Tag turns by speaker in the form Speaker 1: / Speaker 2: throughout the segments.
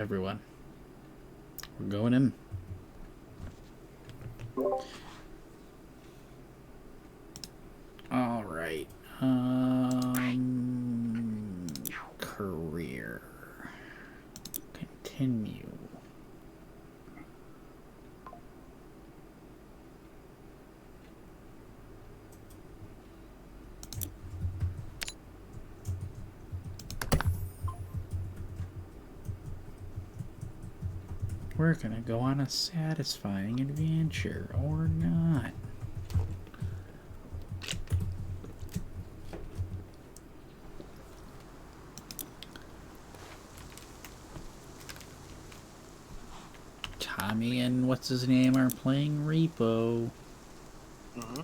Speaker 1: Everyone, we're going in. All right. Career. Continue. We're gonna go on a satisfying adventure, or not. Tommy and what's his name are playing Repo.
Speaker 2: Mm-hmm.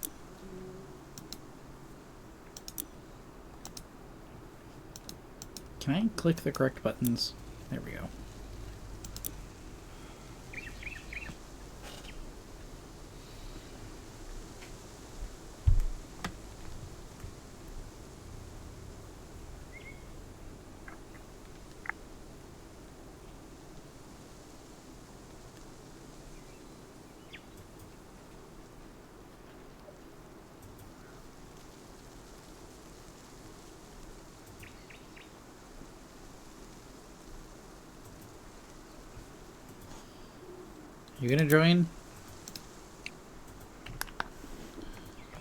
Speaker 1: Can I click the correct buttons? There we go. You gonna join?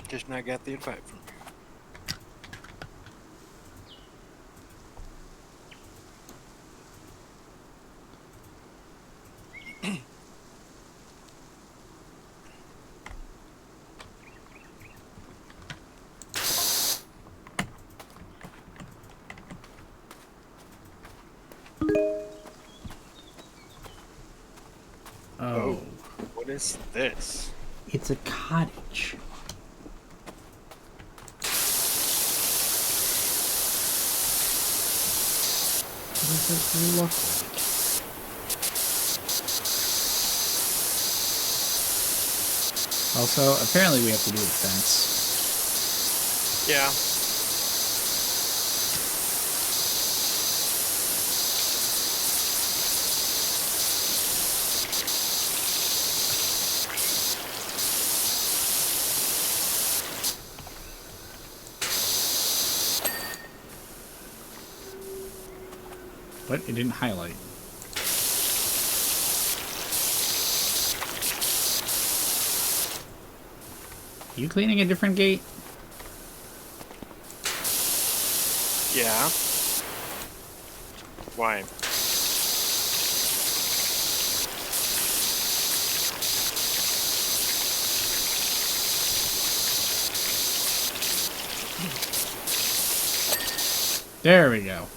Speaker 2: Just not got the invite from you.
Speaker 1: Oh.
Speaker 2: What is this?
Speaker 1: It's a cottage. What does it look like? Also, apparently we have to do a fence.
Speaker 2: Yeah.
Speaker 1: What? It didn't highlight. You cleaning a different gate?
Speaker 2: Yeah. Why?
Speaker 1: There we go.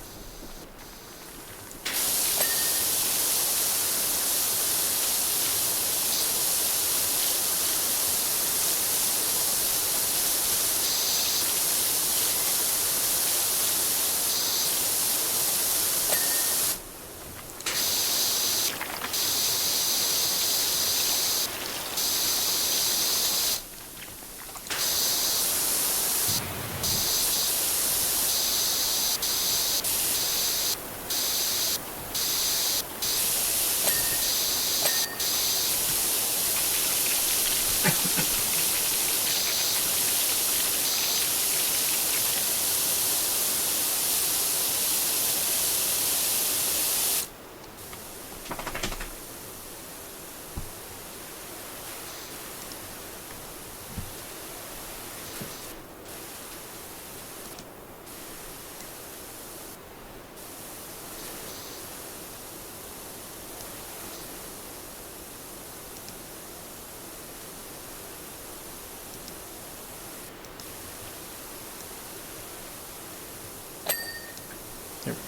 Speaker 1: There we go.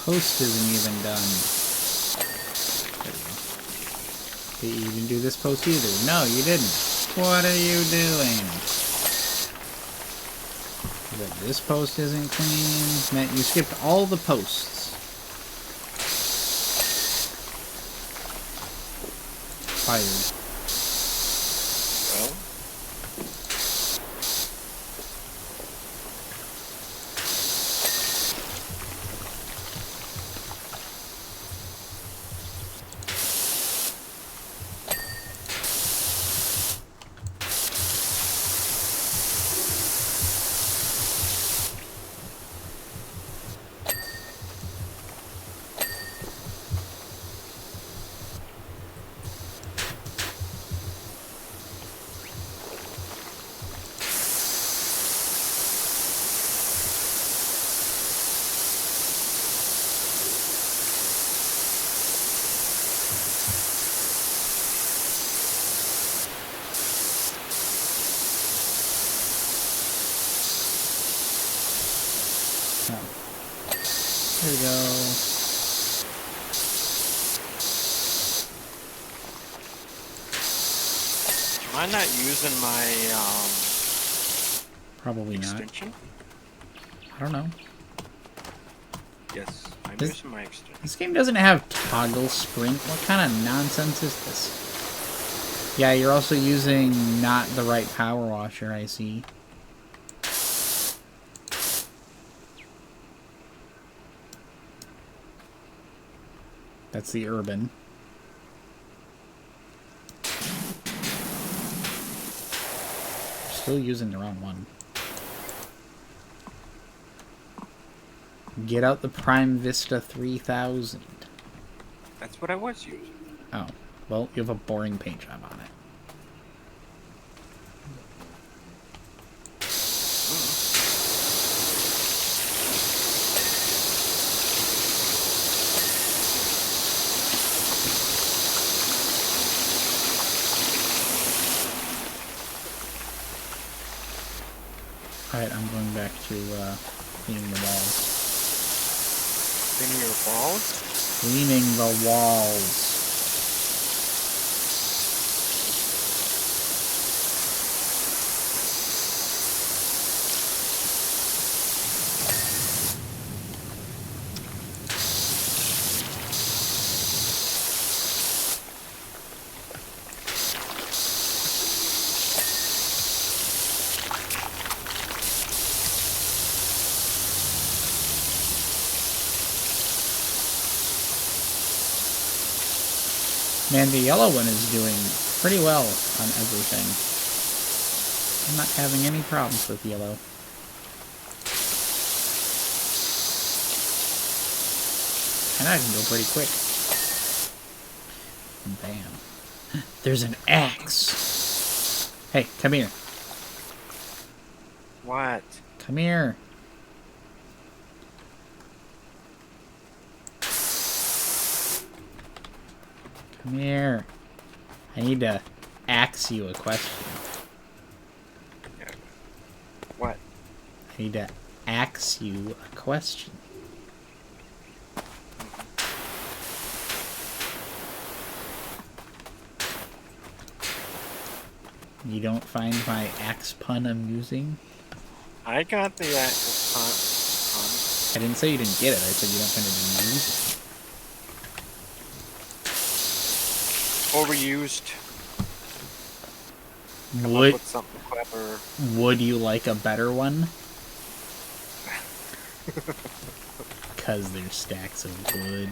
Speaker 1: The post isn't even done. There we go. You didn't do this post either. No, you didn't. What are you doing? But this post isn't clean. Matt, you skipped all the posts. Fired.
Speaker 2: Well,
Speaker 1: No. There we go.
Speaker 2: am I not using my
Speaker 1: Probably not.
Speaker 2: extension?
Speaker 1: I don't know.
Speaker 2: Yes, I'm
Speaker 1: This-
Speaker 2: using my extension.
Speaker 1: This game doesn't have toggle sprint. What kind of nonsense is this? Yeah, you're also using not the right power washer, I see. That's the urban. Still using the wrong one. Get out the Prime Vista 3000.
Speaker 2: That's what I was using.
Speaker 1: Oh, well, you have a boring paint job on it. Alright, I'm going back to cleaning the walls.
Speaker 2: Cleaning your balls?
Speaker 1: Cleaning the walls. Man, the yellow one is doing pretty well on everything. I'm not having any problems with yellow. And I can go pretty quick. Bam. There's an axe. Hey, come here.
Speaker 2: What?
Speaker 1: Come here. Come here. I need to ask you a question.
Speaker 2: Yeah. What?
Speaker 1: I need to ask you a question. You don't find my axe pun amusing?
Speaker 2: I got the pun.
Speaker 1: I didn't say you didn't get it. I said you don't find it amusing.
Speaker 2: Overused. Come up
Speaker 1: Would
Speaker 2: with something clever.
Speaker 1: Would you like a better one? 'Cause there's stacks of wood.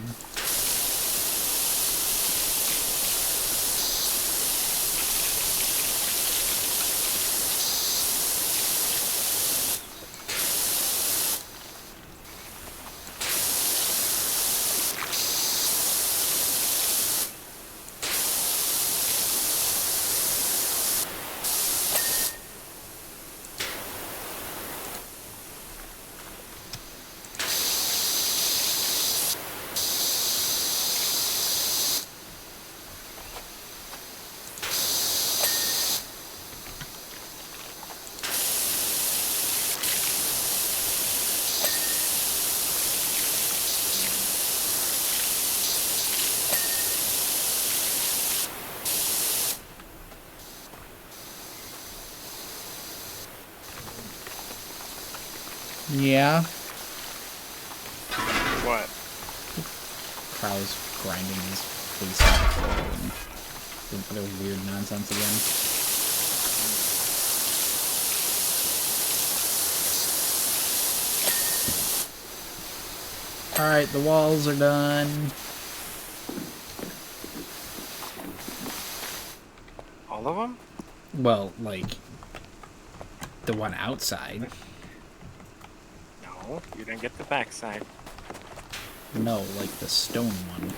Speaker 1: Yeah.
Speaker 2: What?
Speaker 1: Crow's grinding his face out and doing other weird nonsense again. Alright, the walls are done.
Speaker 2: All of them?
Speaker 1: Well, like, the one outside.
Speaker 2: No, you didn't get the backside.
Speaker 1: No, like the stone one.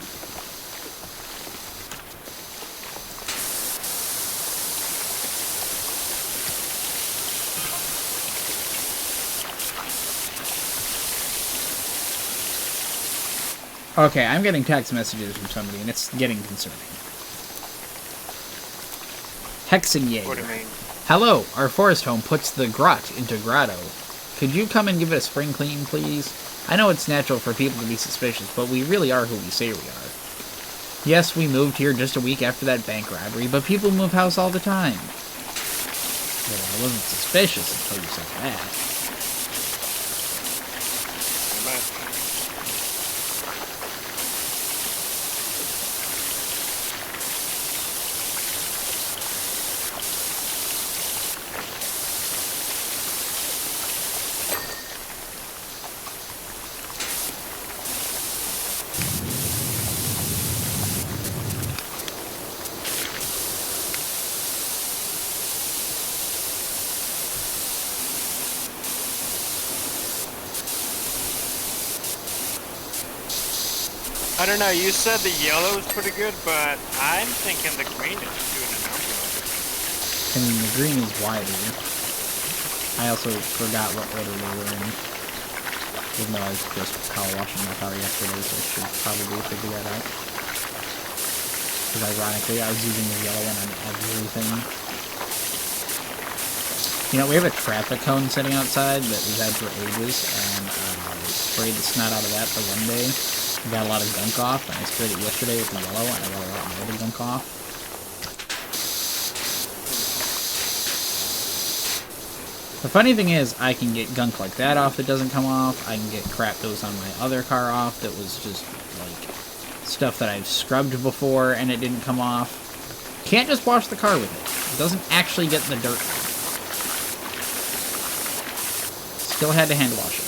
Speaker 1: Okay, I'm getting text messages from somebody, and it's getting concerning. Hexenjäger.
Speaker 2: What do you mean?
Speaker 1: Hello, our forest home puts the grot into grotto. Could you come and give it a spring clean, please? I know it's natural for people to be suspicious, but we really are who we say we are. Yes, we moved here just a week after that bank robbery, but people move house all the time. Well, I wasn't suspicious until you said that.
Speaker 2: I don't know, you said the yellow is pretty good, but I'm thinking the green is doing a number.
Speaker 1: I mean, the green is wider. I also forgot what order they were in. Even though I was just power washing my car yesterday, so I should probably figure that out. Because ironically, I was using the yellow one on everything. You know, we have a traffic cone sitting outside that we've had for ages, and I sprayed the snot out of that for one day. I got a lot of gunk off, and I sprayed it yesterday with the yellow, and I got a lot more of the gunk off. The funny thing is, I can get gunk like that off that doesn't come off. I can get crap that was on my other car off that was just, like, stuff that I've scrubbed before and it didn't come off. Can't just wash the car with it. It doesn't actually get in the dirt. Still had to hand wash it.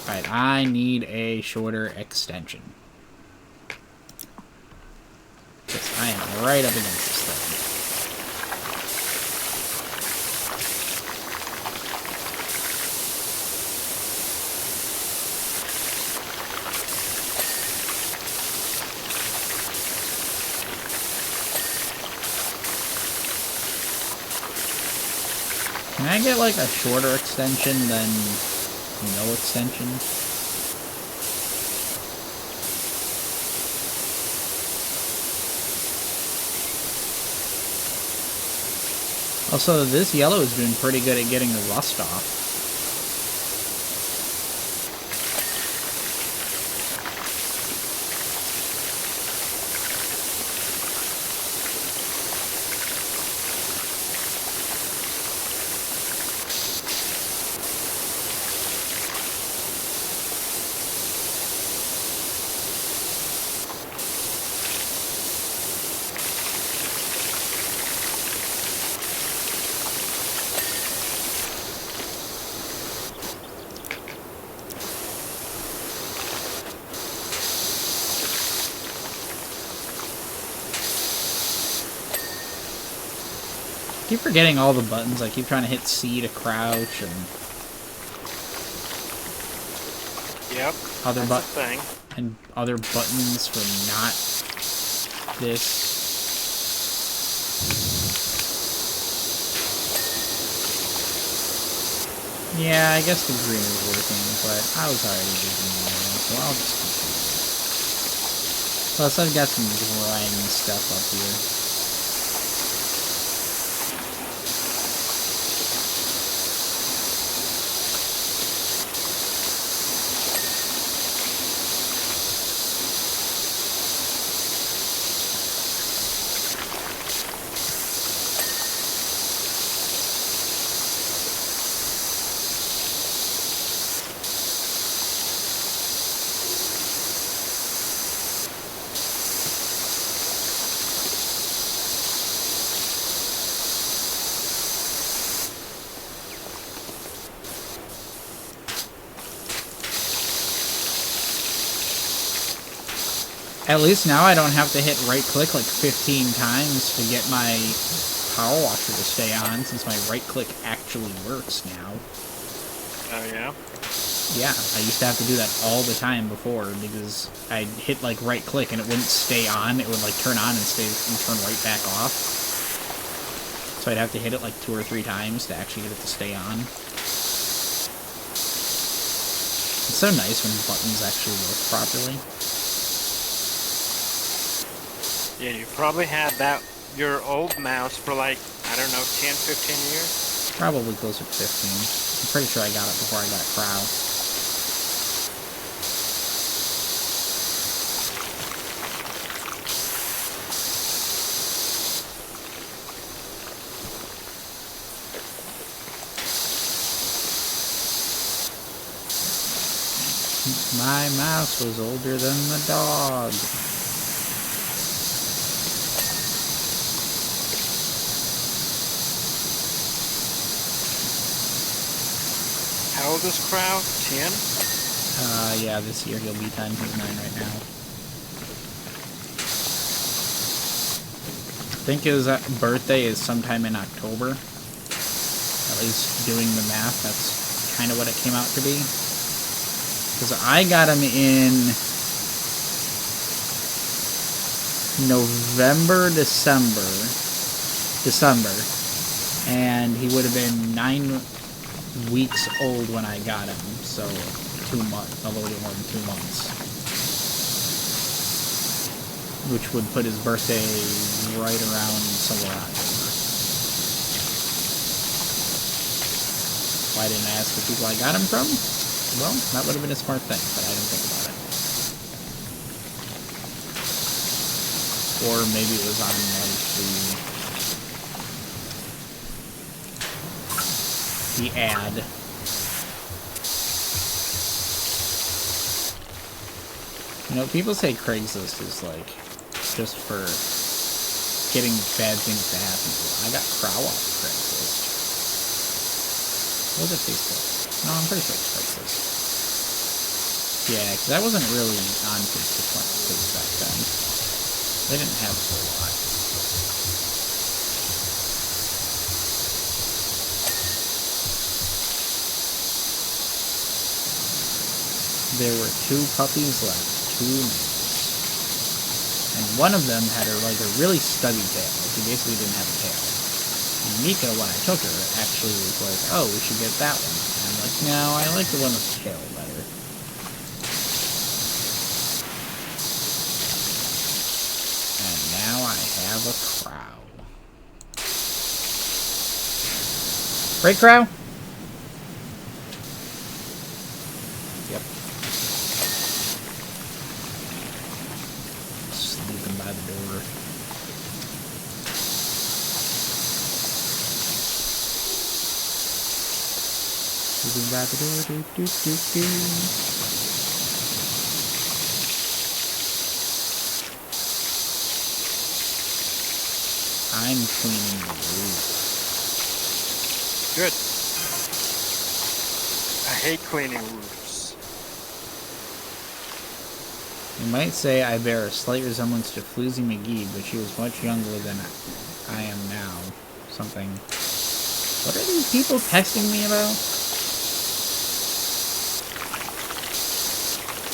Speaker 1: Alright, I need a shorter extension. Because I am right up against this thing. Can I get like a shorter extension than no extension? Also, this yellow is doing pretty good at getting the rust off. I keep forgetting all the buttons. I keep trying to hit C to crouch and
Speaker 2: Yep.
Speaker 1: other
Speaker 2: Thing.
Speaker 1: and other buttons for not this. Yeah, I guess the green is working, but I was already using the yellow, so I'll just continue. Plus, I've got some grimy stuff up here. At least now I don't have to hit right click like 15 times to get my power washer to stay on, since my right click actually works now.
Speaker 2: Oh, yeah?
Speaker 1: Yeah, I used to have to do that all the time before, because I'd hit like right click and it wouldn't stay on. It would like turn on and turn right back off. So I'd have to hit it like 2 or 3 times to actually get it to stay on. It's so nice when buttons actually work properly.
Speaker 2: Yeah, you probably had your old mouse for like, I don't know, 10, 15 years?
Speaker 1: Probably closer to 15. I'm pretty sure I got it before I got Crow. My mouse was older than the dog.
Speaker 2: How old is Crow? 10?
Speaker 1: Yeah, this year he'll be 10. He's 9 right now. I think his birthday is sometime in October. At least doing the math, that's kind of what it came out to be. Because I got him in November, December, and he would have been 9 weeks old when I got him, so 2 months, a little bit more than 2 months. Which would put his birthday right around somewhere in October. Why didn't I ask the people I got him from? Well, that would have been a smart thing, but I didn't think about it. Or maybe it was on, like, the ad. You know, people say Craigslist is, like, just for getting bad things to happen to you. I got Crow off Craigslist. What was it, Facebook? No, I'm pretty sure it's Craigslist. Yeah, because I wasn't really on Facebook back then. They didn't have a whole lot. There were 2 puppies left, 2 males. And one of them had like a really stubby tail. He basically didn't have a tail. And Mika, when I took her, actually was like, oh, we should get that one. And I'm like, no, I like the one with the tail better. And now I have a Crow. Right, Crow? Yep. Sleeping by the door. Sleeping by the door. Do, do, do, do. I'm cleaning the roof.
Speaker 2: Good. I hate cleaning roofs.
Speaker 1: You might say I bear a slight resemblance to Floozy McGee, but she was much younger than I am now. Something. What are these people texting me about?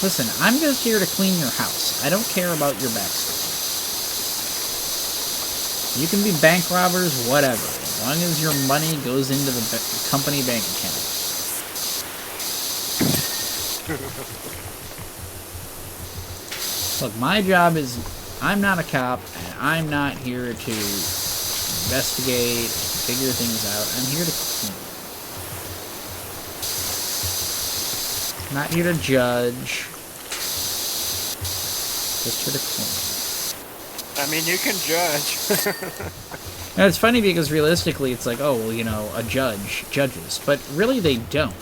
Speaker 1: Listen, I'm just here to clean your house. I don't care about your backstory. You can be bank robbers, whatever, as long as your money goes into the company bank account. Look, my job is, I'm not a cop, and I'm not here to investigate, figure things out. I'm here to clean. Not here to judge. Just here to clean.
Speaker 2: I mean, you can judge.
Speaker 1: Now, it's funny because realistically, it's like, oh, well, you know, a judges. But really, they don't.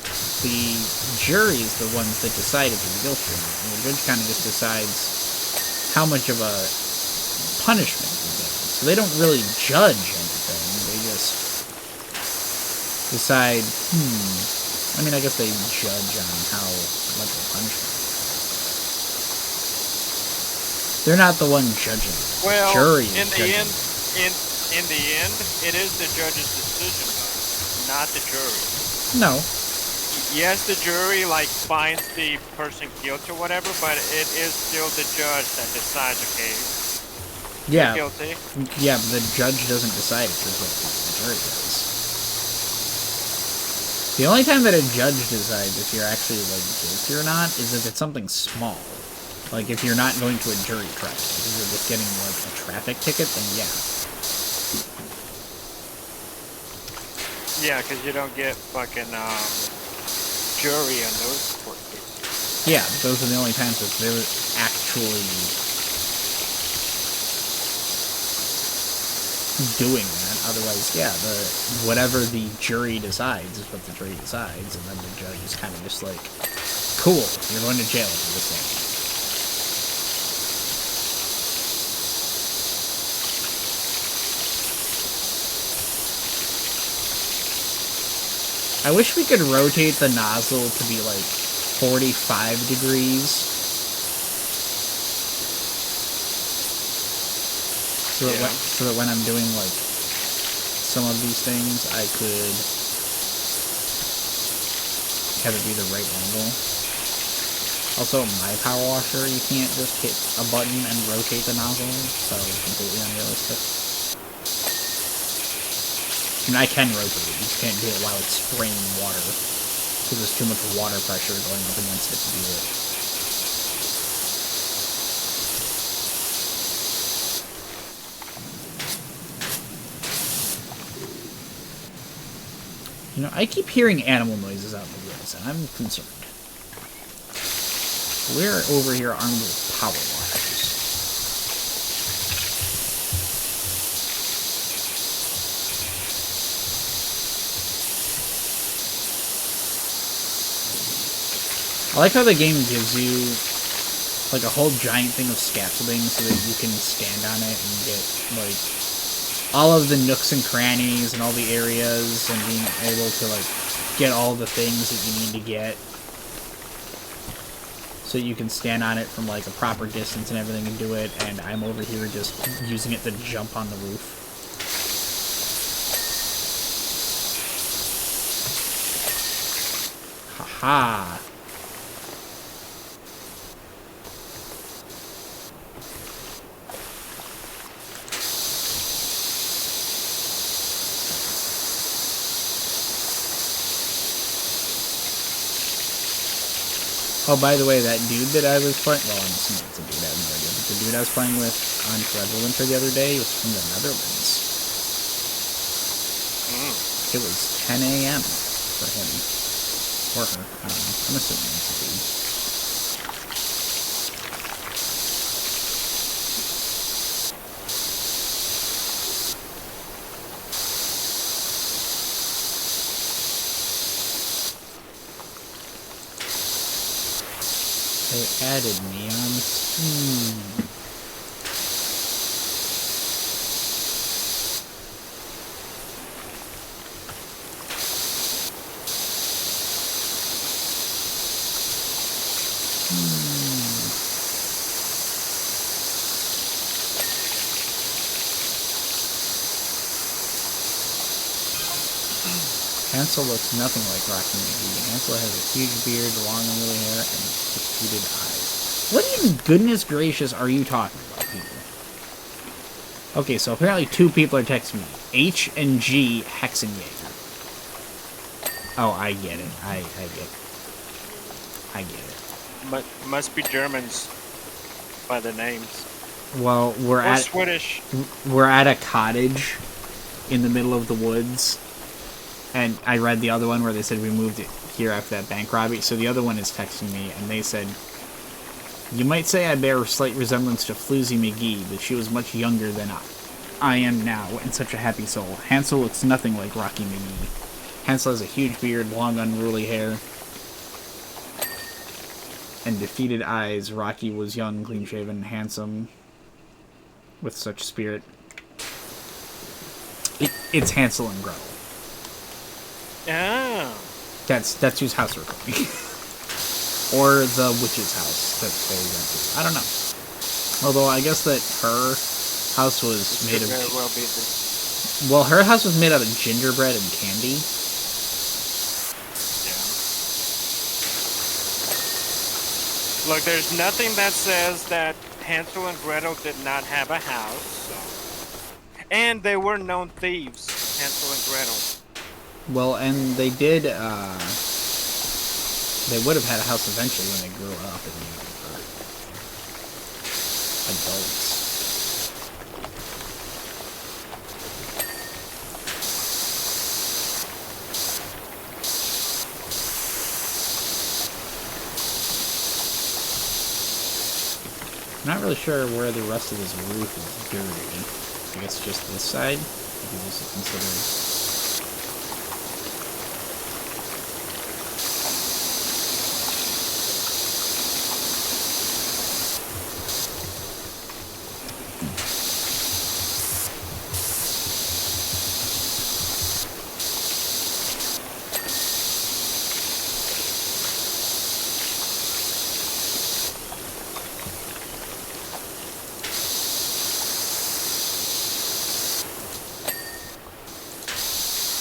Speaker 1: The jury is the ones that decide if you're guilty or not. And the judge kind of just decides how much of a punishment you get. So they don't really judge anything. They just decide, I mean, I guess they judge on how much of a punishment. They're not the one judging.
Speaker 2: Well,
Speaker 1: Jury
Speaker 2: in
Speaker 1: is
Speaker 2: the
Speaker 1: judging.
Speaker 2: end, in the end, it is the judge's decision, though, not the jury.
Speaker 1: No.
Speaker 2: Yes, the jury finds the person guilty or whatever, but it is still the judge that decides. Okay,
Speaker 1: Yeah.
Speaker 2: you're guilty.
Speaker 1: Yeah, but the judge doesn't decide if you're guilty. The jury does. The only time that a judge decides if you're actually guilty or not is if it's something small. Like if you're not going to a jury trial, if you're just getting a traffic ticket, then yeah.
Speaker 2: Yeah, because you don't get fucking jury on those court cases.
Speaker 1: Yeah, those are the only times that they're actually doing that. Otherwise, yeah, whatever the jury decides is what the jury decides, and then the judge is kind of just like, cool, you're going to jail for this thing. I wish we could rotate the nozzle to be 45 degrees. So that when I'm doing some of these things, I could have it be the right angle. Also, my power washer, you can't just hit a button and rotate the nozzle, so completely unrealistic. I mean, I can rotate it, you just can't do it while it's spraying water, because there's too much water pressure going up against it to do it. You know, I keep hearing animal noises out in the woods, and I'm concerned. We're over here armed with power washers. I like how the game gives you a whole giant thing of scaffolding so that you can stand on it and get all of the nooks and crannies and all the areas, and being able to get all the things that you need to get so you can stand on it from a proper distance and everything and do it. And I'm over here just using it to jump on the roof. Haha. Oh, by the way, that dude that I was playing... Well, I'm assuming it's a dude, I have no idea. But the dude I was playing with on Forever Winter the other day was from the Netherlands. It was 10 a.m. for him. Or her. I don't know. I'm assuming it's a dude. They added me on Steam. Hansel looks nothing like Rocky McGee. Hansel has a huge beard, long and woolly hair, and defeated eyes. What in goodness gracious are you talking about, people? Okay, so apparently 2 people are texting me. H and G Hexenjäger. Oh, I get it. I get it.
Speaker 2: Must be Germans by the names.
Speaker 1: Well,
Speaker 2: Or Swedish.
Speaker 1: We're at a cottage in the middle of the woods. And I read the other one where they said we moved it here after that bank robbery. So the other one is texting me, and they said, "You might say I bear a slight resemblance to Floozy McGee, but she was much younger than I am now, and such a happy soul. Hansel looks nothing like Rocky McGee. Hansel has a huge beard, long unruly hair, and defeated eyes. Rocky was young, clean-shaven, handsome, with such spirit." It's Hansel and Gretel.
Speaker 2: Oh.
Speaker 1: That's whose house we're going. Or the witch's house that they went to. I don't know. Although I guess that her house was made
Speaker 2: Could
Speaker 1: of...
Speaker 2: very well be this.
Speaker 1: Well, her house was made out of gingerbread and candy.
Speaker 2: Yeah. Look, there's nothing that says that Hansel and Gretel did not have a house. So. And they were known thieves, Hansel and Gretel.
Speaker 1: Well, and they did, they would have had a house eventually when they grew up and were adults. I'm not really sure where the rest of this roof is dirty. I guess just this side? Because this is considered...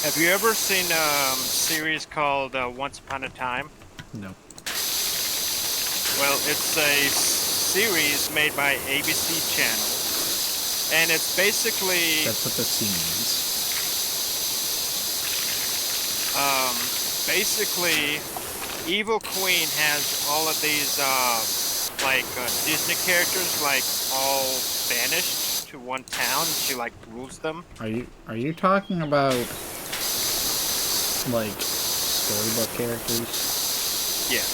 Speaker 2: Have you ever seen a series called Once Upon a Time?
Speaker 1: No.
Speaker 2: Well, it's a series made by ABC Channel, and it's basically
Speaker 1: That's what the C means.
Speaker 2: basically Evil Queen has all of these Disney characters like all banished to one town. She like rules them.
Speaker 1: Are you talking about like storybook characters?
Speaker 2: Yeah.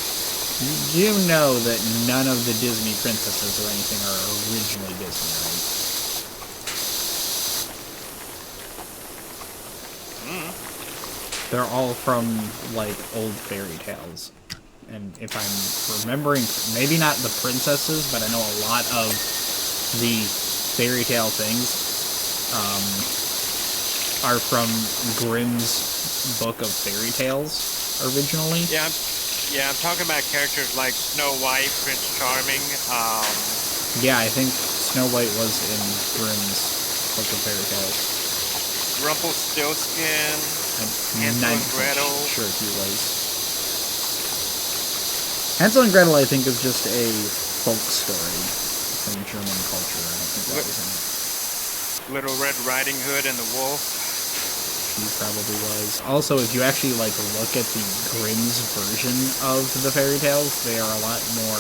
Speaker 1: You know that none of the Disney princesses or anything are originally Disney, right? They're all from, like, old fairy tales. And if I'm remembering, maybe not the princesses, but I know a lot of the fairy tale things are from Grimm's Book of Fairy Tales originally.
Speaker 2: Yeah, I'm talking about characters like Snow White, Prince Charming.
Speaker 1: Yeah, I think Snow White was in Grimm's Book of Fairy Tales.
Speaker 2: Rumpelstiltskin, Hansel and Gretel.
Speaker 1: Sure he was. Hansel and Gretel, I think, is just a folk story from German culture. I don't think that was in it.
Speaker 2: Little Red Riding Hood and the Wolf.
Speaker 1: He probably was. Also, if you actually look at the Grimm's version of the fairy tales, they are a lot more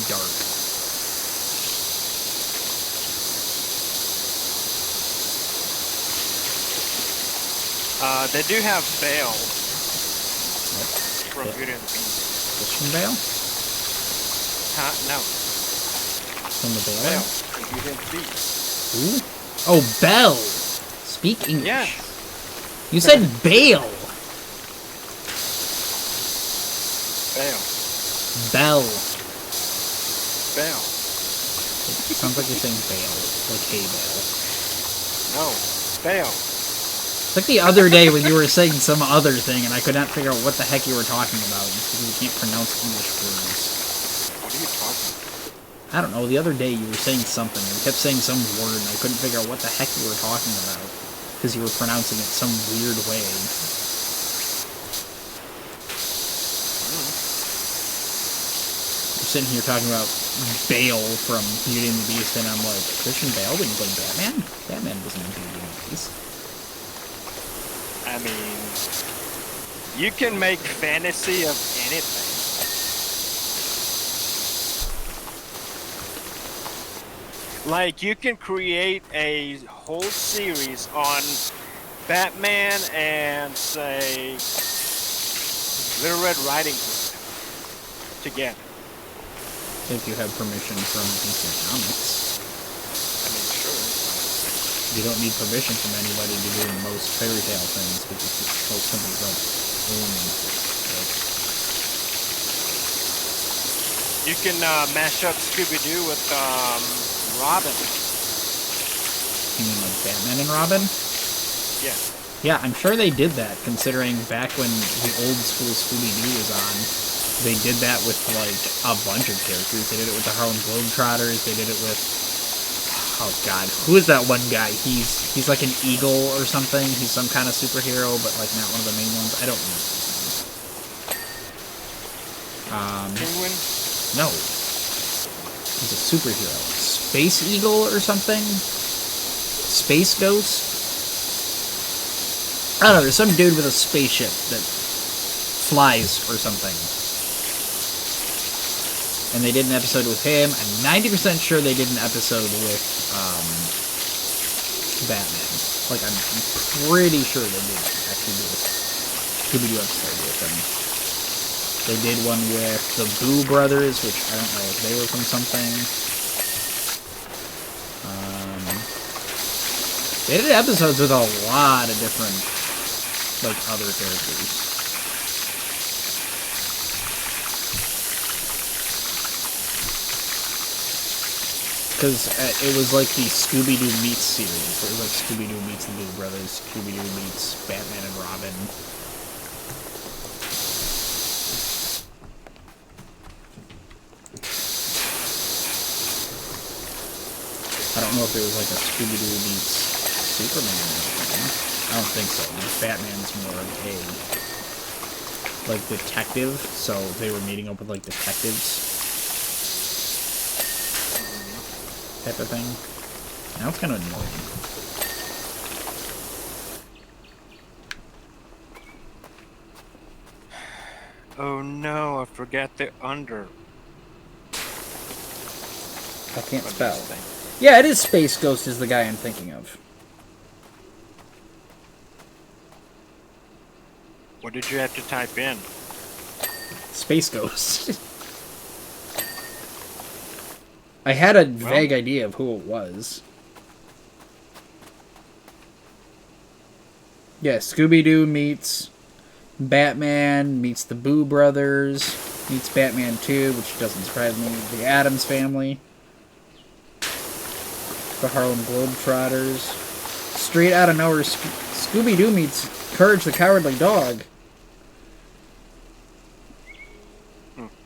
Speaker 1: dark.
Speaker 2: They do have Belle
Speaker 1: What?
Speaker 2: from Beauty and the Beast.
Speaker 1: Christian Bale?
Speaker 2: Huh? No.
Speaker 1: From the Bale?
Speaker 2: Belle from Beauty and the Beast.
Speaker 1: Who? Oh, Belle! Speak English.
Speaker 2: Yeah.
Speaker 1: You said Bale!
Speaker 2: Belle.
Speaker 1: Belle.
Speaker 2: Belle.
Speaker 1: It sounds like you're saying Bale. Like hay bale.
Speaker 2: No. Belle.
Speaker 1: It's like the other day when you were saying some other thing and I could not figure out what the heck you were talking about because you can't pronounce English words.
Speaker 2: What are you talking about?
Speaker 1: I don't know, the other day you were saying something, you kept saying some word and I couldn't figure out what the heck you were talking about because you were pronouncing it some weird way. You're sitting here talking about Bale from Beauty and the Beast and I'm like, Christian Bale when you play Batman? Batman wasn't in Beauty and the Beast.
Speaker 2: I mean, you can make fantasy of anything. Like, you can create a whole series on Batman and, say, Little Red Riding Hood together.
Speaker 1: If you have permission from DC Comics.
Speaker 2: I mean, sure.
Speaker 1: You don't need permission from anybody to do most fairy tale things because most companies don't own it.
Speaker 2: You can mash up Scooby-Doo with Robin.
Speaker 1: You mean like Batman and Robin?
Speaker 2: Yeah.
Speaker 1: Yeah, I'm sure they did that, considering back when the old school Scooby-Doo was on, they did that with, like, a bunch of characters. They did it with the Harlem Globetrotters, they did it with Oh god, who is that one guy? He's like an eagle or something. He's some kind of superhero, but like not one of the main ones. I don't remember his name.
Speaker 2: Penguin?
Speaker 1: No. He's a superhero. Space Eagle or something? Space Ghost? I don't know, there's some dude with a spaceship that flies or something. And they did an episode with him. I'm 90% sure they did an episode with Batman. Like, I'm pretty sure they did actually do a Scooby-Doo episode with him. They did one with the Boo Brothers, which I don't know if they were from something. They did episodes with a lot of different, like, other characters. Because it was like the Scooby-Doo Meets series. It was like Scooby-Doo meets the Boo Brothers, Scooby-Doo meets Batman and Robin. I don't know if there was like a Scooby-Doo meets Superman or something. I don't think so. Batman's more of a, like, detective, so they were meeting up with, like, detectives. Type of thing. Now it's kind of annoying.
Speaker 2: Oh no, I forgot the under.
Speaker 1: I can't spell. Yeah, it is Space Ghost is the guy I'm thinking of.
Speaker 2: What did you have to type in?
Speaker 1: Space Ghost. I had a vague idea of who it was. Yeah, Scooby-Doo meets Batman, meets the Boo Brothers, meets Batman 2, which doesn't surprise me, the Addams Family, the Harlem Globetrotters. Straight out of nowhere, Scooby-Doo meets Courage the Cowardly Dog.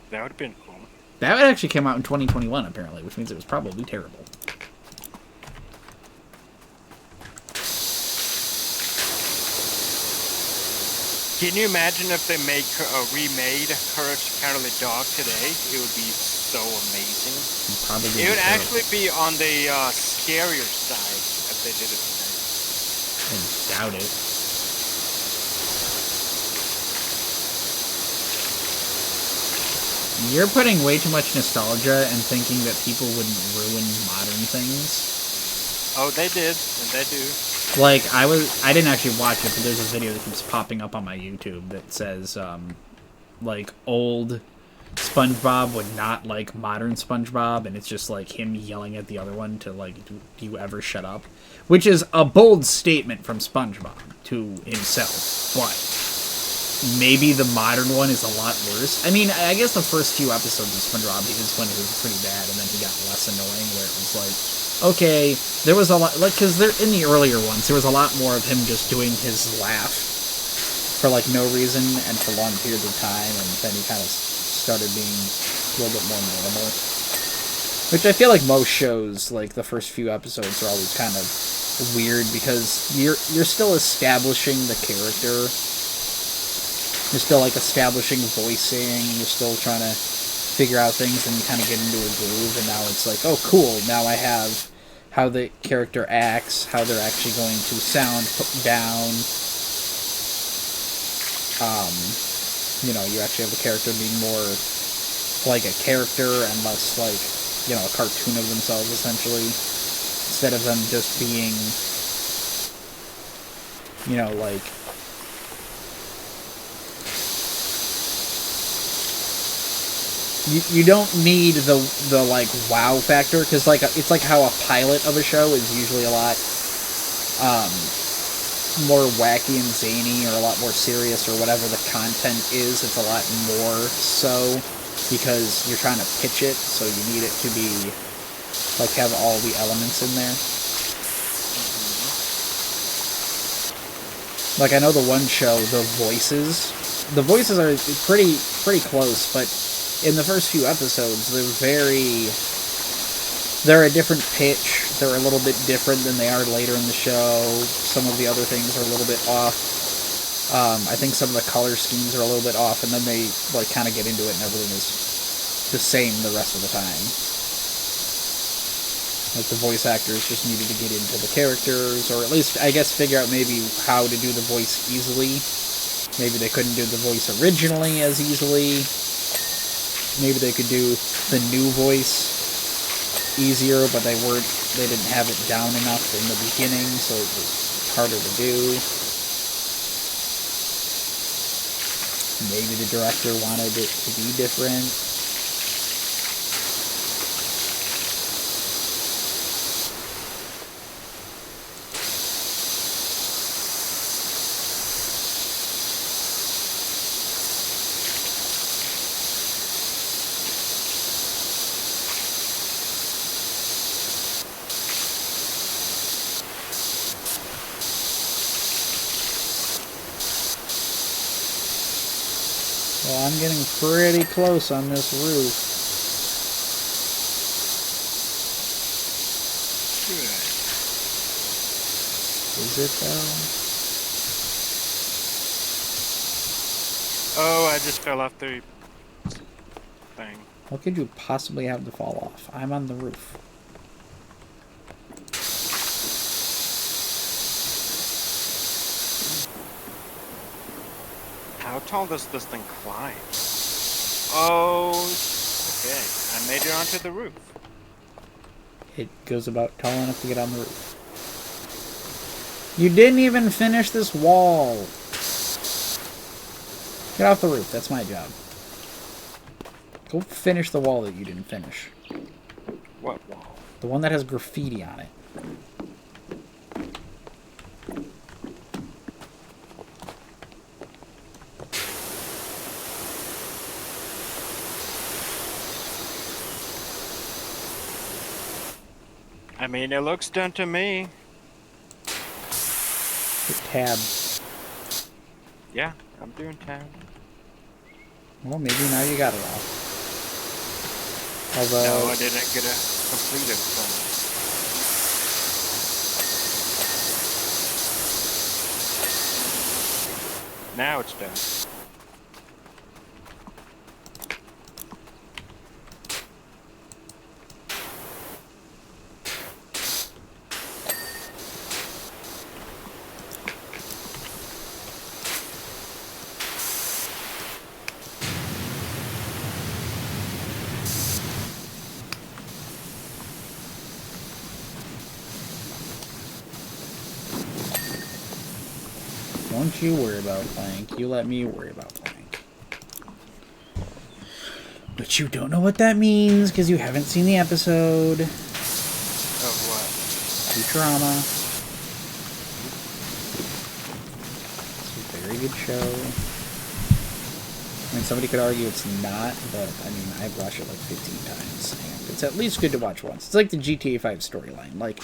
Speaker 2: That would have been cool.
Speaker 1: That would actually came out in 2021, apparently, which means it was probably terrible.
Speaker 2: Can you imagine if they remade Courage the Cowardly Dog today? It would be so amazing.
Speaker 1: Probably
Speaker 2: it would actually be on the scarier side if they did it today.
Speaker 1: I doubt it. You're putting way too much nostalgia and thinking that people wouldn't ruin modern things.
Speaker 2: Oh, they did, and they do.
Speaker 1: Like, I didn't actually watch it, but there's a video that keeps popping up on my YouTube that says, like, old SpongeBob would not like modern SpongeBob, and it's just, like, him yelling at the other one to, like, do you ever shut up? Which is a bold statement from SpongeBob to himself, but maybe the modern one is a lot worse. I mean, I guess the first few episodes of SpongeBob is when he was pretty bad, and then he got less annoying, where it was like, okay, there was a lot, like, because in the earlier ones, there was a lot more of him just doing his laugh for, like, no reason and for long periods of time, and then he kind of started being a little bit more normal. Which I feel like most shows, like, the first few episodes are always kind of weird, because you're still establishing the character. You're still, like, establishing voicing, you're still trying to figure out things, and you kind of get into a groove, and now it's like, oh, cool, now I have how the character acts, how they're actually going to sound, put down. You know, you actually have the character being more like a character and less like, you know, a cartoon of themselves, essentially, instead of them just being, you know, like, You don't need the like wow factor, because like it's like how a pilot of a show is usually a lot more wacky and zany, or a lot more serious, or whatever the content is. It's a lot more so because you're trying to pitch it, so you need it to be like have all the elements in there. Like, I know the one show, the voices are pretty close, but in the first few episodes, they're They're a different pitch. They're a little bit different than they are later in the show. Some of the other things are a little bit off. I think some of the color schemes are a little bit off, and then they like kind of get into it, and everything is the same the rest of the time. Like the voice actors just needed to get into the characters, or at least I guess figure out maybe how to do the voice easily. Maybe they couldn't do the voice originally as easily. Maybe they could do the new voice easier, but they didn't have it down enough in the beginning, so it was harder to do. Maybe the director wanted it to be different. Well, I'm getting pretty close on this roof.
Speaker 2: Good.
Speaker 1: Is it though?
Speaker 2: Oh, I just fell off the thing.
Speaker 1: What could you possibly have to fall off? I'm on the roof.
Speaker 2: How tall does this thing climb? Oh, okay. I made it onto the roof.
Speaker 1: It goes about tall enough to get on the roof. You didn't even finish this wall. Get off the roof. That's my job. Go finish the wall that you didn't finish.
Speaker 2: What wall?
Speaker 1: The one that has graffiti on it.
Speaker 2: I mean, it looks done to me.
Speaker 1: Hit tab.
Speaker 2: Yeah, I'm doing tab.
Speaker 1: Well, maybe now you got it all. Although...
Speaker 2: No, I didn't get a completed one. Now it's done.
Speaker 1: Don't you worry about Plank. You let me worry about Plank. But you don't know what that means because you haven't seen the episode.
Speaker 2: Of what?
Speaker 1: Futurama. It's a very good show. I mean, somebody could argue it's not, but I mean, I've watched it like 15 times, and it's at least good to watch once. It's like the GTA 5 storyline. Like,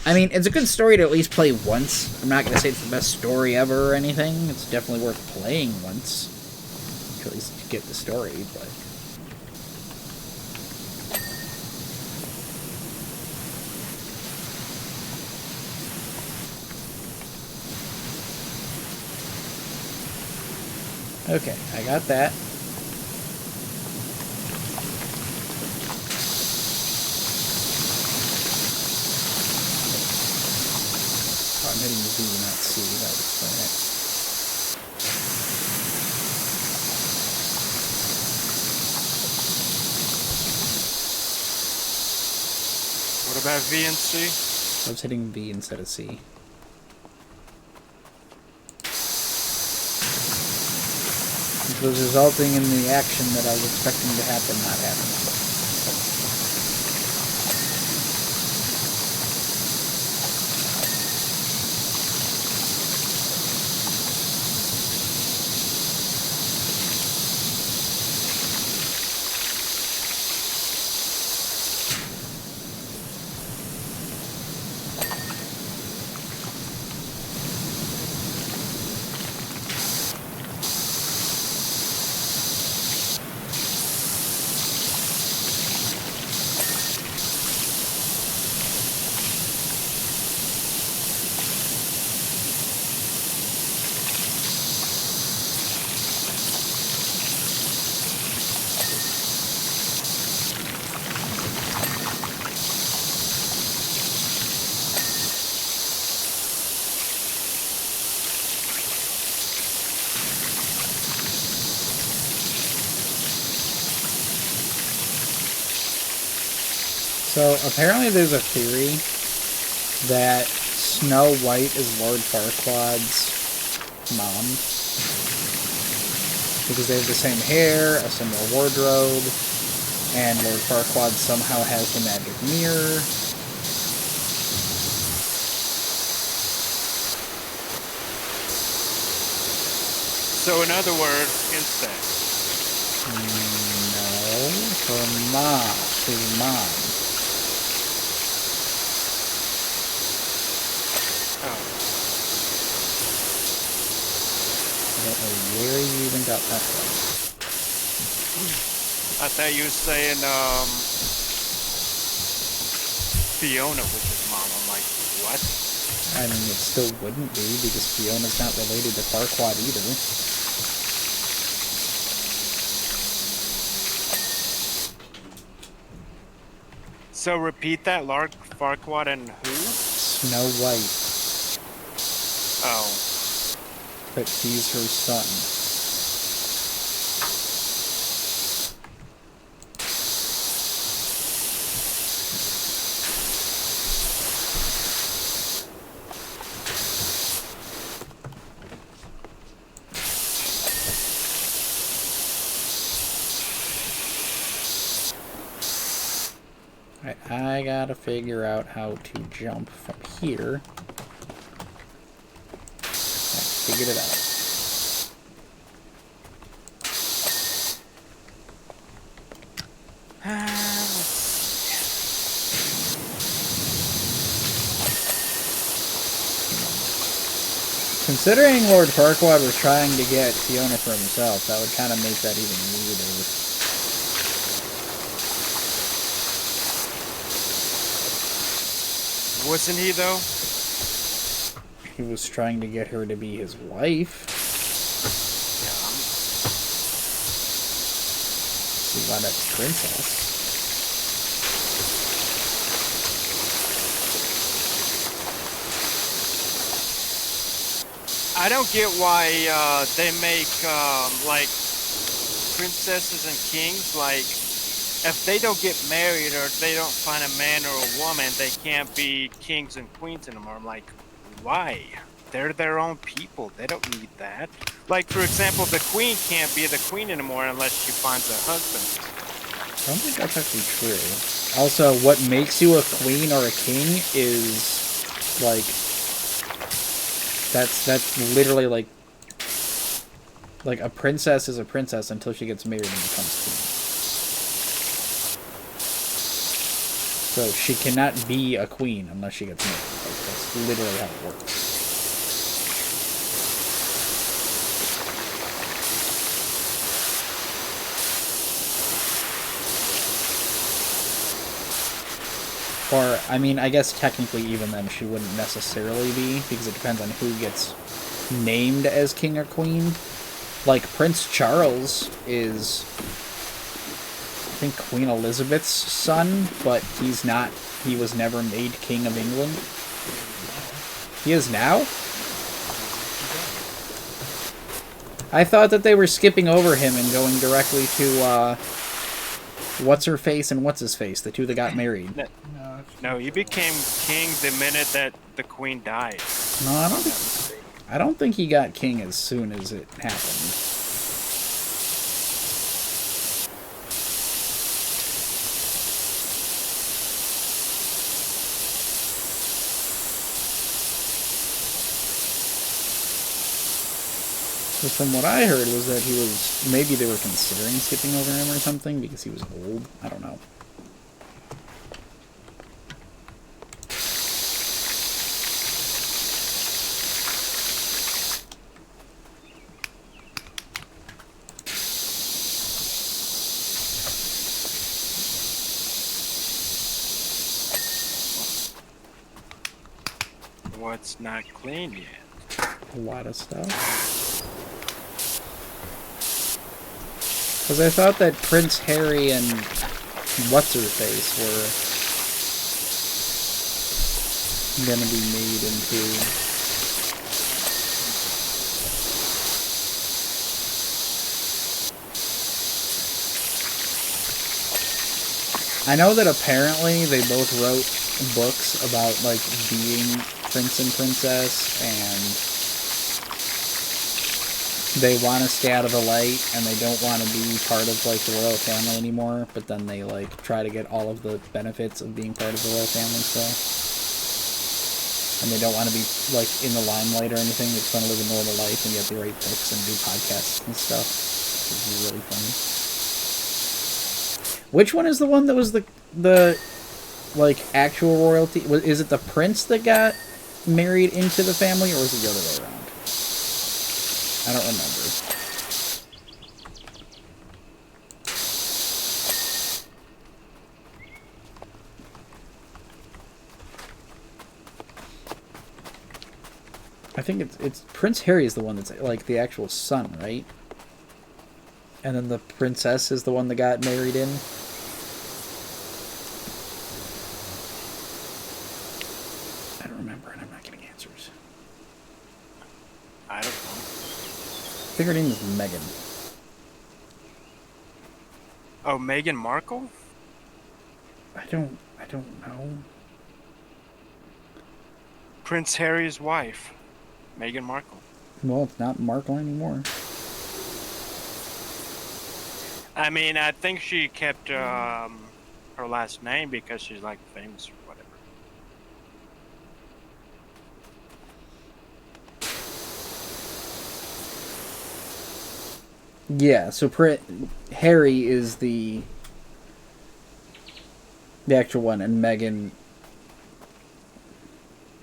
Speaker 1: I mean, it's a good story to at least play once. I'm not going to say it's the best story ever or anything. It's definitely worth playing once. To at least get the story, but... Okay, I got that. I'm hitting Z, not C. That would explain it.
Speaker 2: What about V and C?
Speaker 1: I was hitting V instead of C. Which was resulting in the action that I was expecting to happen not happening. So apparently there's a theory that Snow White is Lord Farquaad's mom. Because they have the same hair, a similar wardrobe, and Lord Farquaad somehow has the magic mirror.
Speaker 2: So in other words, incest.
Speaker 1: No, her mom, his mom.
Speaker 2: Oh.
Speaker 1: I don't know where you even got that from.
Speaker 2: I thought you were saying Fiona was his mom. I'm like, what?
Speaker 1: I mean, it still wouldn't be, because Fiona's not related to Farquaad either.
Speaker 2: So repeat that, Lord Farquaad and who?
Speaker 1: Snow White,
Speaker 2: Oh.
Speaker 1: but he's her son. I gotta figure out how to jump from here. I figured it out. Considering Lord Farquaad was trying to get Fiona for himself, that would kind of make that even weirder.
Speaker 2: Wasn't he though?
Speaker 1: He was trying to get her to be his wife. She wound up princess.
Speaker 2: I don't get why they make like princesses and kings, like if they don't get married or they don't find a man or a woman, they can't be kings and queens anymore. I'm like, why? They're their own people. They don't need that. Like, for example, the queen can't be the queen anymore unless she finds a husband.
Speaker 1: I don't think that's actually true. Also, what makes you a queen or a king is, like, that's literally like a princess is a princess until she gets married and becomes queen. So she cannot be a queen unless she gets married. Like, that's literally how it works. Or, I mean, I guess technically even then she wouldn't necessarily be, because it depends on who gets named as king or queen. Like, Prince Charles is, I think, Queen Elizabeth's son, but he's not, he was never made King of England. He is now? I thought that they were skipping over him and going directly to, What's-Her-Face and What's-His-Face, the two that got married.
Speaker 2: No, he became king the minute that the queen died.
Speaker 1: No, I don't think he got king as soon as it happened. So from what I heard was that he was, maybe they were considering skipping over him or something because he was old. I don't know.
Speaker 2: What's not clean yet?
Speaker 1: A lot of stuff. Because I thought that Prince Harry and What's-Her-Face were gonna be made into... I know that apparently they both wrote books about, like, being prince and princess, and they want to stay out of the light, and they don't want to be part of, like, the royal family anymore, but then they, like, try to get all of the benefits of being part of the royal family still. And they don't want to be, like, in the limelight or anything. They just want to live a normal life, and yet they write books and do podcasts and stuff. Which is really funny. Which one is the one that was the like, actual royalty? Is it the prince that got married into the family, or is it the other way around? I don't remember. I think it's Prince Harry is the one that's, like, the actual son, right? And then the princess is the one that got married in. I don't remember, and I'm not getting answers.
Speaker 2: I don't know.
Speaker 1: I think her name is Meghan.
Speaker 2: Oh, Meghan Markle?
Speaker 1: I don't know.
Speaker 2: Prince Harry's wife, Meghan Markle.
Speaker 1: Well, it's not Markle anymore.
Speaker 2: I mean, I think she kept her last name because she's, like, famous or whatever.
Speaker 1: Yeah, so Harry is the actual one, and Meghan...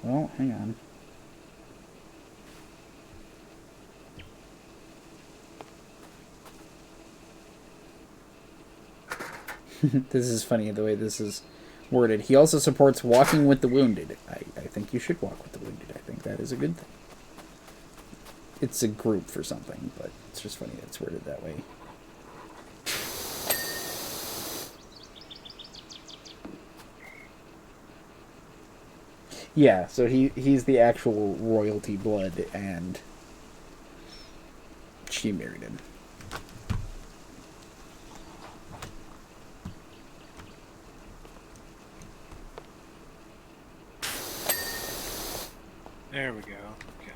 Speaker 1: Well, hang on. This is funny the way this is worded. He also supports walking with the wounded. I think you should walk with the wounded. I think that is a good thing. It's a group for something, but it's just funny that it's worded that way. Yeah, so he's the actual royalty blood, and she married him.
Speaker 2: There we go. Okay.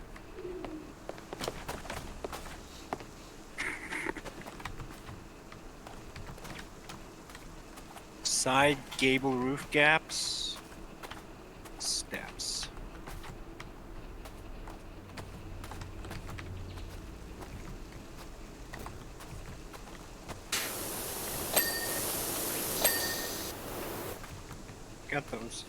Speaker 2: Side gable roof gaps. Steps. Got those.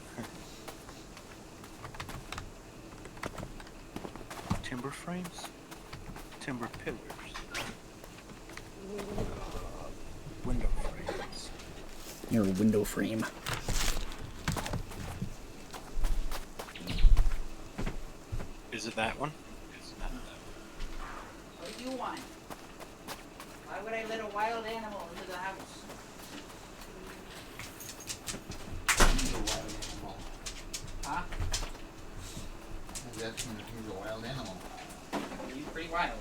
Speaker 2: Timber frames, timber pillars, window frames.
Speaker 1: Your window frame.
Speaker 2: Is it that one?
Speaker 3: What do you want? Why would I let a wild animal into the house?
Speaker 4: He's a wild animal.
Speaker 3: Huh?
Speaker 4: That's when he's a wild animal.
Speaker 3: He's pretty wild.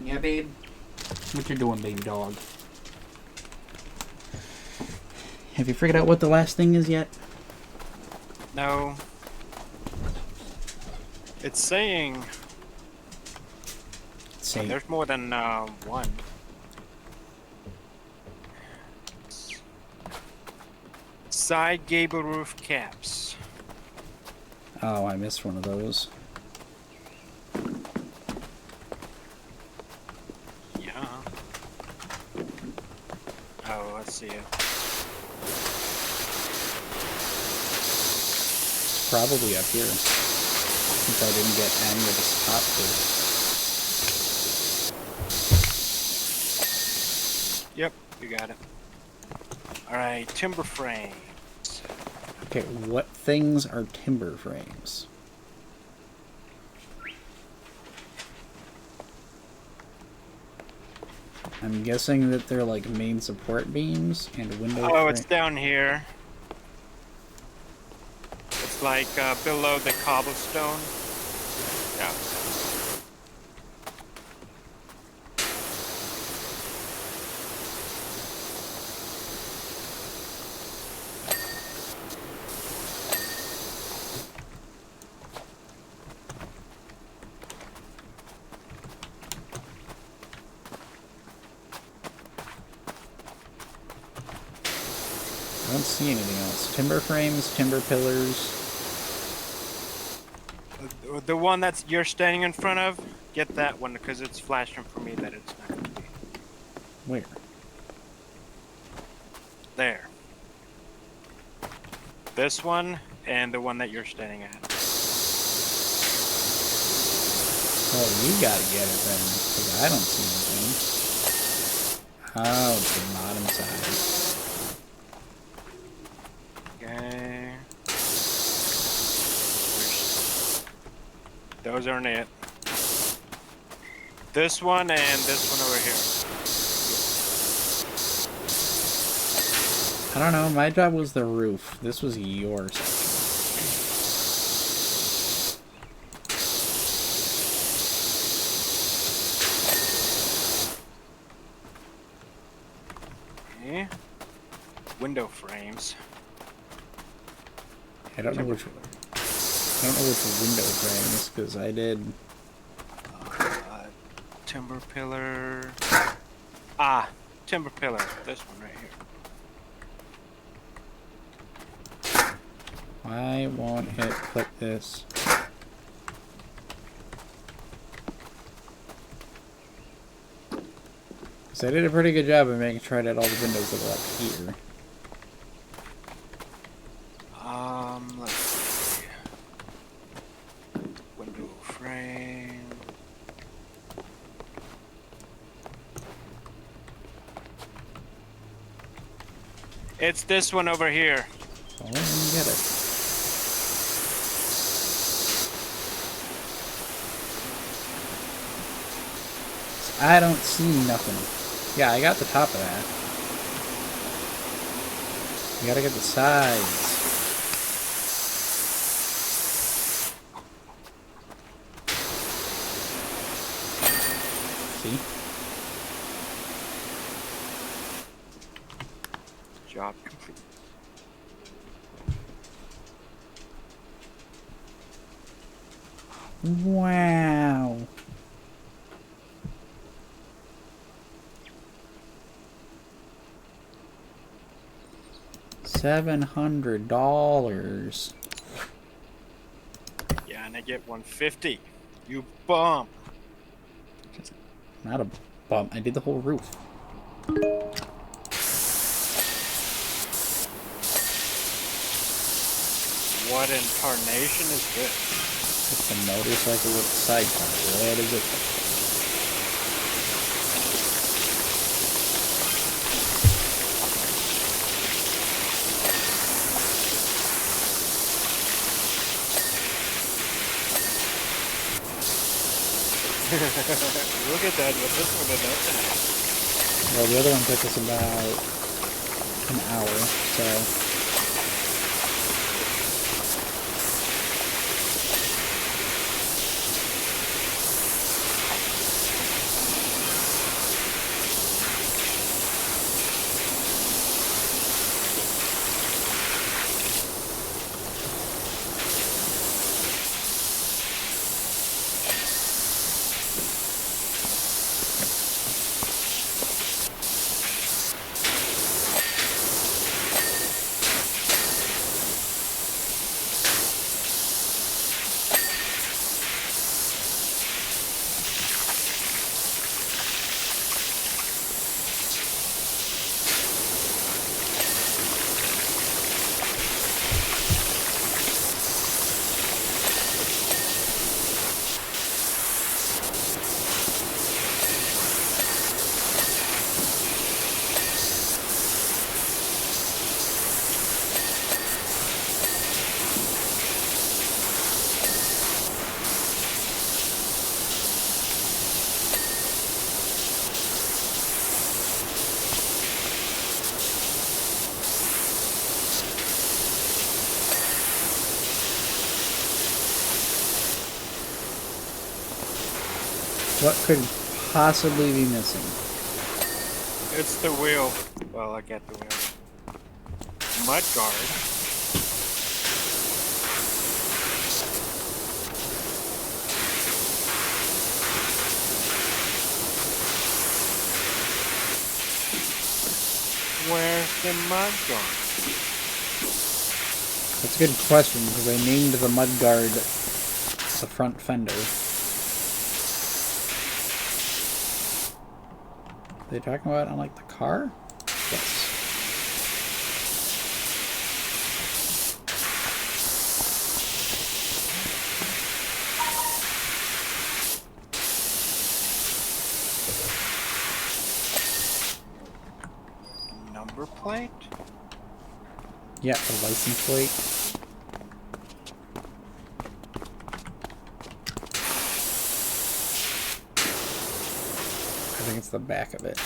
Speaker 3: Yeah, babe.
Speaker 1: What you doing, baby dog? Have you figured out what the last thing is yet?
Speaker 2: No. It's saying
Speaker 1: Same.
Speaker 2: there's more than one. Side gable roof caps.
Speaker 1: Oh, I missed one of those.
Speaker 2: Yeah. Oh, let's see it.
Speaker 1: Probably up here. Since I didn't get any of the spot food.
Speaker 2: Yep, you got it. Alright, timber frame.
Speaker 1: Okay, what things are timber frames? I'm guessing that they're like main support beams and window
Speaker 2: Oh, it's down here. It's like below the cobblestone. Yeah.
Speaker 1: I don't see anything else. Timber frames, timber pillars.
Speaker 2: The one that's you're standing in front of, get that one because it's flashing for me that it's not going to be.
Speaker 1: Where?
Speaker 2: There. This one and the one that you're standing at.
Speaker 1: Oh, you gotta get it then, because I don't see anything. Oh, it's the bottom side.
Speaker 2: Okay. Those aren't it. This one and this one over here.
Speaker 1: I don't know, my job was the roof. This was your section.
Speaker 2: Okay. Window frames.
Speaker 1: I don't know which window frames, because I did...
Speaker 2: Timber pillar. Ah, timber pillar. This one right here.
Speaker 1: Why won't it click this? Because I did a pretty good job of making sure that all the windows that were up here.
Speaker 2: Let's see. Window frame. It's this one over here.
Speaker 1: So let me get it. I don't see nothing. Yeah, I got the top of that. You gotta get the sides. See?
Speaker 2: Job complete.
Speaker 1: Wow. $700.
Speaker 2: Yeah, and I get 150. You bum.
Speaker 1: Not a bump. I did the whole roof.
Speaker 2: What in tarnation is this?
Speaker 1: It's a motorcycle with sidecar. What is it?
Speaker 2: Look at that, what this one does.
Speaker 1: Well, the other one took us about an hour, so... What could possibly be missing?
Speaker 2: It's the wheel. Well, I get the wheel. Mud guard. Where's the mud guard?
Speaker 1: That's a good question, because I named the mudguard the front fender. Are they talking about on, like, the car? Yes.
Speaker 2: Number plate?
Speaker 1: Yeah, the license plate. I think it's the back of it.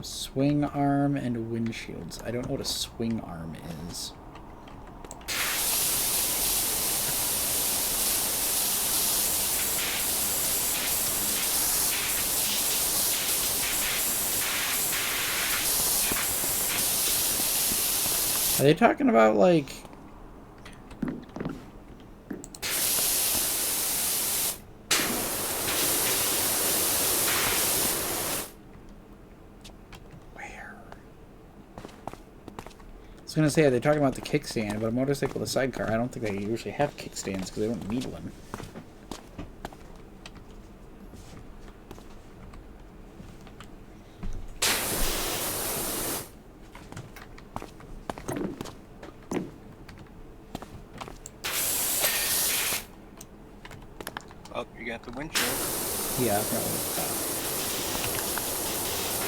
Speaker 1: Swing arm and windshields. I don't know what a swing arm is. Are they talking about, like... Where? I was gonna say, are they talking about the kickstand, but a motorcycle with a sidecar, I don't think they usually have kickstands because they don't need one.
Speaker 2: Oh, you got the windshield.
Speaker 1: Yeah, I've got one.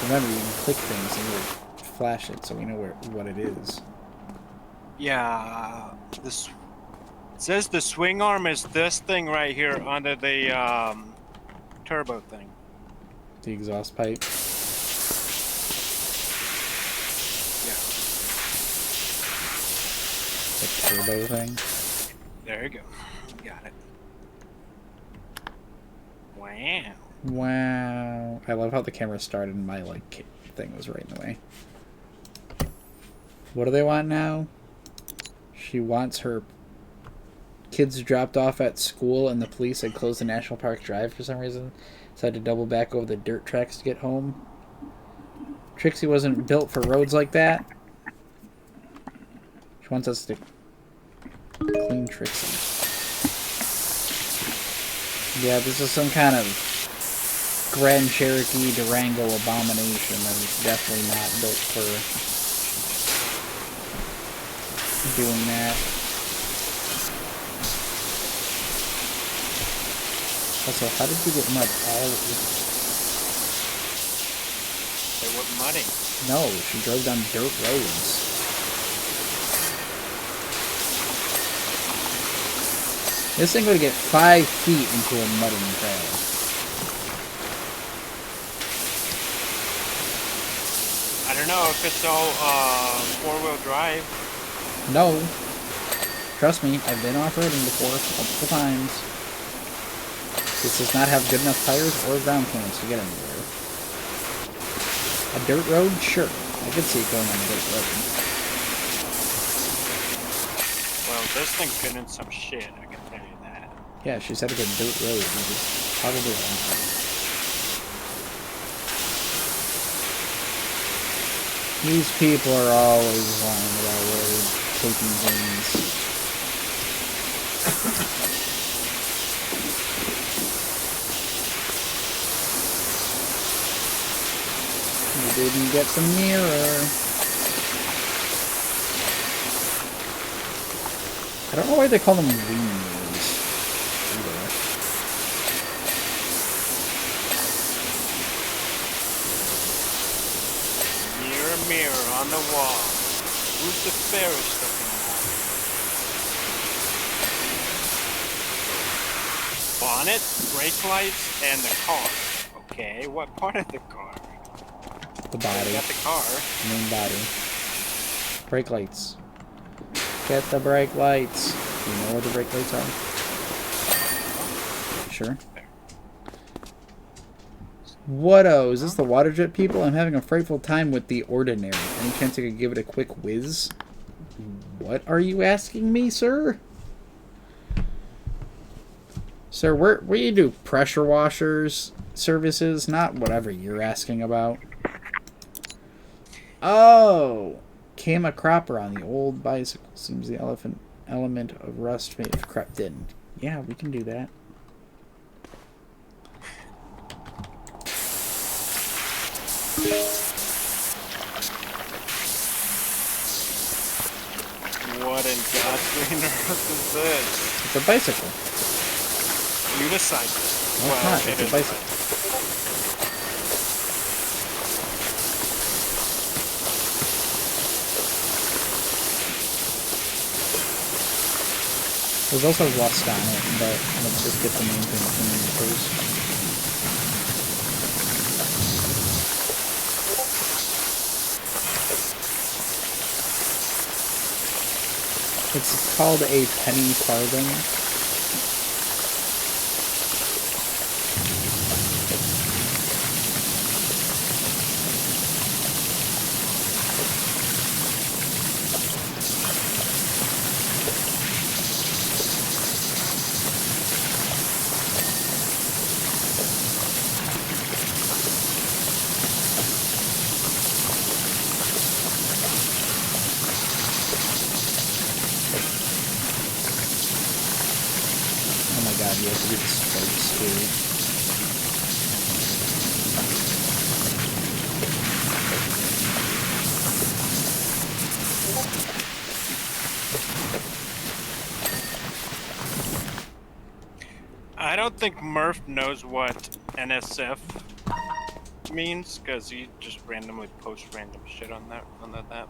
Speaker 1: Remember, you can click things and it'll flash it so we know what it is.
Speaker 2: Yeah, this it says the swing arm is this thing right here under the turbo thing.
Speaker 1: The exhaust pipe.
Speaker 2: Yeah,
Speaker 1: The turbo thing.
Speaker 2: there you go. Got it. Wow.
Speaker 1: Wow. I love how the camera started and my, like, thing was right in the way. What do they want now? She wants her kids dropped off at school and the police had closed the National Park Drive for some reason. So I had to double back over the dirt tracks to get home. Trixie wasn't built for roads like that. She wants us to clean Trixie. Yeah, this is some kind of Grand Cherokee Durango abomination that is definitely not built for doing that. Also, how did you get mud all over?
Speaker 2: They were muddy.
Speaker 1: No, she drove down dirt roads. This thing would get 5 feet into a mudding trail.
Speaker 2: I don't know if it's all four-wheel drive.
Speaker 1: No. Trust me, I've been off-roading before multiple times. This does not have good enough tires or ground clearance to get anywhere. A dirt road? Sure. I could see it going on a dirt road.
Speaker 2: Well, this thing's been in some shit, I can tell you that.
Speaker 1: Yeah, she said it's a dirt road, which is probably wrong. These people are always lying about road taking things. You didn't get the mirror. I don't know why they call them wing mirrors. Either.
Speaker 2: Mirror, mirror on the wall. Who's the fairest looking one? Bonnet, brake lights, and the car. Okay, what part of the car?
Speaker 1: The
Speaker 2: You
Speaker 1: body.
Speaker 2: got the car.
Speaker 1: Main body. Brake lights. Get the brake lights. Do you know where the brake lights are? Sure. What-oh, is this the water jet people? I'm having a frightful time with the ordinary. Any chance I could give it a quick whiz? What are you asking me, sir? Sir, where you do pressure washers services, not whatever you're asking about. Oh! Came a cropper on the old bicycle. Seems the element of rust may have crept in. Yeah, we can do that.
Speaker 2: What in God's green earth is this?
Speaker 1: It's a bicycle.
Speaker 2: Unicycle.
Speaker 1: No, it's not. It's
Speaker 2: it
Speaker 1: a
Speaker 2: is
Speaker 1: bicycle. There's also rust on it, but let's just get the main thing clean first. It's called a penny farthing. Oh my god, you have to get the spikes too.
Speaker 2: I don't think Murph knows what NSF means, because he just randomly posts random shit on that app.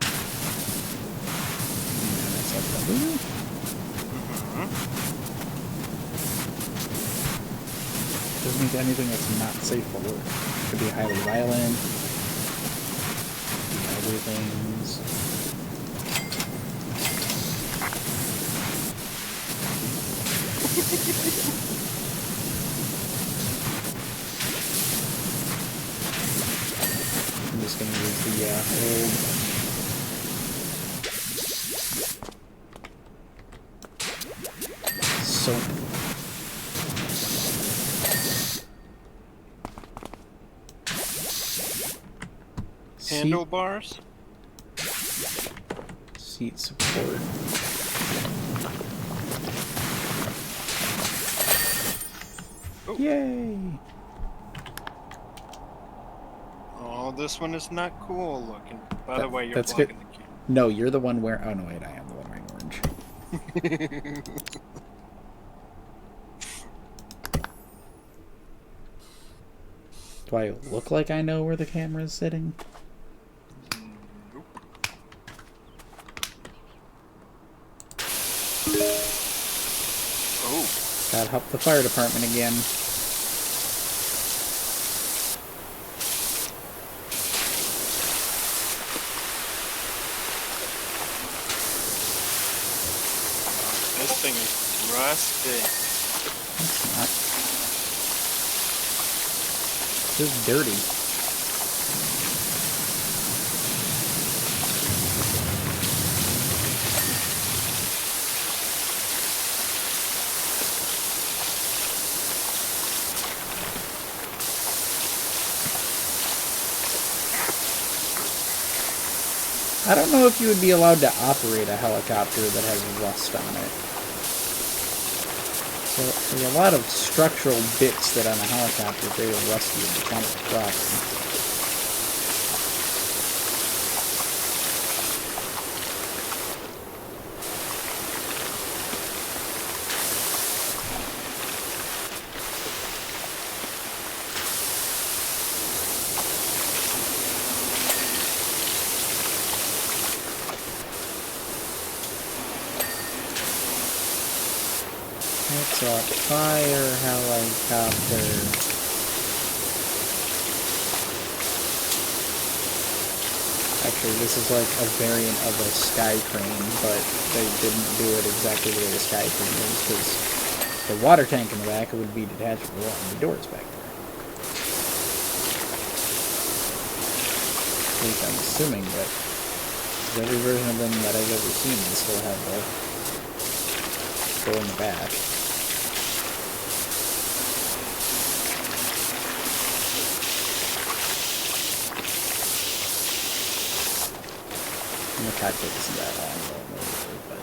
Speaker 1: Doesn't mean anything that's not safe for work. Could be highly violent. Other things. I'm just gonna use the old soap.
Speaker 2: Handlebars?
Speaker 1: Seat support.
Speaker 2: Ooh.
Speaker 1: Yay!
Speaker 2: Oh, this one is not cool looking. By the way, you're
Speaker 1: That's
Speaker 2: blocking
Speaker 1: good.
Speaker 2: the key.
Speaker 1: No, you're the one wearing. Oh no, wait, I am the one wearing orange. Do I look like I know where the camera is sitting?
Speaker 2: Nope. Oh.
Speaker 1: Gotta help the fire department again.
Speaker 2: This thing is rusty.
Speaker 1: It's not. This is dirty. I don't know if you would be allowed to operate a helicopter that has rust on it. So there's a lot of structural bits that on a helicopter, if they were rusty, would become a problem. It's a fire helicopter. Actually, this is like a variant of a sky crane, but they didn't do it exactly the way the sky crane is, because the water tank in the back would be detachable and the doors back there. At least I'm assuming, but every version of them that I've ever seen, they still have the door in the back. which I think isn't that long ago, but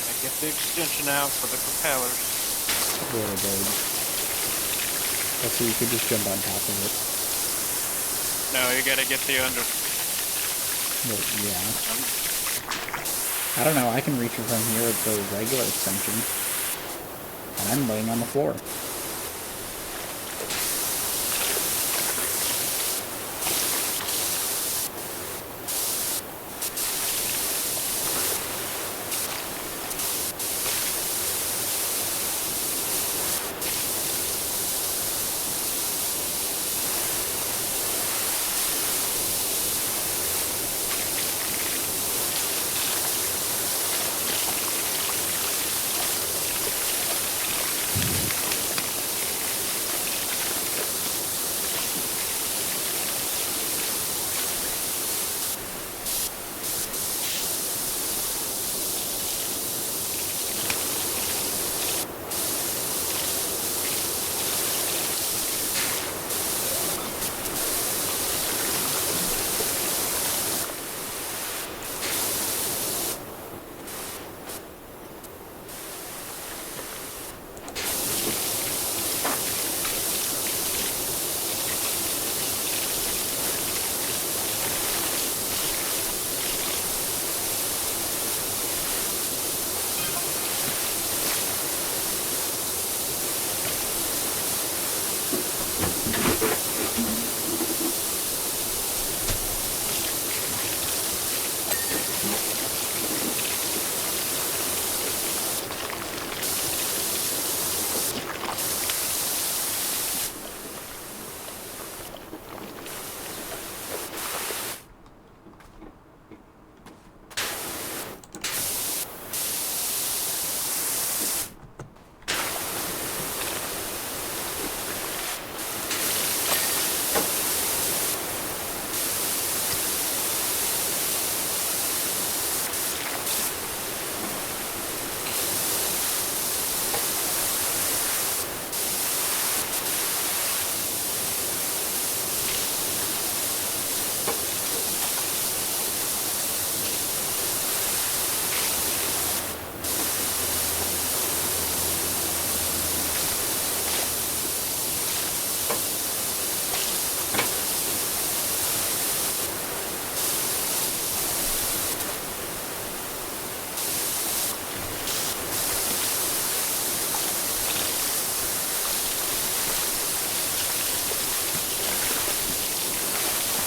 Speaker 2: Gotta get the extension out for the propellers.
Speaker 1: really big. Also, you could just jump on top of it.
Speaker 2: No, you gotta get the under.
Speaker 1: Well, yeah. I don't know, I can reach it from here with the regular extension. And I'm laying on the floor.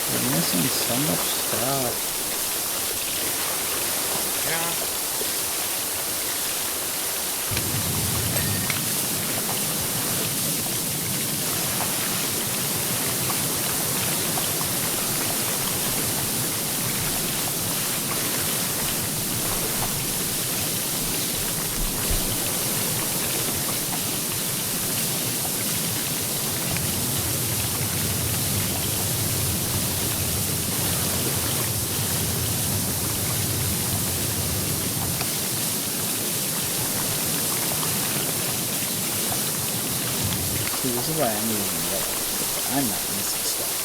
Speaker 1: We're missing so much stuff.
Speaker 2: Yeah.
Speaker 1: See, this is why I'm using yellow, because I'm not missing stuff.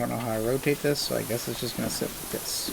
Speaker 1: I don't know how I rotate this, so I guess it's just gonna sit like this.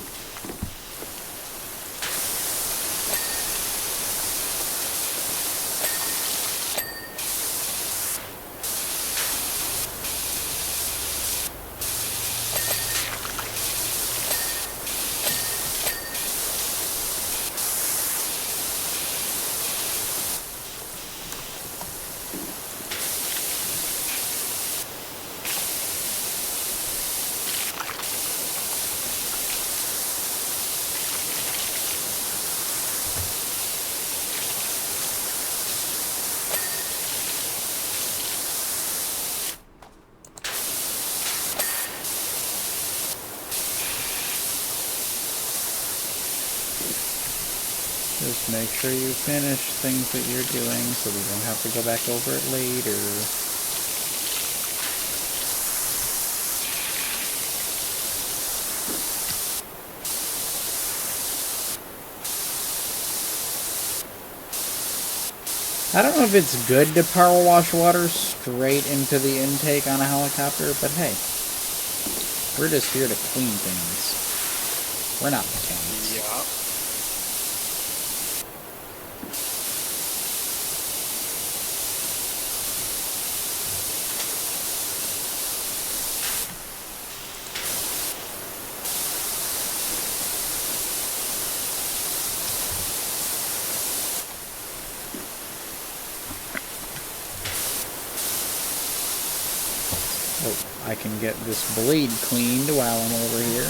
Speaker 1: Just make sure you finish things that you're doing so we don't have to go back over it later. I don't know if it's good to power wash water straight into the intake on a helicopter, but hey, we're just here to clean things. We're not mechanics.
Speaker 2: Yeah.
Speaker 1: Oh, I can get this blade cleaned while I'm over here.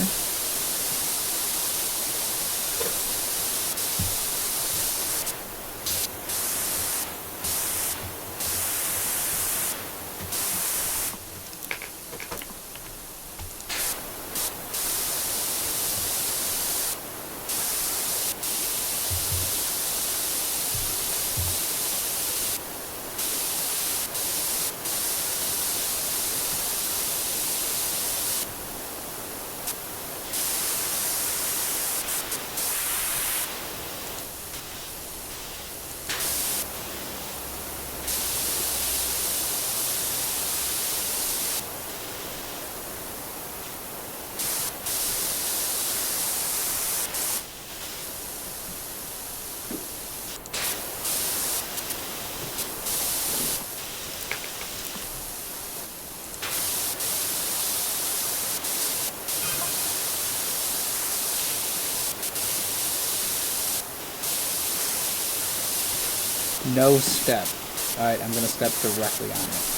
Speaker 1: No step. Alright, I'm gonna step directly on it.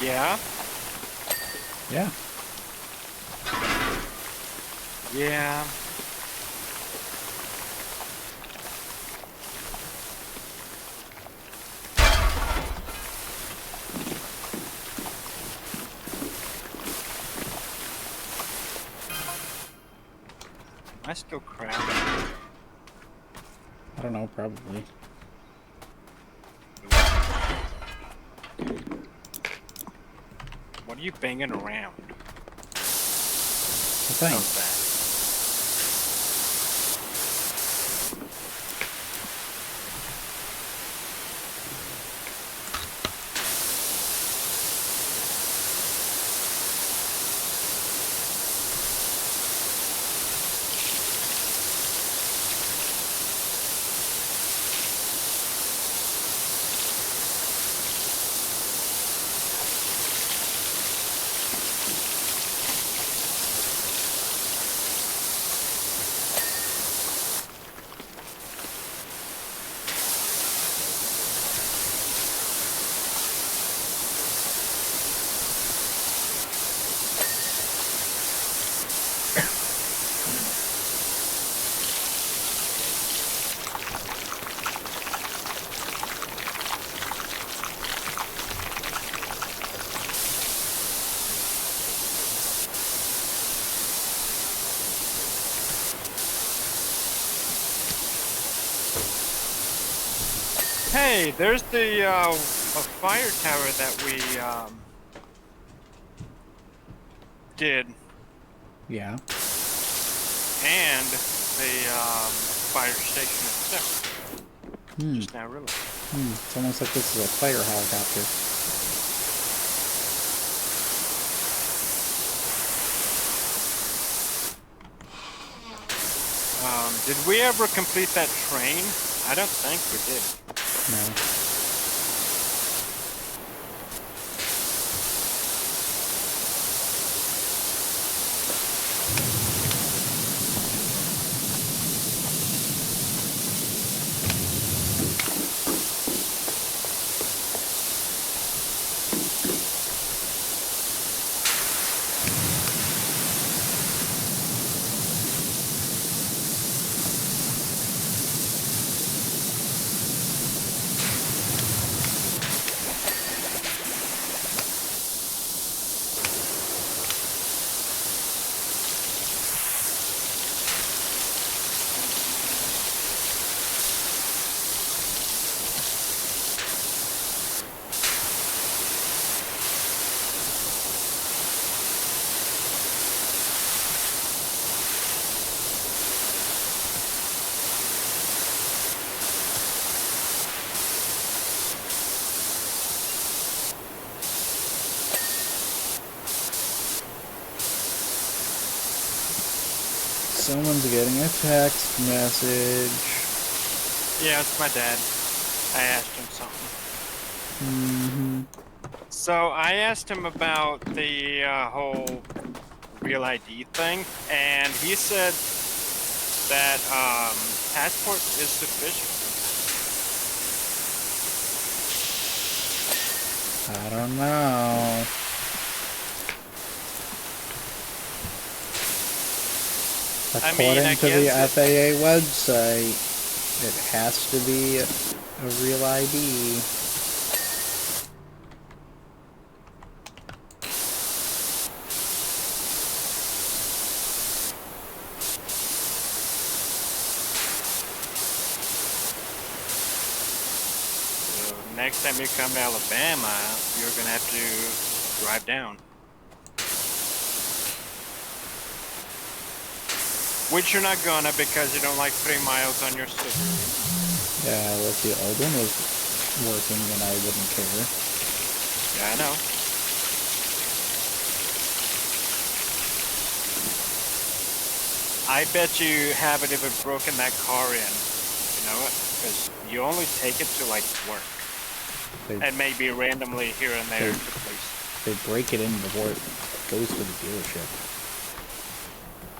Speaker 2: Yeah?
Speaker 1: Yeah.
Speaker 2: Yeah. Am I still crapping?
Speaker 1: I don't know, probably.
Speaker 2: What are you banging around?
Speaker 1: The thing.
Speaker 2: Okay. Hey, there's the a fire tower that we did,
Speaker 1: Yeah.
Speaker 2: and the fire station itself. Just now, really.
Speaker 1: It's almost like this is a fire helicopter.
Speaker 2: Did we ever complete that train? I don't think we did.
Speaker 1: No. Someone's getting a text message.
Speaker 2: Yeah, it's my dad. I asked him something. So I asked him about the whole Real ID thing, and he said that passport is sufficient.
Speaker 1: I don't know. According to the FAA website, it has to be a real ID.
Speaker 2: So next time you come to Alabama, you're gonna have to drive down. Which you're not gonna because you don't like 3 miles on your Subaru.
Speaker 1: Yeah, well, if the old one was working, then I wouldn't care.
Speaker 2: Yeah, I know. I bet you haven't even broken that car in. You know it? Because you only take it to, like, work. And maybe randomly here and there to place.
Speaker 1: They break it in before it goes to the dealership.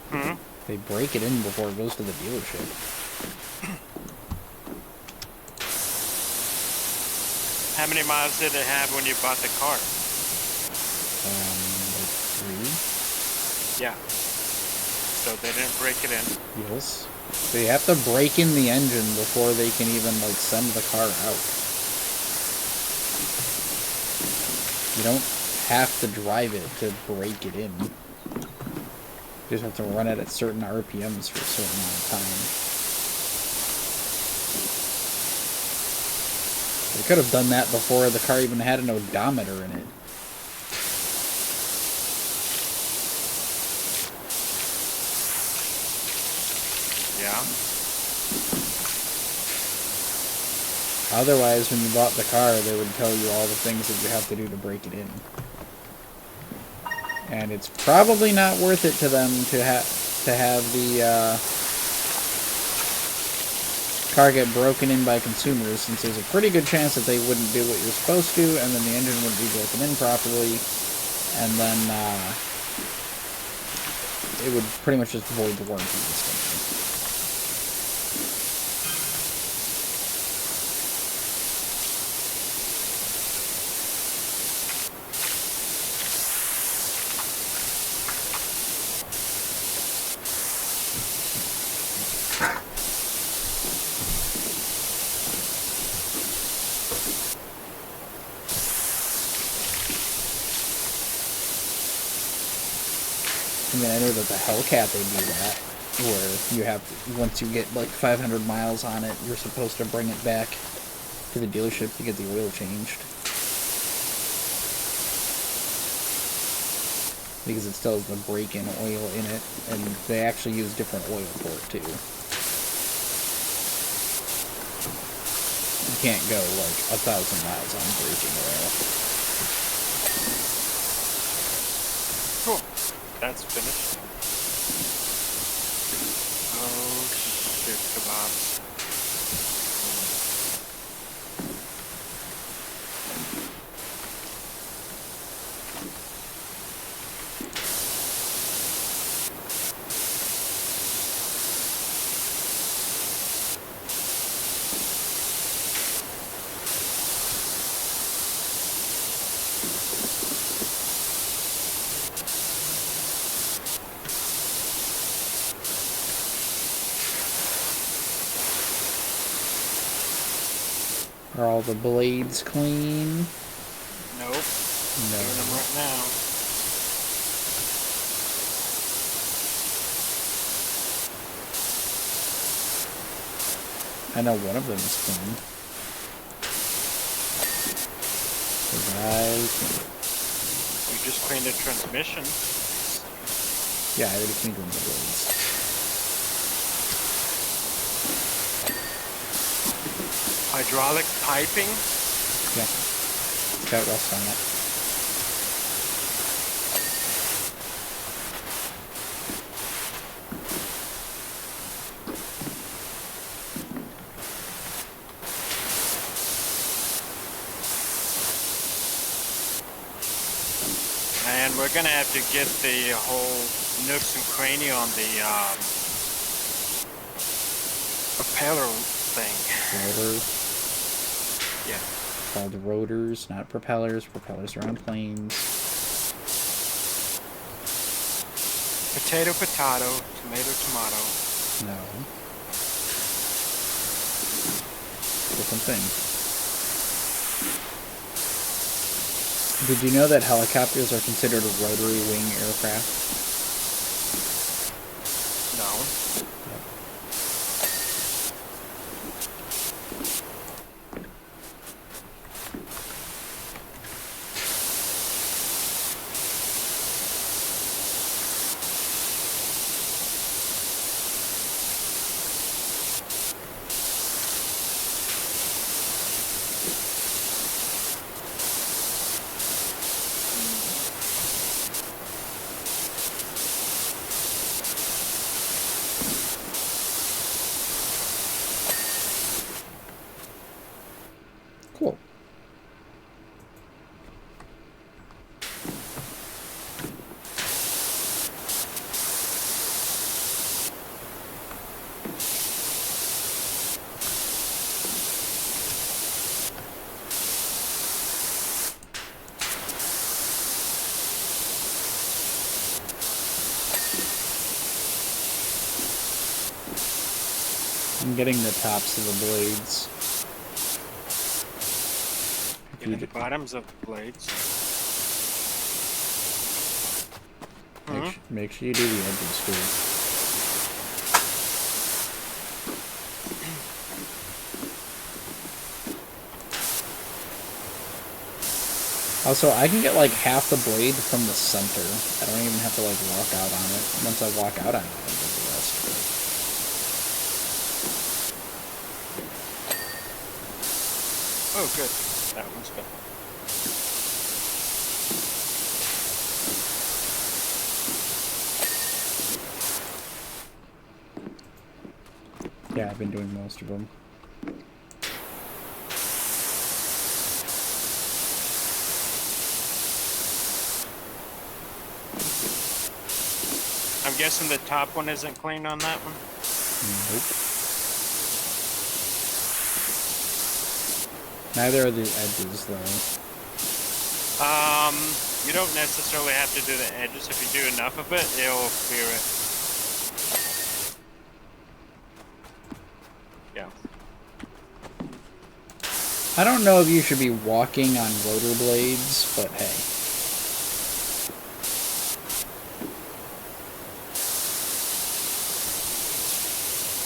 Speaker 2: Hmm?
Speaker 1: They break it in before it goes to the dealership.
Speaker 2: How many miles did it have when you bought the car? Yeah. So they didn't break it in.
Speaker 1: Yes. They have to break in the engine before they can even, like, send the car out. You don't have to drive it to break it in. You just have to run it at certain RPMs for a certain amount of time. They could have done that before the car even had an odometer in it.
Speaker 2: Yeah.
Speaker 1: Otherwise, when you bought the car, they would tell you all the things that you have to do to break it in. And it's probably not worth it to them to have the car get broken in by consumers, since there's a pretty good chance that they wouldn't do what you're supposed to, and then the engine wouldn't be broken in properly, and then it would pretty much just void the warranty instantly. I mean, I know that the Hellcat, they do that, where you have, once you get like 500 miles on it, you're supposed to bring it back to the dealership to get the oil changed. Because it still has the break-in oil in it, and they actually use different oil for it too. You can't go like 1,000 miles on break-in oil.
Speaker 2: Cool. That's finished. Oh shit, kebabs.
Speaker 1: Are all the blades clean?
Speaker 2: Nope.
Speaker 1: No.
Speaker 2: Doing them right now.
Speaker 1: I know one of them is clean. 'Cause I cleaned it.
Speaker 2: You just cleaned the transmission.
Speaker 1: Yeah, I already cleaned one of the blades.
Speaker 2: Hydraulic piping.
Speaker 1: Yeah. It's got rust on it.
Speaker 2: And we're gonna have to get the whole nooks and cranny on the propeller thing.
Speaker 1: Rotors.
Speaker 2: Yeah.
Speaker 1: Called rotors, not propellers. Propellers are on planes.
Speaker 2: Potato, potato, tomato, tomato.
Speaker 1: No. Different thing. Did you know that helicopters are considered a rotary wing aircraft?
Speaker 2: No.
Speaker 1: I'm getting the tops of the blades. If you
Speaker 2: Getting the
Speaker 1: ju-
Speaker 2: bottoms of the blades.
Speaker 1: make sure you do the edges too. Also, I can get like half the blade from the center. I don't even have to like walk out on it. Once I walk out on it, I get the rest.
Speaker 2: Oh, good. That one's good.
Speaker 1: Yeah, I've been doing most of them.
Speaker 2: I'm guessing the top one isn't clean on that one?
Speaker 1: Nope. Neither are the edges, though.
Speaker 2: You don't necessarily have to do the edges. If you do enough of it, it'll clear it. Yeah.
Speaker 1: I don't know if you should be walking on rotor blades, but hey.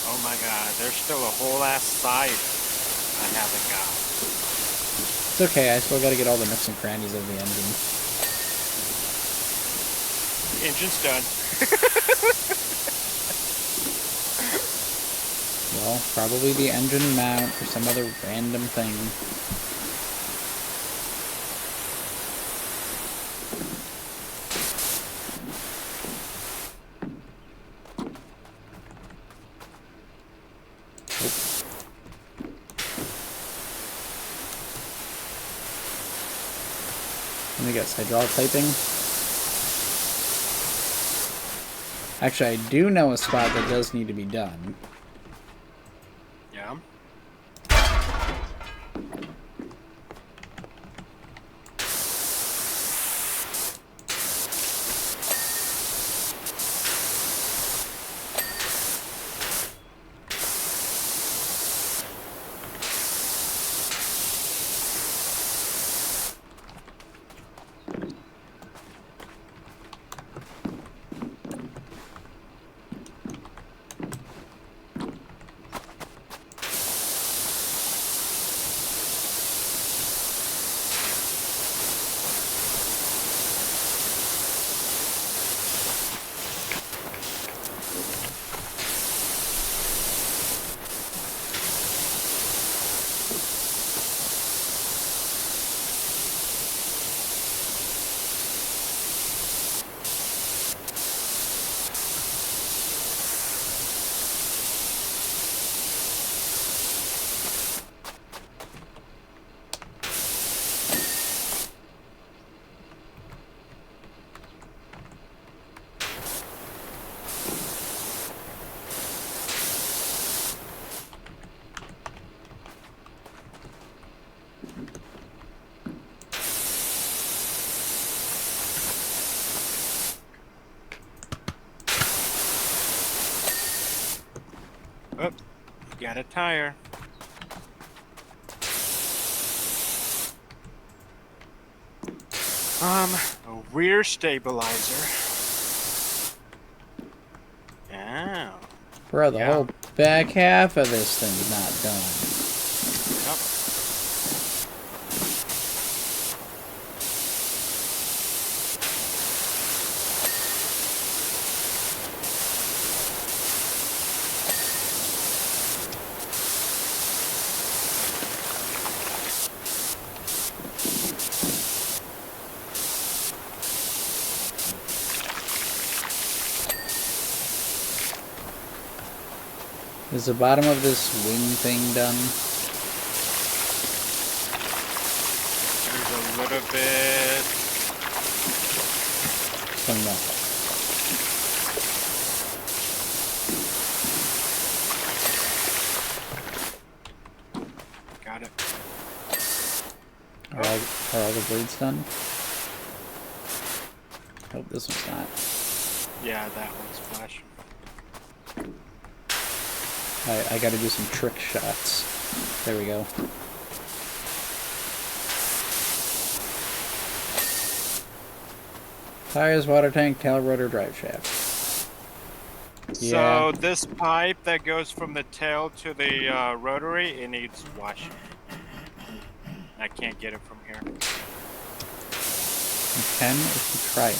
Speaker 2: Oh my god, there's still a whole ass side I haven't got.
Speaker 1: It's okay, I still gotta get all the nooks and crannies of the engine.
Speaker 2: Engine's done.
Speaker 1: Well, probably the engine mount or some other random thing. Let me guess, hydraulic piping? Actually, I do know a spot that does need to be done.
Speaker 2: Yeah. Oh, got a tire. A rear stabilizer. Oh.
Speaker 1: Bro, the
Speaker 2: Yeah.
Speaker 1: whole back half of this thing's not done.
Speaker 2: Yep.
Speaker 1: Is the bottom of this wing thing done?
Speaker 2: There's a little bit.
Speaker 1: Cleaned up.
Speaker 2: Got it.
Speaker 1: Are all the blades done? Hope this one's not.
Speaker 2: Yeah, that one's flashing.
Speaker 1: I gotta do some trick shots. There we go. Tires, water tank, tail rotor, drive shaft. Yeah.
Speaker 2: So this pipe that goes from the tail to the rotary, it needs washing. I can't get it from here.
Speaker 1: You can if you try it.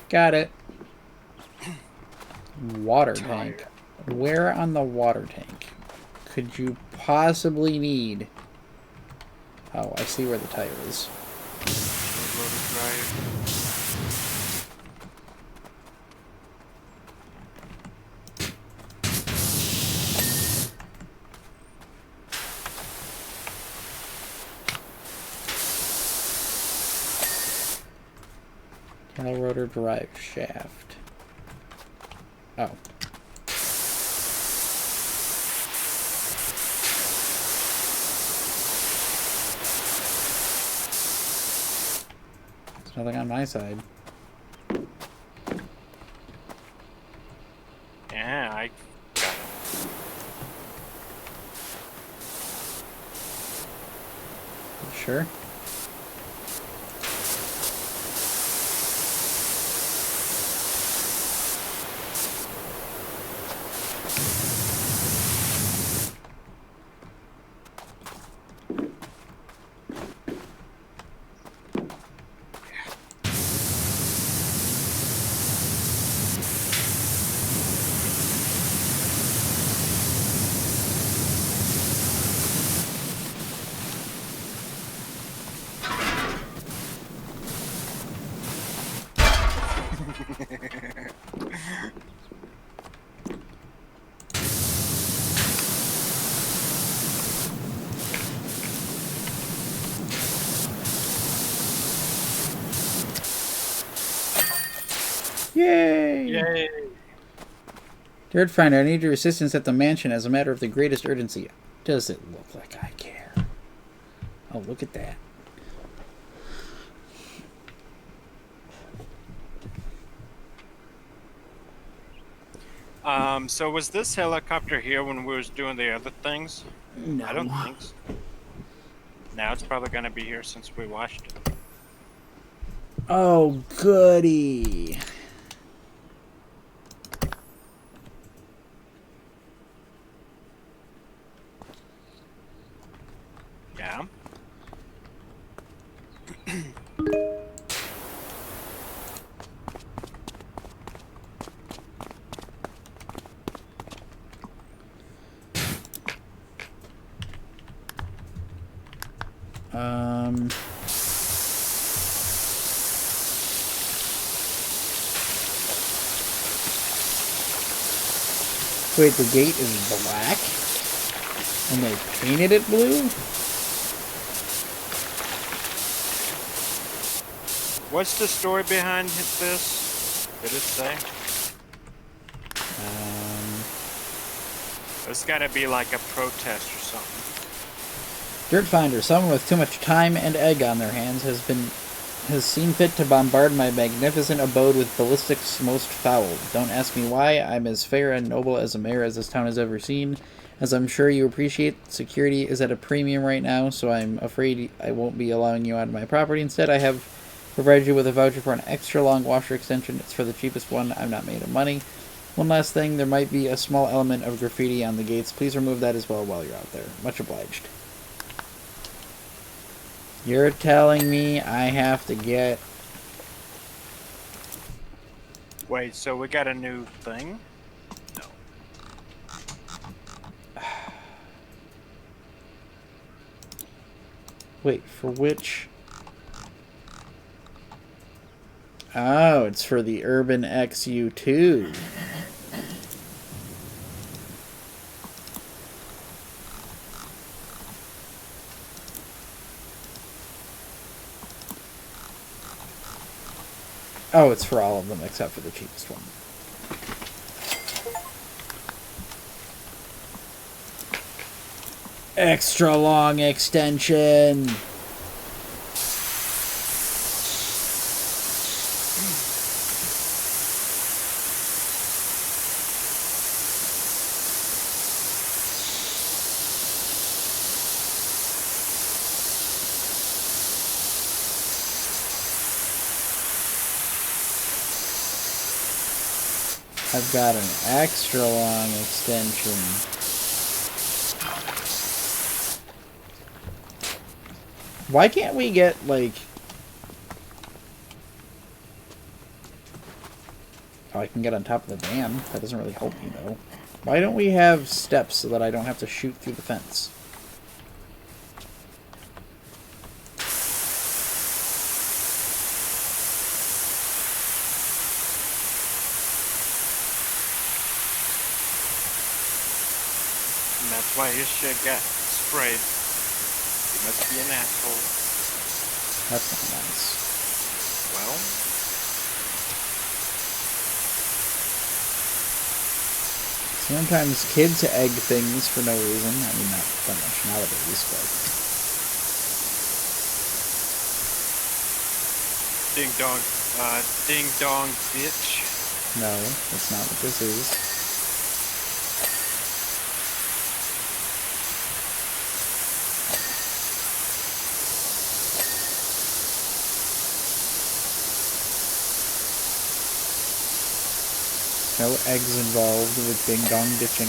Speaker 1: Got it. Water tank. Where on the water tank could you possibly need... Oh, I see where the tire is.
Speaker 2: Rotor drive.
Speaker 1: Tail rotor drive shaft. Oh. There's nothing on my side.
Speaker 2: Yeah, I got it.
Speaker 1: You sure? Yay!
Speaker 2: Yay!
Speaker 1: Dirt Finder, I need your assistance at the mansion as a matter of the greatest urgency. Does it look like I care? Oh, look at that.
Speaker 2: So was this helicopter here when we was doing the other things?
Speaker 1: No.
Speaker 2: I don't think so. Now it's probably gonna be here since we watched it.
Speaker 1: Oh, goody.
Speaker 2: Yeah.
Speaker 1: Um... Wait, the gate is black? And they painted it blue?
Speaker 2: What's the story behind this? Did it say? It's gotta be like a protest or something.
Speaker 1: Dirt Finder, someone with too much time and egg on their hands has seen fit to bombard my magnificent abode with ballistics most foul. Don't ask me why. I'm as fair and noble as a mayor as this town has ever seen. As I'm sure you appreciate, security is at a premium right now, so I'm afraid I won't be allowing you onto my property. Instead, I have provided you with a voucher for an extra long washer extension. It's for the cheapest one. I'm not made of money. One last thing, there might be a small element of graffiti on the gates. Please remove that as well while you're out there. Much obliged. You're telling me I have to get...
Speaker 2: Wait, so we got a new thing? No.
Speaker 1: Wait, for which... Oh, it's for the Urban XU2. Oh, it's for all of them except for the cheapest one. Extra long extension. I've got an extra long extension. Why can't we get, like... Oh, I can get on top of the dam. That doesn't really help me, though. Why don't we have steps so that I don't have to shoot through the fence?
Speaker 2: And that's why his shit got sprayed. He must be an asshole.
Speaker 1: That's not nice.
Speaker 2: Well,
Speaker 1: Sometimes kids egg things for no reason. I mean, not that much nowadays, but...
Speaker 2: ding dong bitch.
Speaker 1: No, that's not what this is. No eggs involved with ding dong ditching.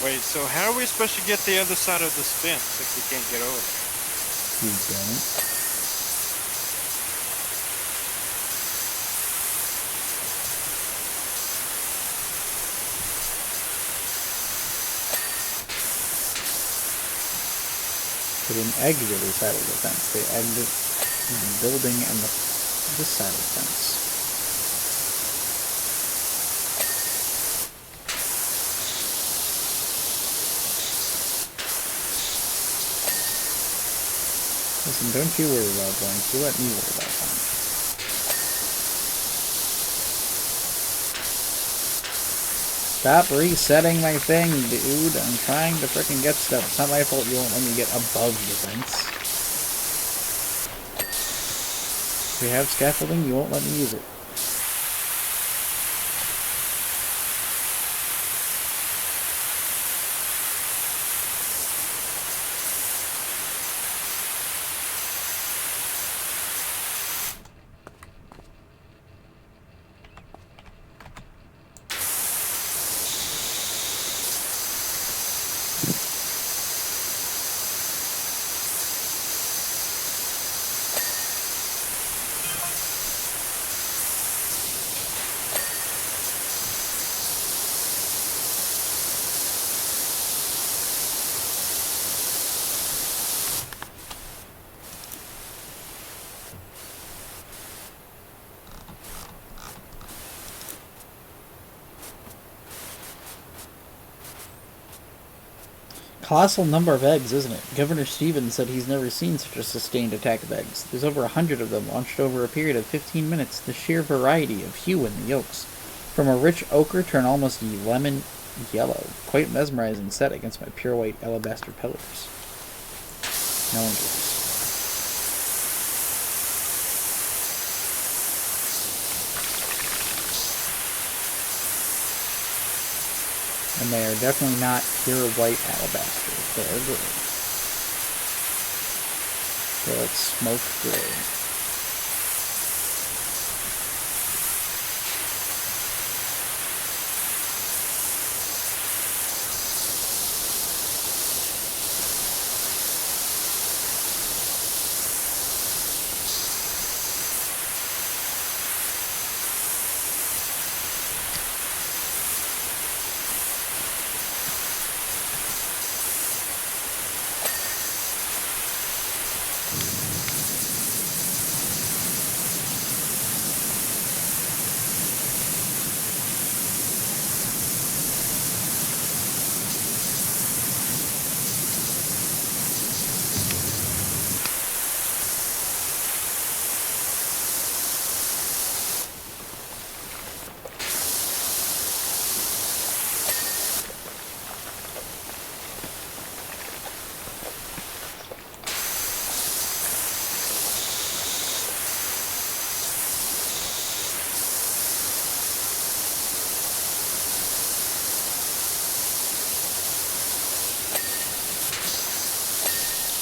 Speaker 2: Wait, so how are we supposed to get the other side of this fence if we can't get over there?
Speaker 1: You don't. They didn't egg the other side of the fence. They egged the building and this side of the fence. Listen, don't you worry about blanks. You let me worry about blanks. Stop resetting my thing, dude. I'm trying to frickin' get stuff. It's not my fault you won't let me get above the fence. If we have scaffolding, you won't let me use it. Colossal number of eggs, isn't it? Governor Stevens said he's never seen such a sustained attack of eggs. There's over 100 of them launched over a period of 15 minutes. The sheer variety of hue in the yolks. From a rich ochre to an almost lemon yellow. Quite mesmerizing set against my pure white alabaster pillars. No one cares. And they are definitely not pure white alabaster. They're gray. They're like smoked gray.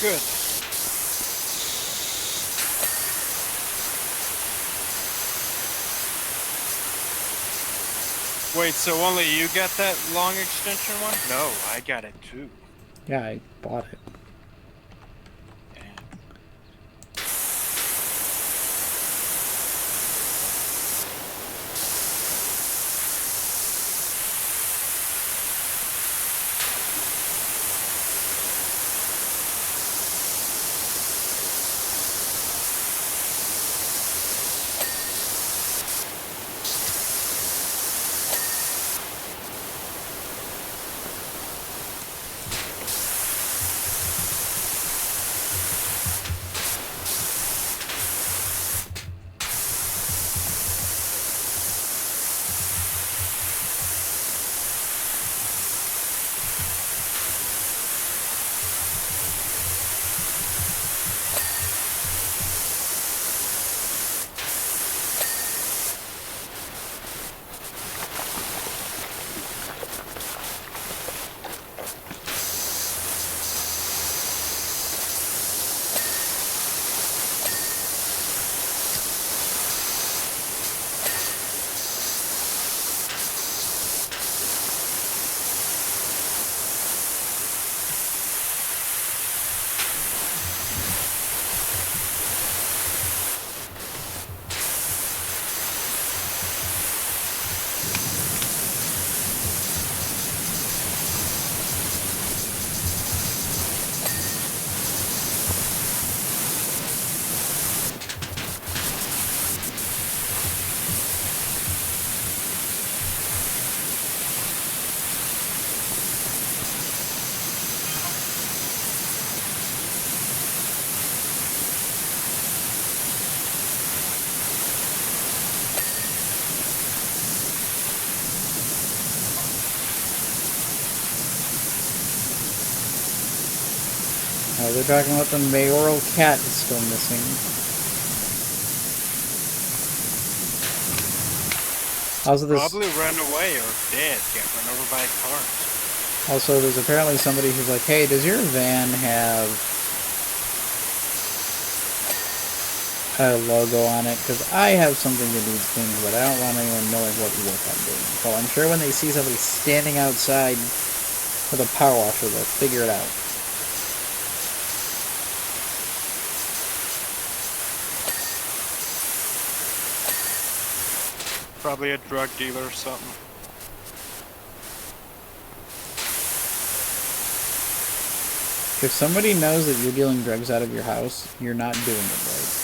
Speaker 2: Good. Wait, so only you got that long extension one? No, I got it too.
Speaker 1: Yeah, I bought it. They're talking about the mayoral cat is still missing. Also,
Speaker 2: Probably ran away or dead, got run over by cars.
Speaker 1: Also, there's apparently somebody who's like, hey, does your van have a logo on it? Because I have something that needs things, but I don't want anyone knowing what work I'm doing. So I'm sure when they see somebody standing outside with a power washer, they'll figure it out.
Speaker 2: Probably a drug dealer or something.
Speaker 1: If somebody knows that you're dealing drugs out of your house, you're not doing it right.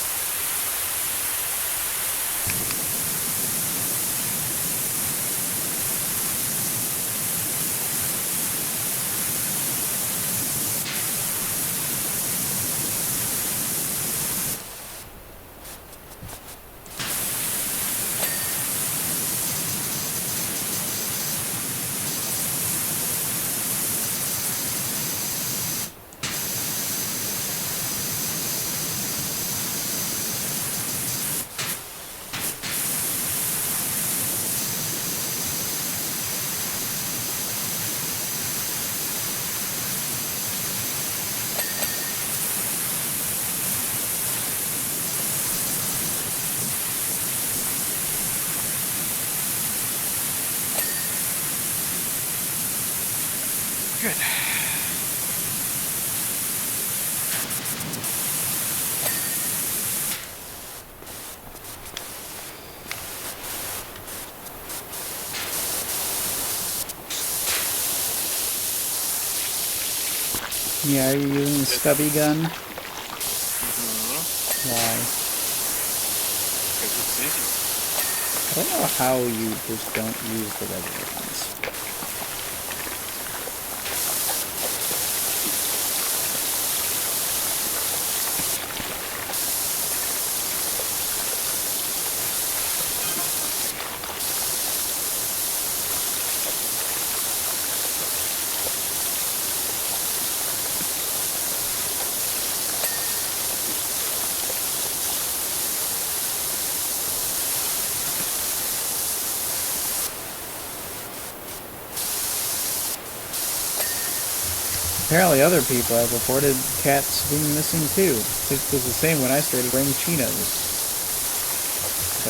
Speaker 2: Good.
Speaker 1: Yeah, are you using the stubby gun? Why?
Speaker 2: Because it's easy.
Speaker 1: I don't know how you just don't use the regular ones. Apparently other people have reported cats being missing too. It was the same when I started wearing chinos. So,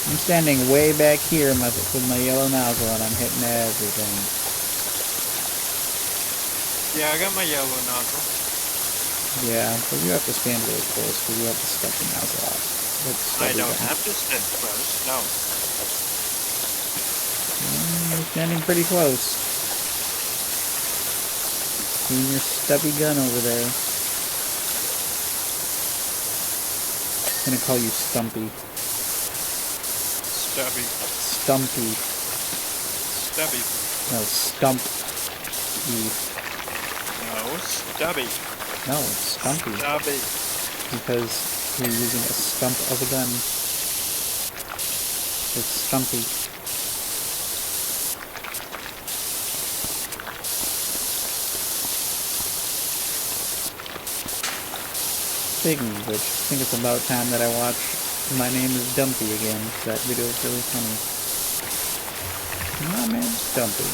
Speaker 1: I'm standing way back here with my yellow nozzle and I'm hitting everything.
Speaker 2: Yeah, I got my yellow nozzle.
Speaker 1: Yeah, but you have to stand really close because you have to step the nozzle out.
Speaker 2: I don't have to stand close. No.
Speaker 1: You're standing pretty close. Seeing your stubby gun over there. I'm gonna call you Stumpy.
Speaker 2: Stubby.
Speaker 1: Stumpy.
Speaker 2: Stubby.
Speaker 1: No, Stump.
Speaker 2: No, stubby.
Speaker 1: No, it's Stumpy.
Speaker 2: Stubby.
Speaker 1: Because you're using a stump of a gun. It's Stumpy. Speaking of which, I think it's about time that I watch My Name is Dumpy again. That video is really funny. My name's Dumpy.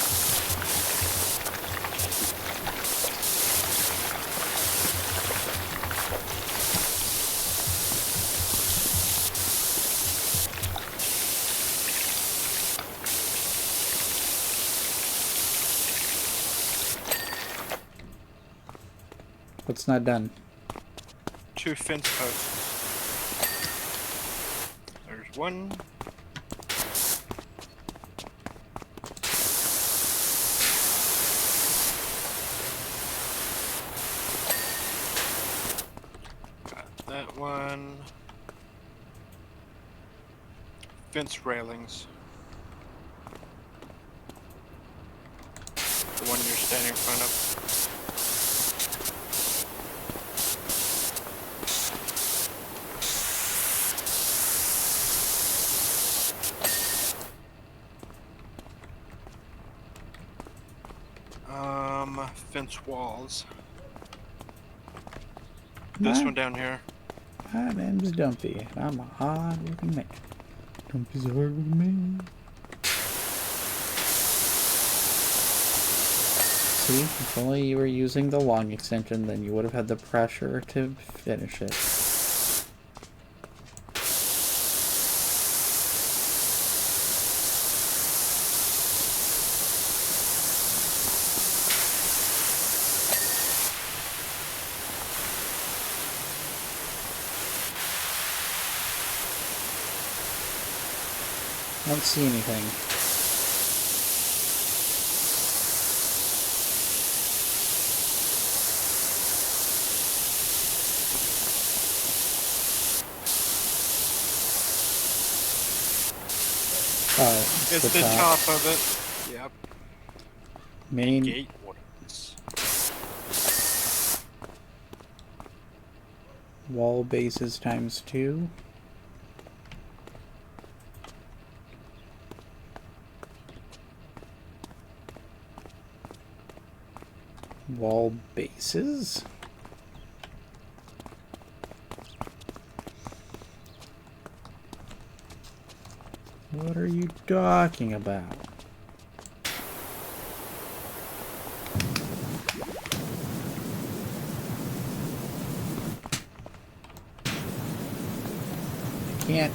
Speaker 1: What's not done?
Speaker 2: 2 fence posts. There's 1. Got that one. Fence railings. The one you're standing in front of. Fence walls. This one down here.
Speaker 1: My name's Dumpy, and I'm a hard-working man. Dumpy's a hard-working man. See, if only you were using the long extension, then you would have had the pressure to finish it. I don't see anything. Oh,
Speaker 2: It's the top of it. Yep.
Speaker 1: Main
Speaker 2: Gate ones.
Speaker 1: wall bases times 2. Wall bases? What are you talking about? I can't.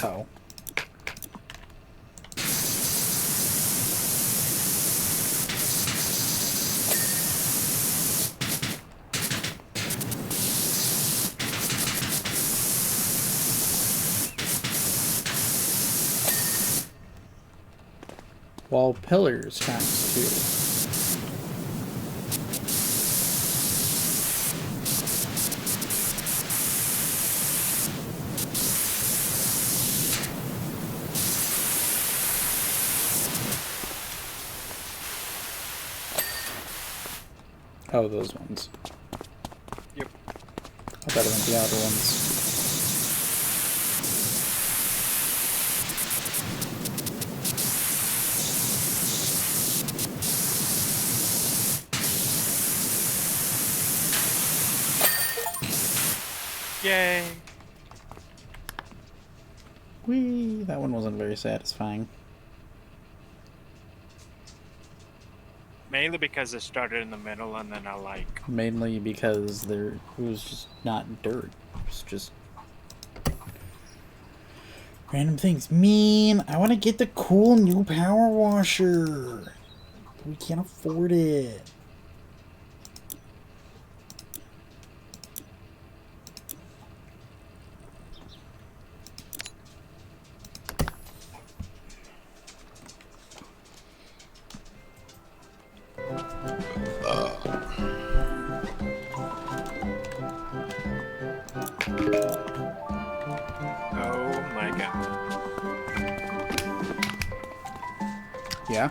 Speaker 1: Oh. Wall pillars times 2. Oh, those ones.
Speaker 2: Yep.
Speaker 1: I thought it meant the outer ones.
Speaker 2: Yay!
Speaker 1: Whee! That one wasn't very satisfying.
Speaker 2: Mainly because it started in the middle and then I like.
Speaker 1: Mainly because it was just not dirt. It was just random things. I want to get the cool new power washer. We can't afford it.
Speaker 2: Oh my god.
Speaker 1: Yeah.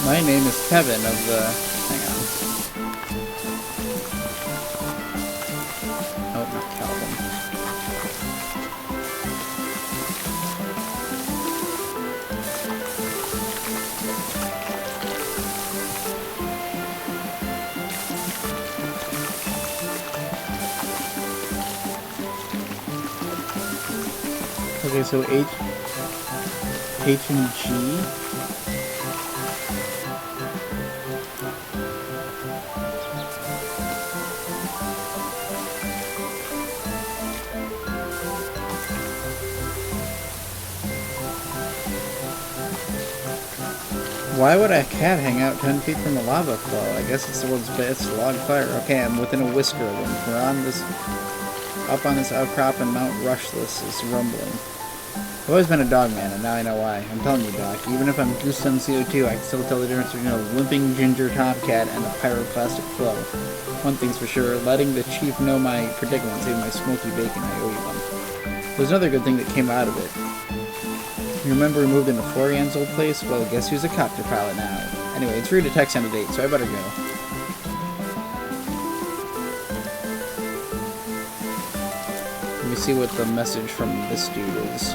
Speaker 1: My name is Kevin of the... Hang on. Oh, not Calvin. Okay, so H and G. Why would a cat hang out 10 feet from a lava flow? I guess it's the world's best log fire. Okay, I'm within a whisker of them. We're on this... Up on this outcrop and Mount Rushless is rumbling. I've always been a dog man, and now I know why. I'm telling you, Doc, even if I'm goosed on CO2, I can still tell the difference between a limping ginger tomcat and a pyroclastic flow. One thing's for sure, letting the chief know my predicament saved my smoky bacon. I owe you one. There's another good thing that came out of it. You remember we moved into Florian's old place? Well, guess who's a copter pilot now? Anyway, it's rude to text on a date, so I better go. Let me see what the message from this dude is.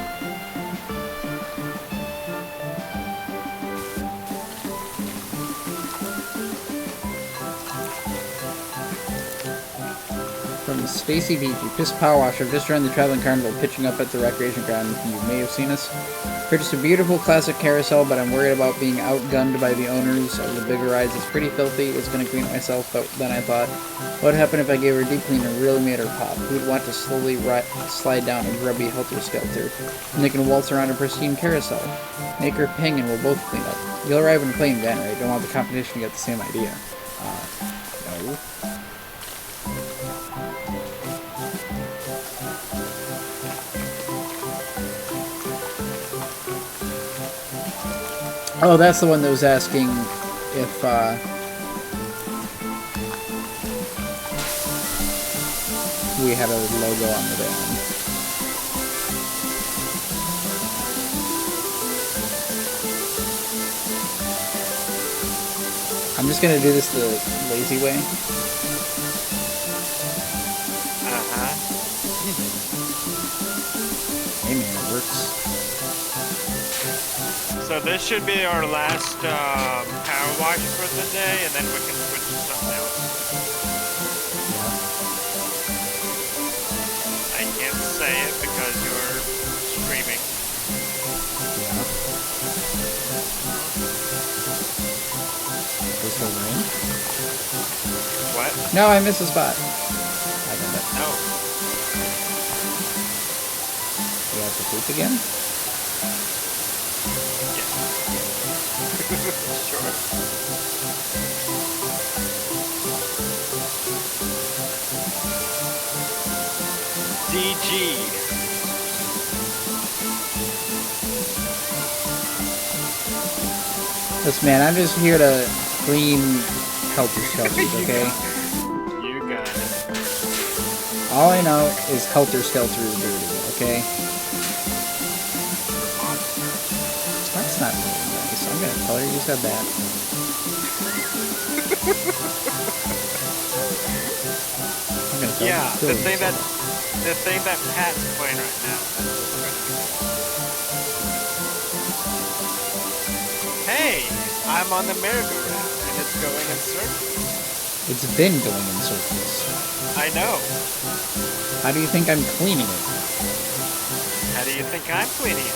Speaker 1: From Stacy Beach, pissed power washer, just joined the traveling carnival, pitching up at the recreation ground. You may have seen us. Purchased a beautiful classic carousel, but I'm worried about being outgunned by the owners of the bigger rides. It's pretty filthy. It's gonna clean it myself, but then I thought, what would happen if I gave her a deep clean and really made her pop? Who'd want to slowly slide down a grubby helter-skelter? And they can waltz around a pristine carousel. Make her ping and we'll both clean up. You'll arrive in a plane van, right? Don't want the competition to get the same idea. No. Oh, that's the one that was asking if, we had a logo on the van. I'm just gonna do this the lazy way.
Speaker 2: Uh-huh.
Speaker 1: Hey man, it works.
Speaker 2: So this should be our last power wash for the day, and then we can switch to something else. I can't say it because you're streaming.
Speaker 1: Yeah. Is there rain?
Speaker 2: What?
Speaker 1: No, I missed a spot. I got it.
Speaker 2: No.
Speaker 1: We have to poop again?
Speaker 2: Sure. DG.
Speaker 1: Listen, man, I'm just here to clean helter-skelters, okay?
Speaker 2: You got it.
Speaker 1: All I know is helter-skelter is dirty, okay? That's not really nice. I'm gonna tell her you said that. I'm gonna tell
Speaker 2: Yeah,
Speaker 1: her
Speaker 2: the thing that Pat's playing right now. Hey, I'm on the merry-go-round and it's going in circles.
Speaker 1: It's been going in circles.
Speaker 2: I know.
Speaker 1: How do you think I'm cleaning it?
Speaker 2: How do you think I'm cleaning it?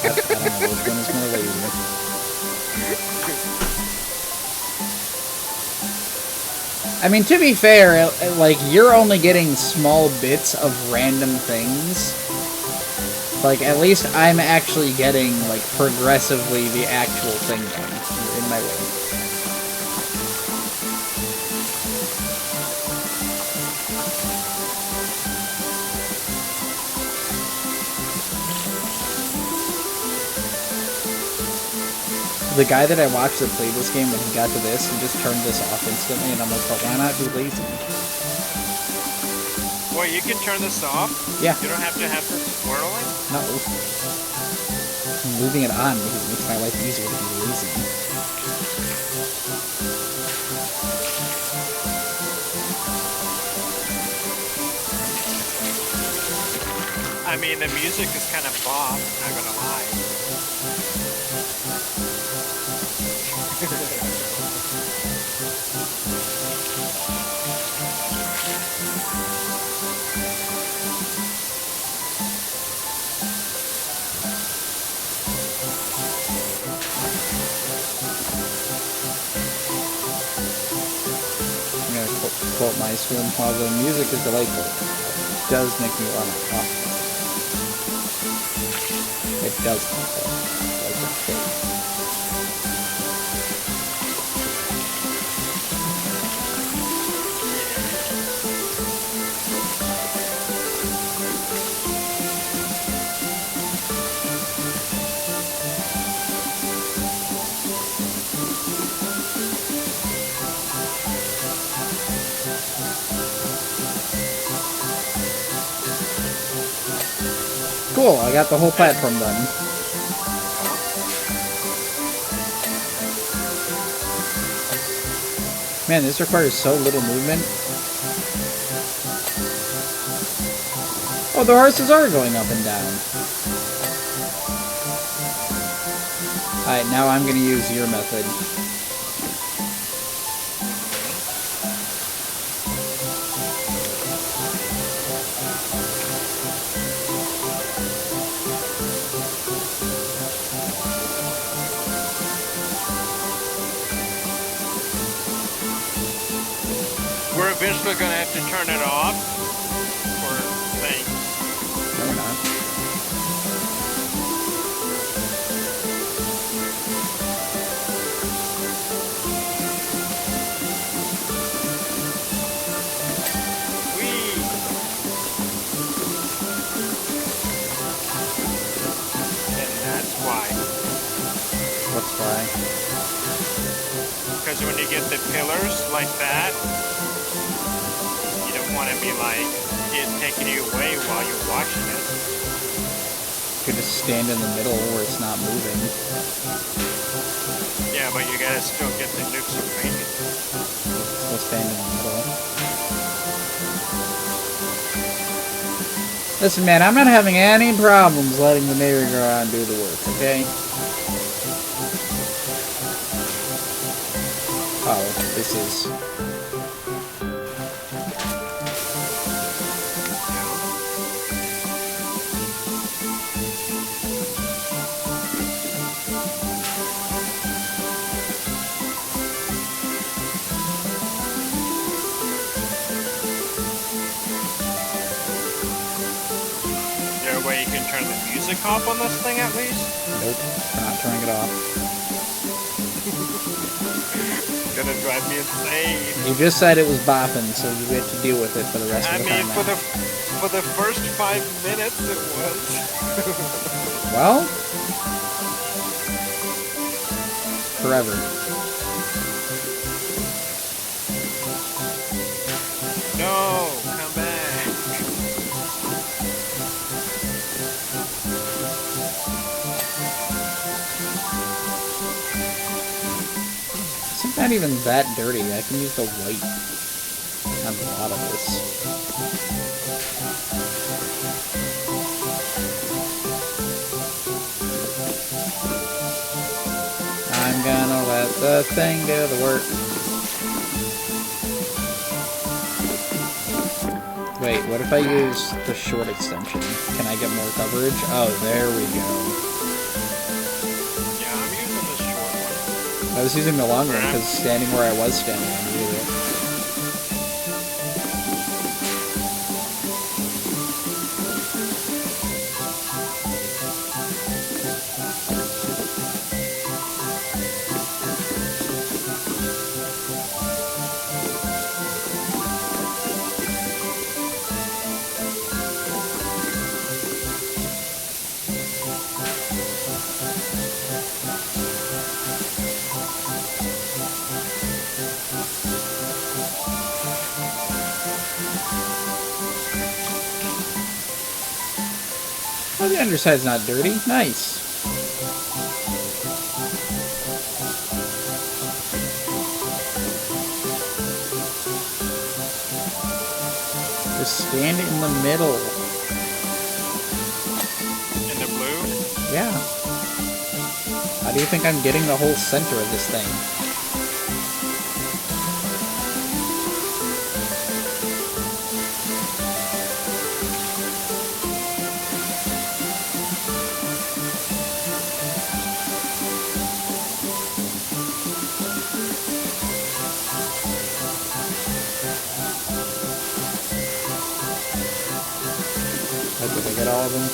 Speaker 1: I don't know, which one is more lazy? I mean, to be fair, like, you're only getting small bits of random things. Like, at least I'm actually getting, like, progressively the actual thing done. You're in my way. The guy that I watched that played this game, when he got to this, he just turned this off instantly, and I'm like, but why not be lazy?
Speaker 2: Well, you can turn this off.
Speaker 1: Yeah.
Speaker 2: You don't have to have the swirling.
Speaker 1: No. I'm leaving it on because it makes my life easier to be lazy.
Speaker 2: I mean, the music is kind of bop, not gonna lie.
Speaker 1: I'm gonna quote my stream, while the music is delightful, it does make me want to talk. It does make me like that thing. Cool, I got the whole platform done. Man, this requires so little movement. Oh, the horses are going up and down. Alright, now I'm gonna use your method.
Speaker 2: We're eventually gonna have to turn it off for things.
Speaker 1: No, we're not.
Speaker 2: Whee! And that's why.
Speaker 1: What's why?
Speaker 2: Because when you get the pillars like that, you don't want to be like it taking you away while you're watching it.
Speaker 1: You could just stand in the middle where it's not moving.
Speaker 2: Yeah, but you gotta still get the nooks and crannies.
Speaker 1: Still stand in the middle. Listen, man, I'm not having any problems letting the merry-go-round do the work, okay? Oh, this is...
Speaker 2: Is there a way you can turn the music off on this thing at least?
Speaker 1: Nope, not turning it off.
Speaker 2: It's gonna drive me insane.
Speaker 1: You just said it was bopping, so you get to deal with it for the rest
Speaker 2: I
Speaker 1: of the
Speaker 2: mean,
Speaker 1: time
Speaker 2: for
Speaker 1: now.
Speaker 2: the first 5 minutes it was.
Speaker 1: Well... forever.
Speaker 2: No, come back.
Speaker 1: It's not even that dirty. I can use the white on a lot of this. the thing do the work. Wait, what if I use the short extension? Can I get more coverage? Oh, there we go.
Speaker 2: Yeah, I'm using the short one.
Speaker 1: I was using the long one because standing where I was standing, I needed it. Oh, the underside's not dirty. Nice. Just stand in the middle.
Speaker 2: In the blue?
Speaker 1: Yeah. How do you think I'm getting the whole center of this thing? Did I get all of them?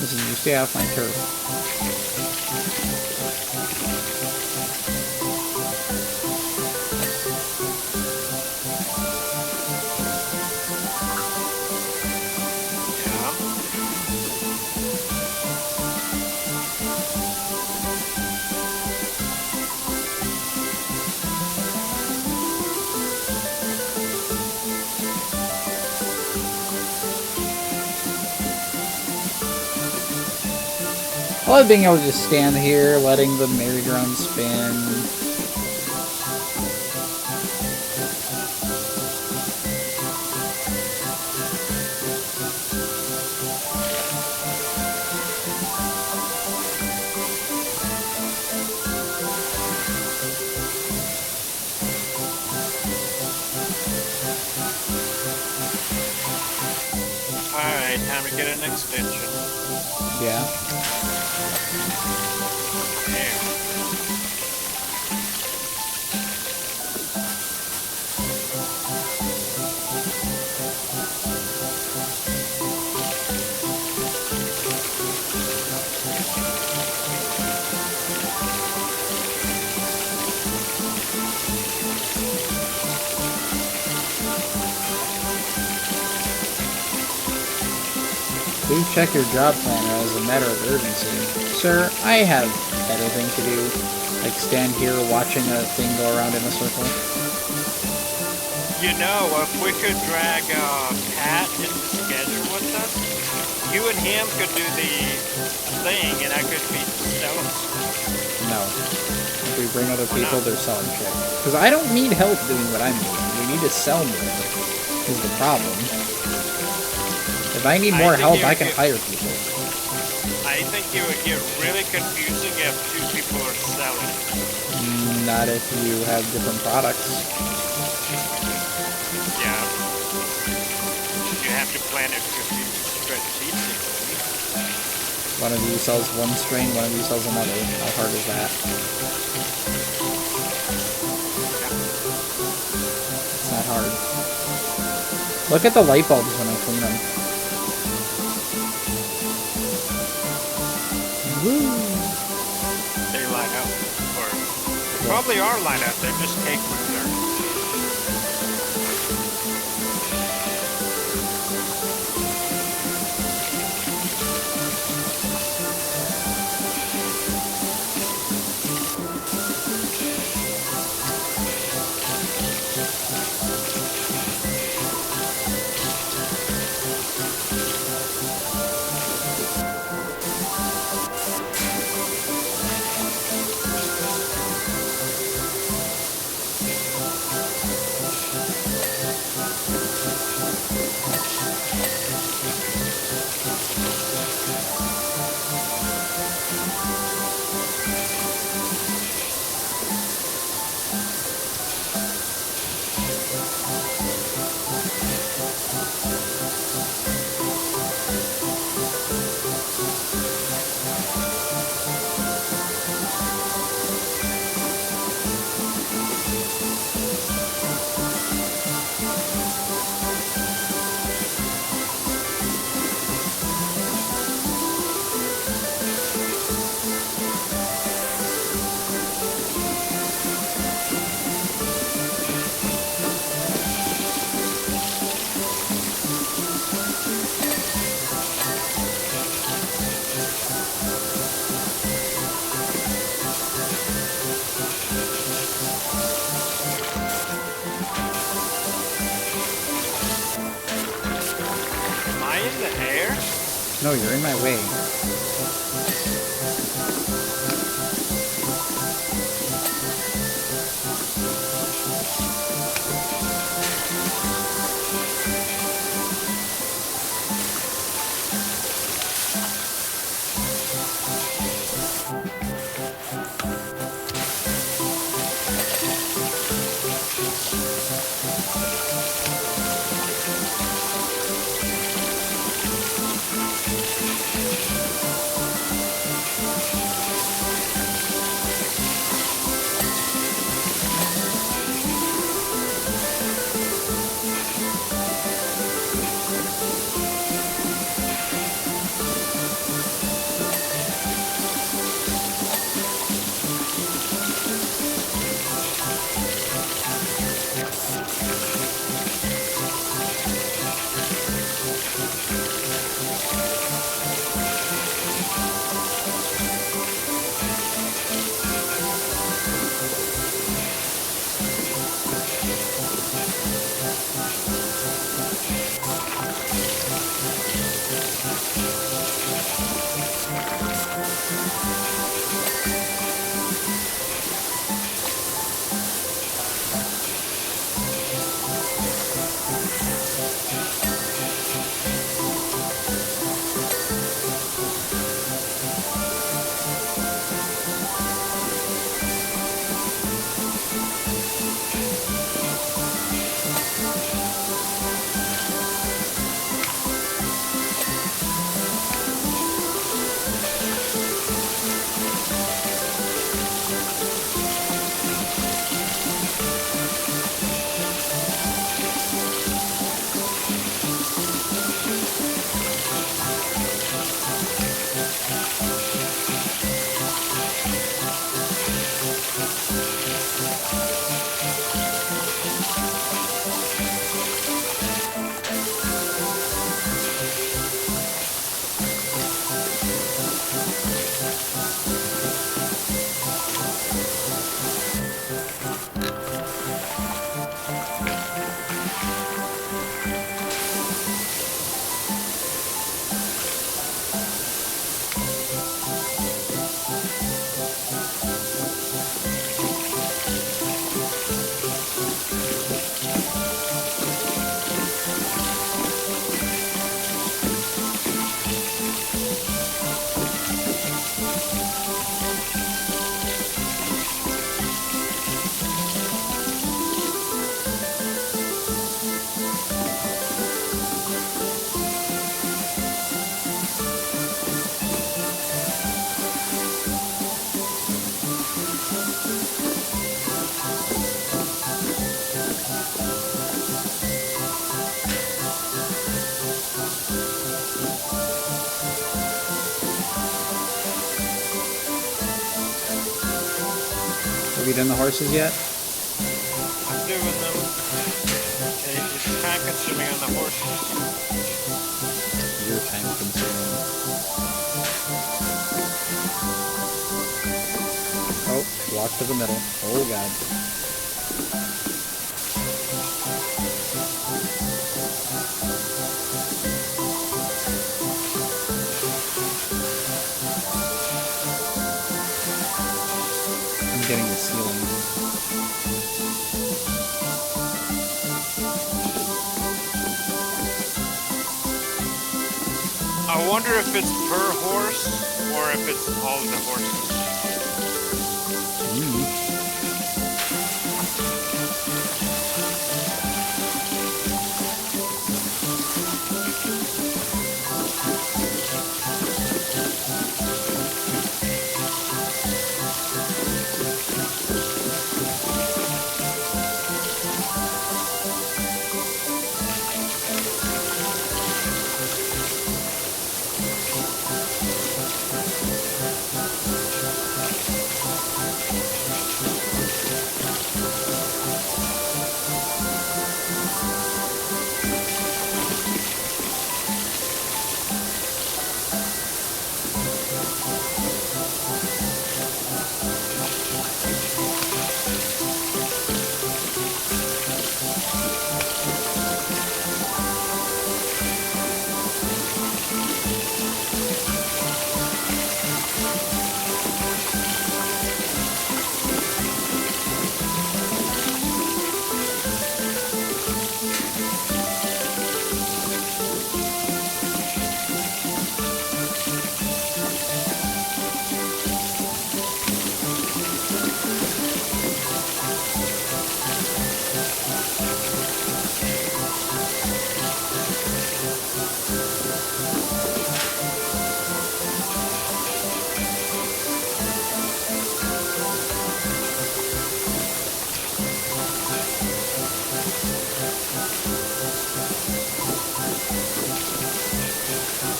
Speaker 1: Listen, you stay off my turf. I love being able to just stand here, letting the merry-go-round spin.
Speaker 2: Alright, time to get an extension.
Speaker 1: Yeah.
Speaker 2: There.
Speaker 1: Please check your job planner as a matter of urgency. Sir, I have better things to do, like stand here watching a thing go around in a circle.
Speaker 2: You know, if we could drag Pat into the schedule with us, you and him could do the thing, and I could be selling.
Speaker 1: No. If we bring other people, they're selling shit. Because I don't need help doing what I'm doing. We need to sell more, is the problem. If I need more help, I can hire people.
Speaker 2: I think it would get really confusing if two people are selling.
Speaker 1: Not if you have different products.
Speaker 2: Yeah. You have to plan it strategically.
Speaker 1: One of you sells one strain, one of you sells another. How hard is that? It's not hard. Look at the light bulbs when I clean them. Woo!
Speaker 2: They line up. Or probably are line up. They're just cake with dirt.
Speaker 1: No, you're in my way. Have you done the horses yet?
Speaker 2: I'm doing them. Okay, it's time consuming on the horses.
Speaker 1: Your time consuming. Oh, walk to the middle. Oh god. I'm getting the ceiling.
Speaker 2: I wonder if it's per horse or if it's all the horses.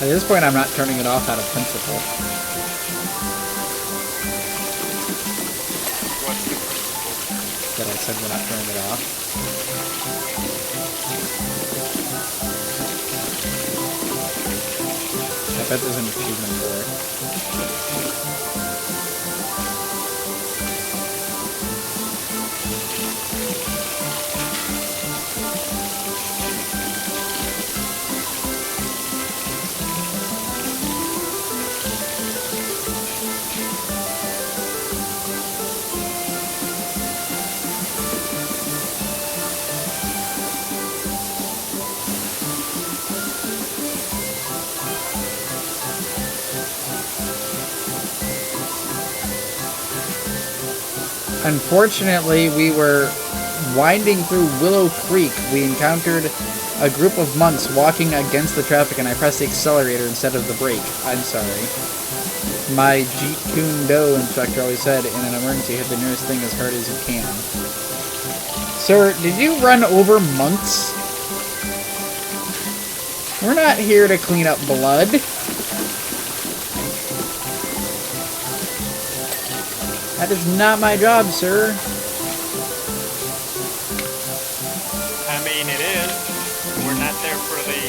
Speaker 1: At this point, I'm not turning it off out of principle.
Speaker 2: What's the principle?
Speaker 1: That I said we're not turning it off. I bet there's an achievement for it. Unfortunately, we were winding through Willow Creek. We encountered a group of monks walking against the traffic, and I pressed the accelerator instead of the brake. I'm sorry. My Jeet Kune Do instructor always said, in an emergency, hit the nearest thing as hard as you can. Sir, did you run over monks? We're not here to clean up blood. That is not my job, sir.
Speaker 2: I mean, it is. We're not there for the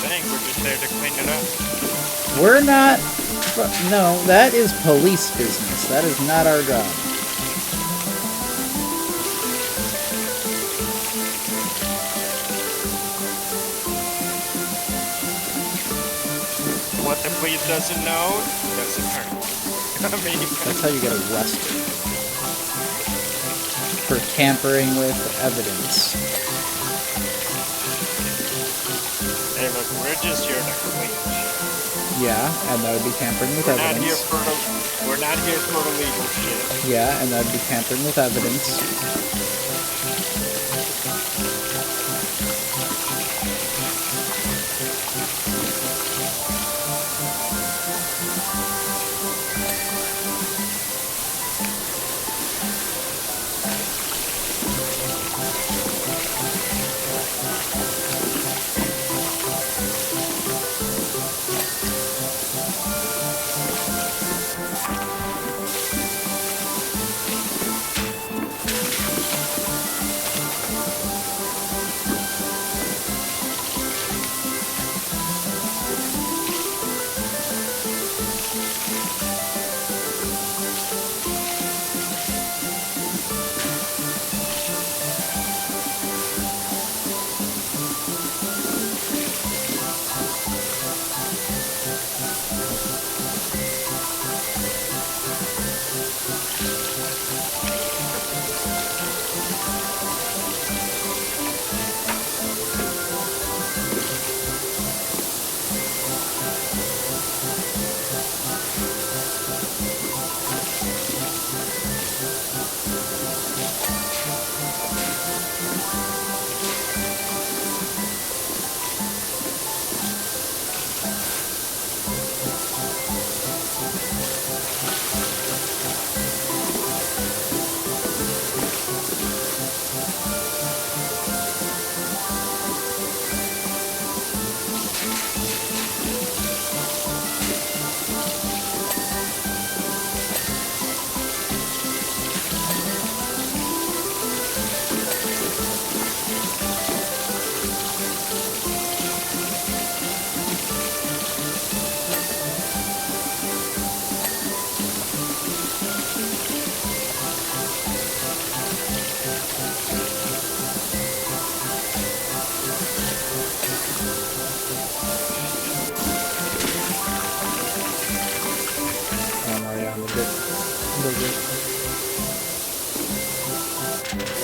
Speaker 2: thing. We're just there to clean it up.
Speaker 1: We're not... No, that is police business. That is not our job.
Speaker 2: What the police doesn't know doesn't hurt. I mean,
Speaker 1: That's how you get arrested. For tampering with evidence.
Speaker 2: hey, look, we're just here to clean.
Speaker 1: Yeah, and that would be tampering with
Speaker 2: We're not here
Speaker 1: evidence.
Speaker 2: for the. We're not here for the legal shit.
Speaker 1: Yeah, and that would be tampering with evidence.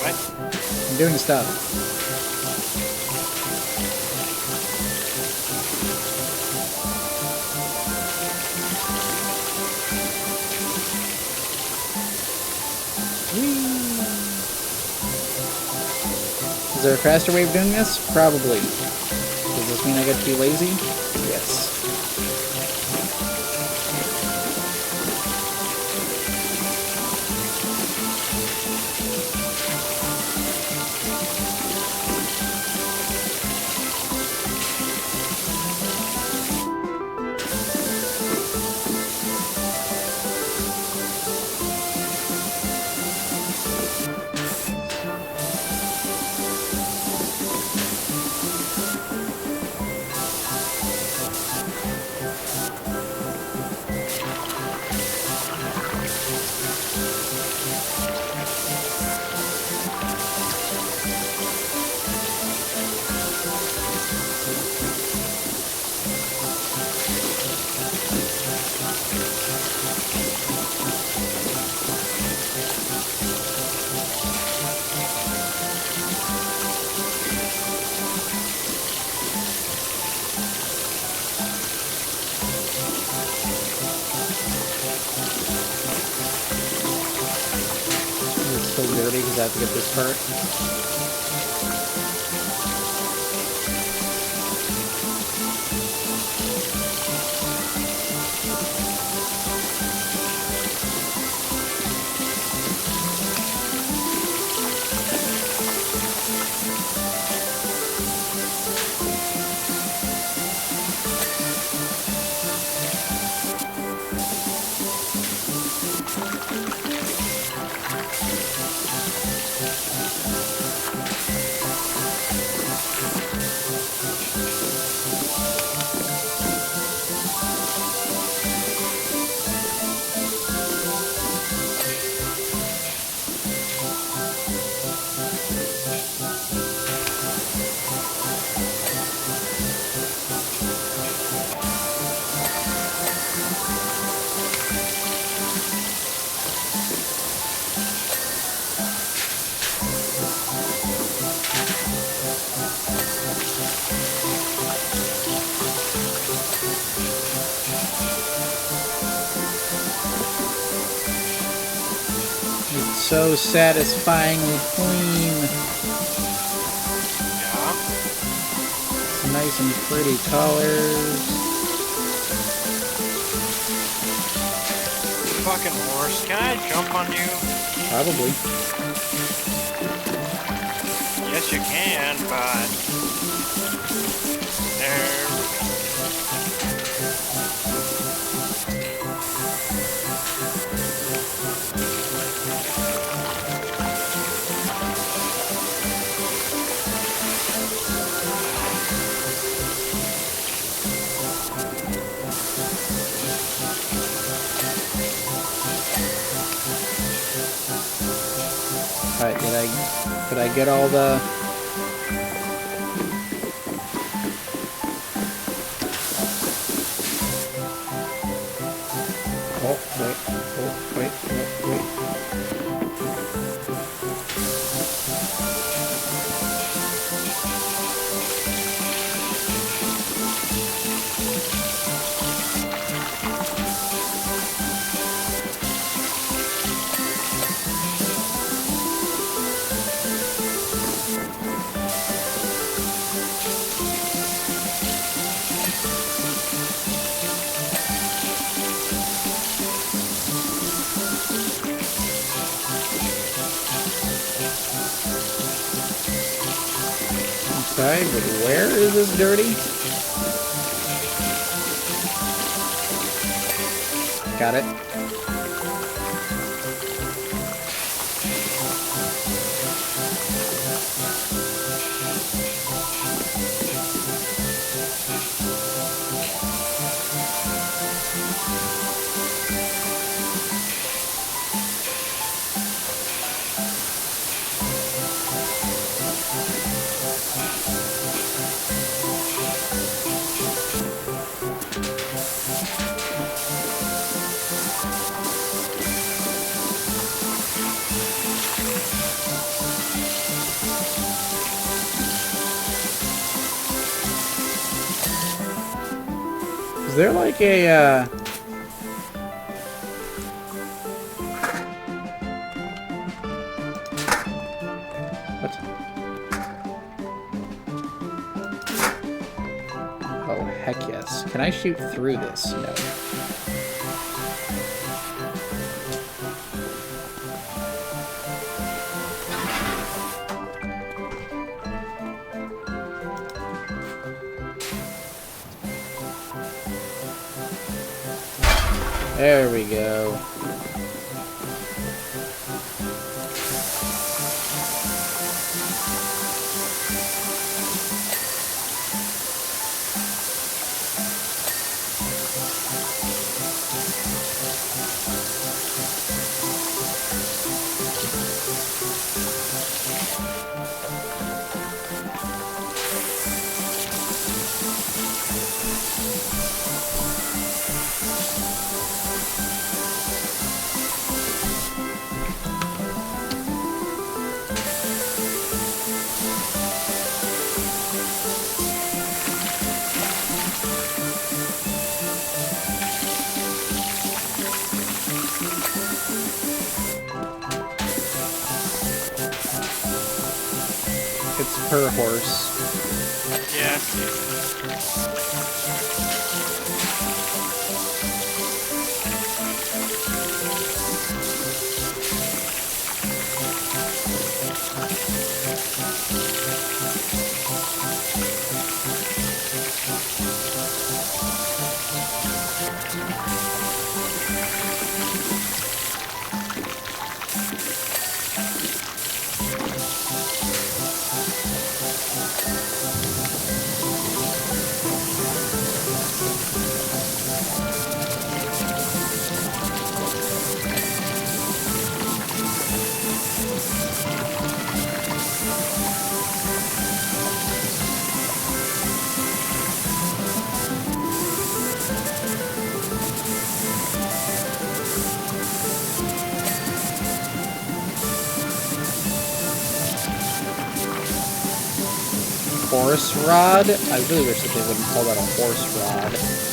Speaker 2: What?
Speaker 1: I'm doing stuff. Is there a faster way of doing this? Probably. Does this mean I get to be lazy? Yes. still dirty because I have to get this part. It's so satisfyingly clean.
Speaker 2: Yeah.
Speaker 1: Nice and pretty colors.
Speaker 2: Fucking horse. Can I jump on you?
Speaker 1: Probably.
Speaker 2: Yes, you can, but there.
Speaker 1: Alright, did I get all the... Oh, wait, wait. Okay, but where is this dirty? Got it. Is there like a, What? Oh, heck yes. Can I shoot through this? No. There we go.
Speaker 5: It's per horse.
Speaker 2: Yes.
Speaker 5: Horse rod? I really wish that they wouldn't call that a horse rod.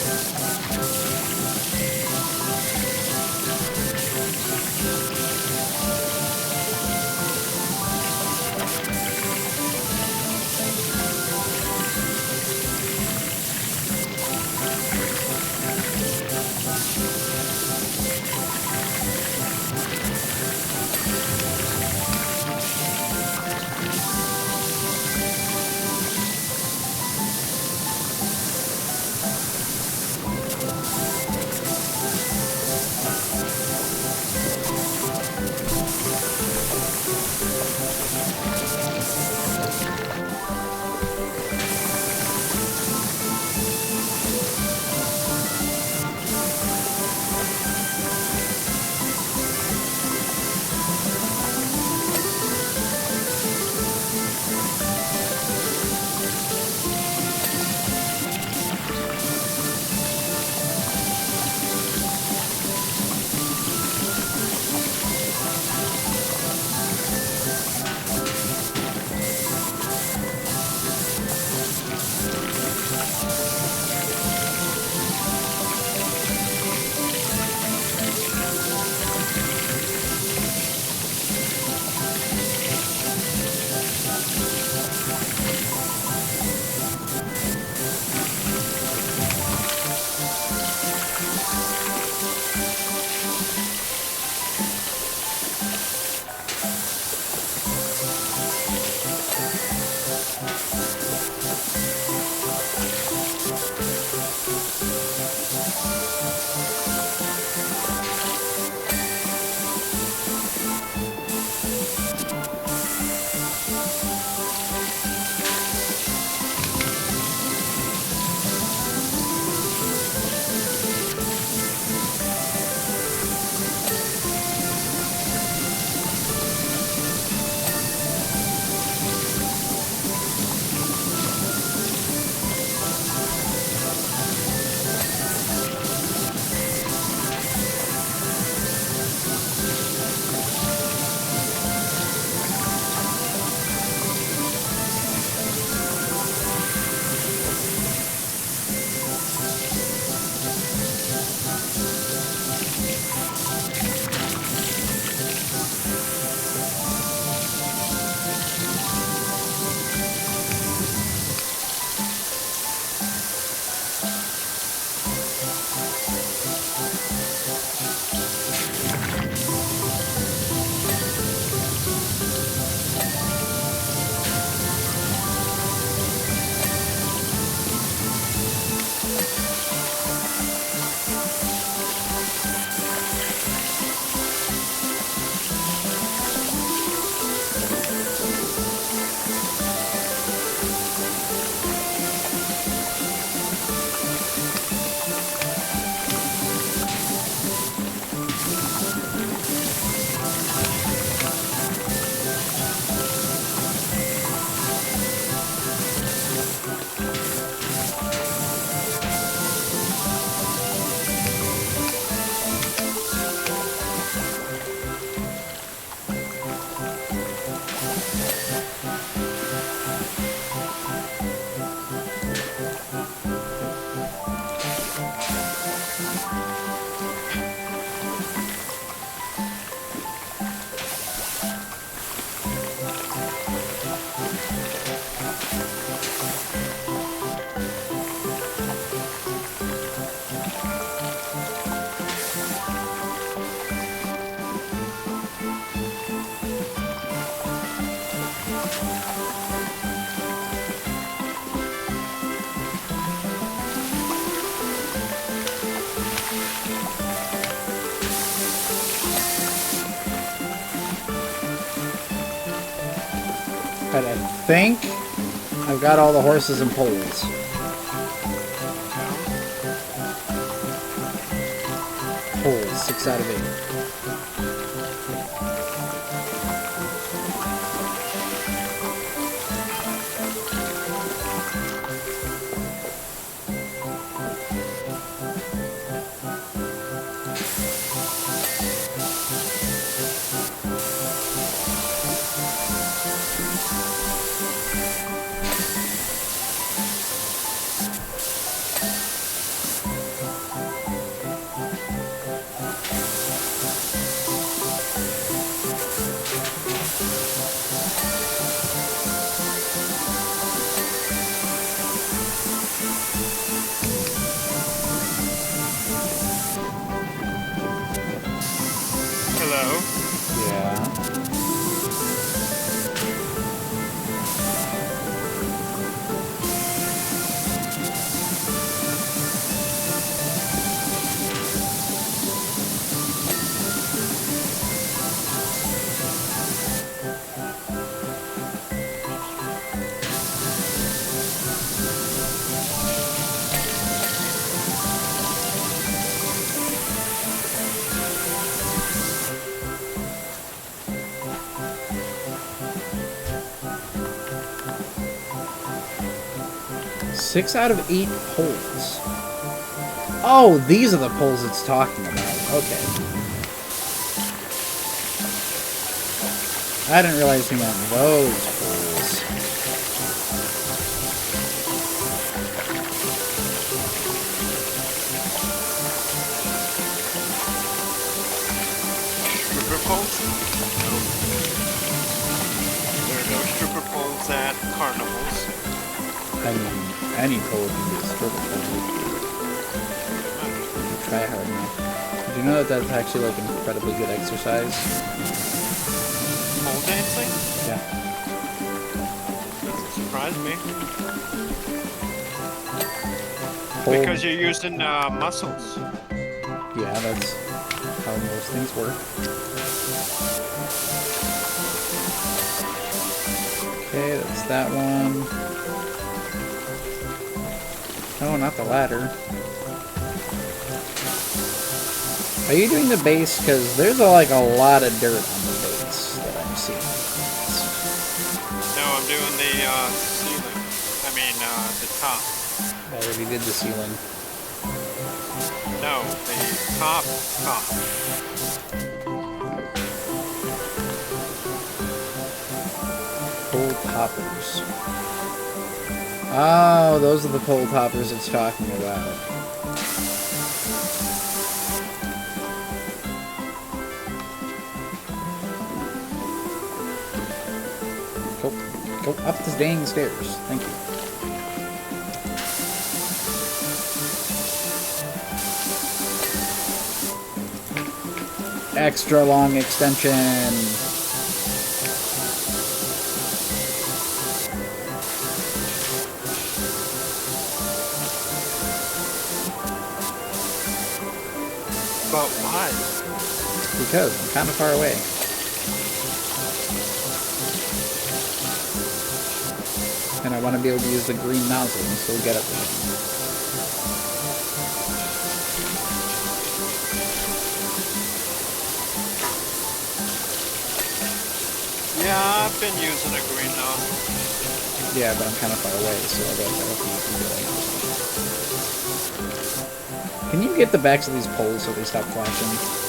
Speaker 5: But I think I've got all the horses and poles. Poles, 6 out of 8.
Speaker 2: Hello.
Speaker 5: Yeah. Six out of 8 poles. Oh, these are the poles it's talking about. Okay. I didn't realize he meant those poles.
Speaker 2: Stripper poles? There are no stripper poles at carnivals.
Speaker 5: I mean, any pole can be a stripper pole. Try hard enough. Do you know that that's actually like incredibly good exercise?
Speaker 2: Pole dancing?
Speaker 5: Yeah.
Speaker 2: Doesn't surprise me.
Speaker 5: Pole,
Speaker 2: Because you're using muscles.
Speaker 5: yeah, that's how most things work. Okay, that's that one. No, not the ladder. Are you doing the base? Because there's like a lot of dirt on the base that I'm seeing.
Speaker 2: No, I'm doing the ceiling. I mean, the top.
Speaker 5: I already did the ceiling.
Speaker 2: No, the top.
Speaker 5: Pole toppers. Oh, those are the pole toppers it's talking about. Go up the dang stairs. Thank you. Extra long extension.
Speaker 2: But why?
Speaker 5: Because I'm kind of far away. And I want to be able to use the green nozzle and still get everything.
Speaker 2: Yeah, I've been using a green nozzle.
Speaker 5: Yeah, but I'm kind of far away, so I gotta go up and do it. Can you get the backs of these poles so they stop flashing?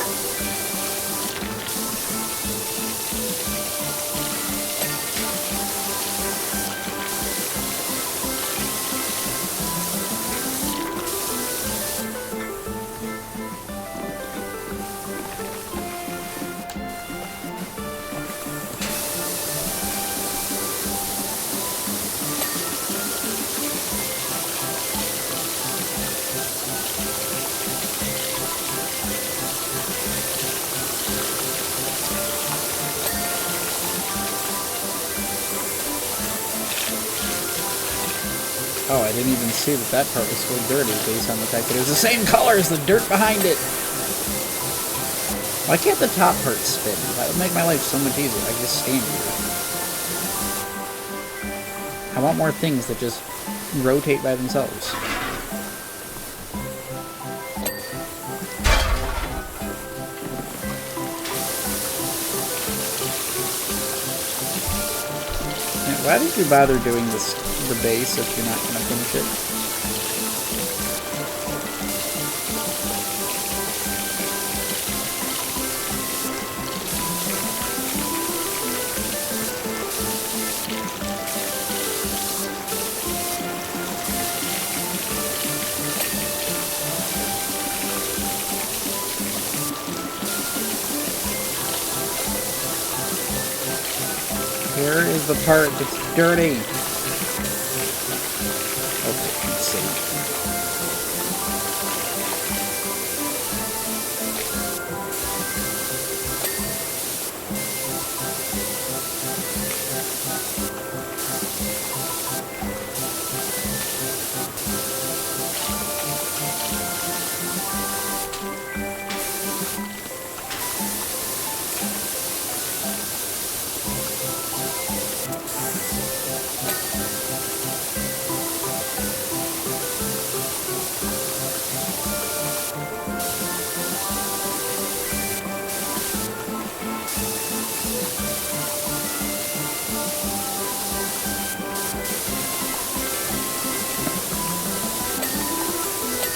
Speaker 5: Oh, I didn't even see that that part was so dirty based on the fact that it was the same color as the dirt behind it. Why can't the top part spin? That would make my life so much easier. I just stand here. I want more things that just rotate by themselves. Man, why did you bother doing the base if you're not going to finish it? Here is the part that's dirty. Okay, let's see.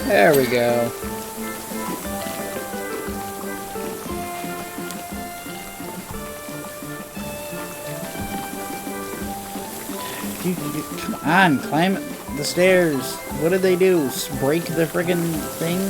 Speaker 5: There we go. Come on, climb the stairs. What did they do? Break the friggin' thing?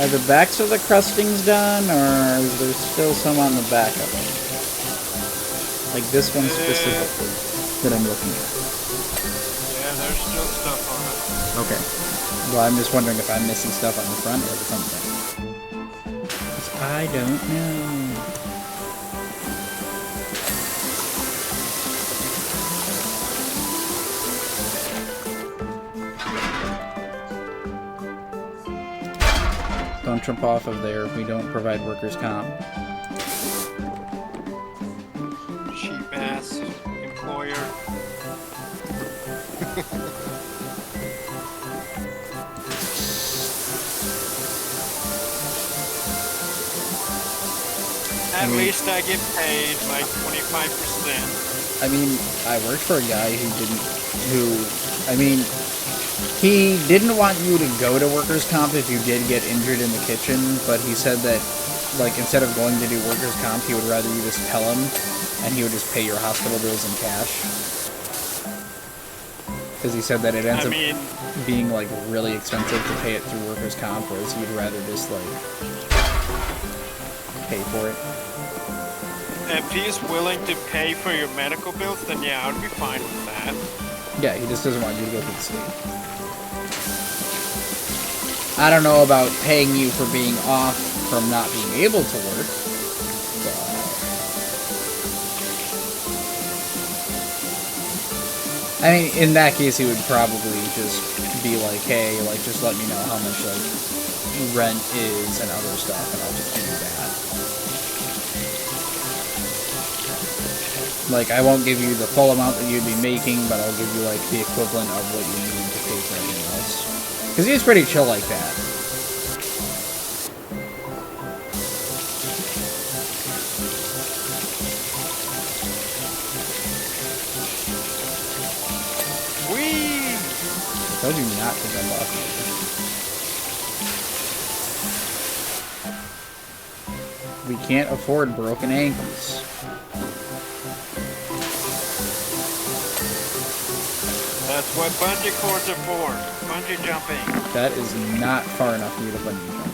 Speaker 5: Are the backs of the crustings done, or is there still some on the back of them? Like this one specifically that I'm looking at.
Speaker 2: Yeah, there's still stuff on it.
Speaker 5: Okay. Well, I'm just wondering if I'm missing stuff on the front or the front side. 'Cause I don't know. Don't jump off of there. We don't provide workers' comp.
Speaker 2: Cheap ass employer. At least I get paid like 25%.
Speaker 5: I mean, I worked for a guy he didn't want you to go to workers' comp if you did get injured in the kitchen, but he said that, like, instead of going to do workers' comp, he would rather you just tell him, and he would just pay your hospital bills in cash. Because he said that it ends up being, like, really expensive to pay it through workers' comp, whereas he'd rather just, like, pay for it.
Speaker 2: If he's willing to pay for your medical bills, then yeah, I would be fine with that.
Speaker 5: Yeah, he just doesn't want you to go through the state. I don't know about paying you for being off from not being able to work, but... I mean, in that case, he would probably just be like, hey, like, just let me know how much, like, rent is and other stuff, and I'll just give you that. Like, I won't give you the full amount that you'd be making, but I'll give you, like, the equivalent of what you need to pay for everything else. Because he's pretty chill like that.
Speaker 2: Whee!
Speaker 5: I told you not to jump off. We can't afford broken ankles.
Speaker 2: That's what bungee cords are for. Bungee jumping.
Speaker 5: That is not far enough for you to bungee jump.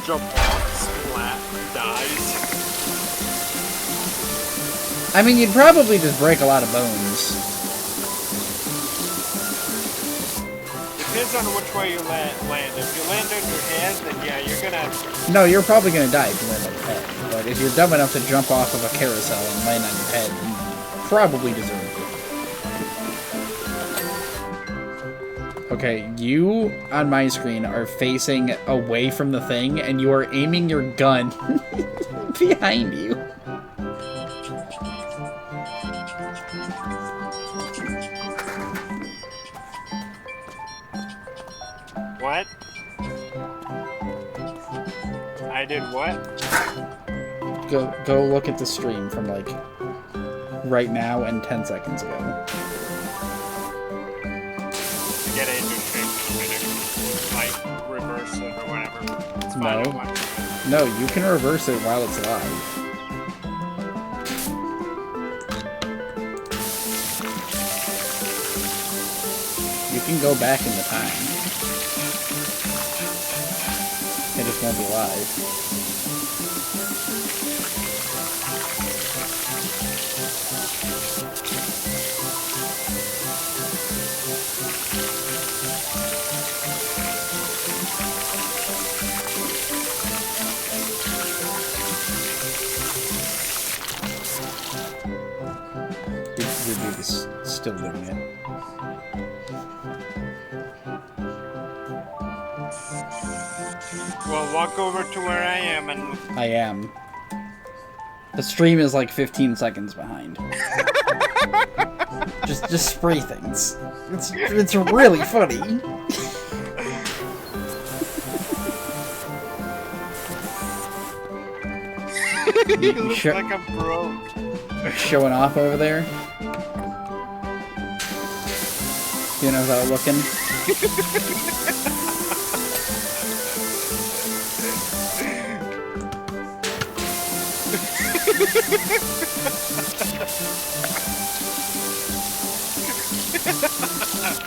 Speaker 2: Jump off. dies.
Speaker 5: I mean, you'd probably just break a lot of bones.
Speaker 2: Depends on which way you land. If you land on your head, then yeah, you're gonna.
Speaker 5: No, you're probably gonna die if you land on your head. But if you're dumb enough to jump off of a carousel and land on your head, you probably deserve it. Okay, you on my screen are facing away from the thing, and you are aiming your gun behind you.
Speaker 2: What? I did what?
Speaker 5: Go look at the stream from like right now and 10 seconds ago.
Speaker 2: Get it into shape in a minute. Like reverse it or whatever. It's fine, I don't want to.
Speaker 5: No, you can reverse it while it's live. You can go back in the time. It just won't be live. Your dude is still doing it.
Speaker 2: Well, walk over to where I am and...
Speaker 5: I am. The stream is like 15 seconds behind. just spray things. It's really funny.
Speaker 2: You look like I'm broke.
Speaker 5: Showing off over there. You know, without looking.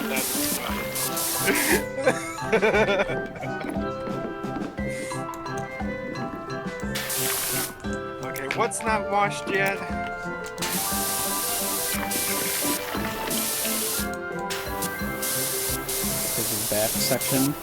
Speaker 2: That's funny. Okay, what's not washed yet?
Speaker 5: This is back section.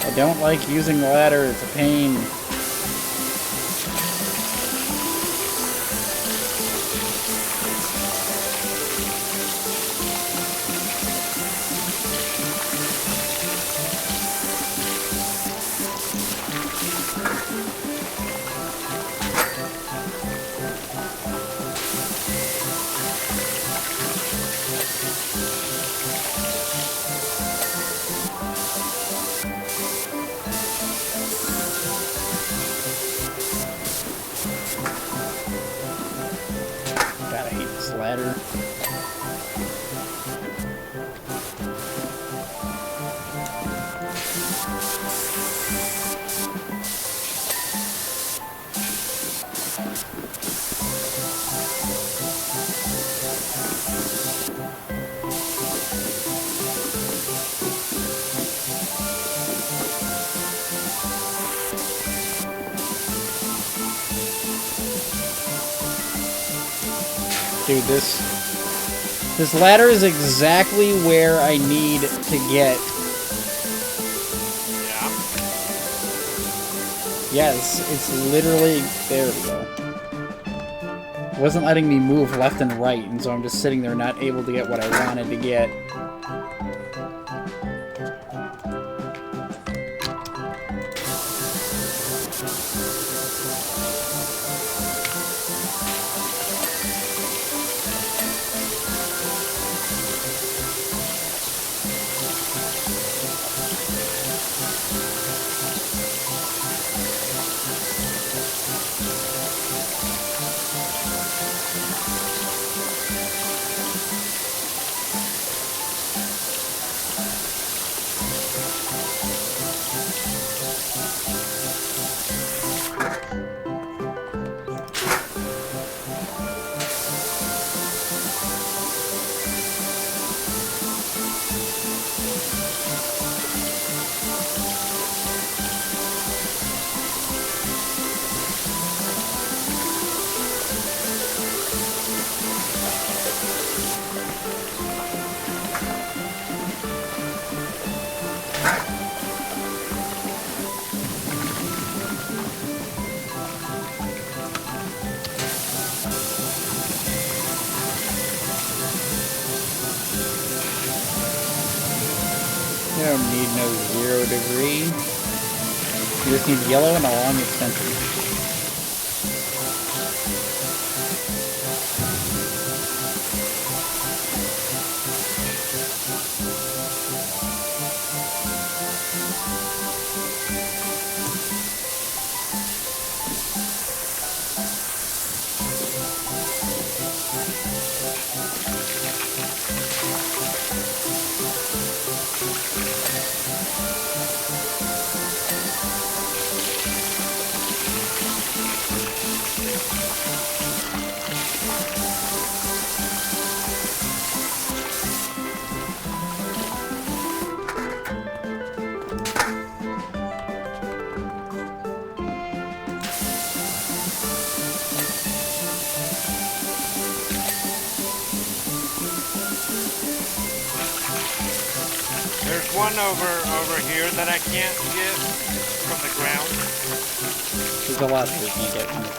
Speaker 5: I don't like using the ladder, it's a pain. God, I hate this ladder. Dude, this ladder is exactly where I need to get.
Speaker 2: Yeah.
Speaker 5: Yes, it's literally there we go. It wasn't letting me move left and right, and so I'm just sitting there not able to get what I wanted to get. You don't need no 0 degree. You just need yellow and a long extension.
Speaker 2: There's one over here that I can't get from the ground.
Speaker 5: There's a lot that we can't get from the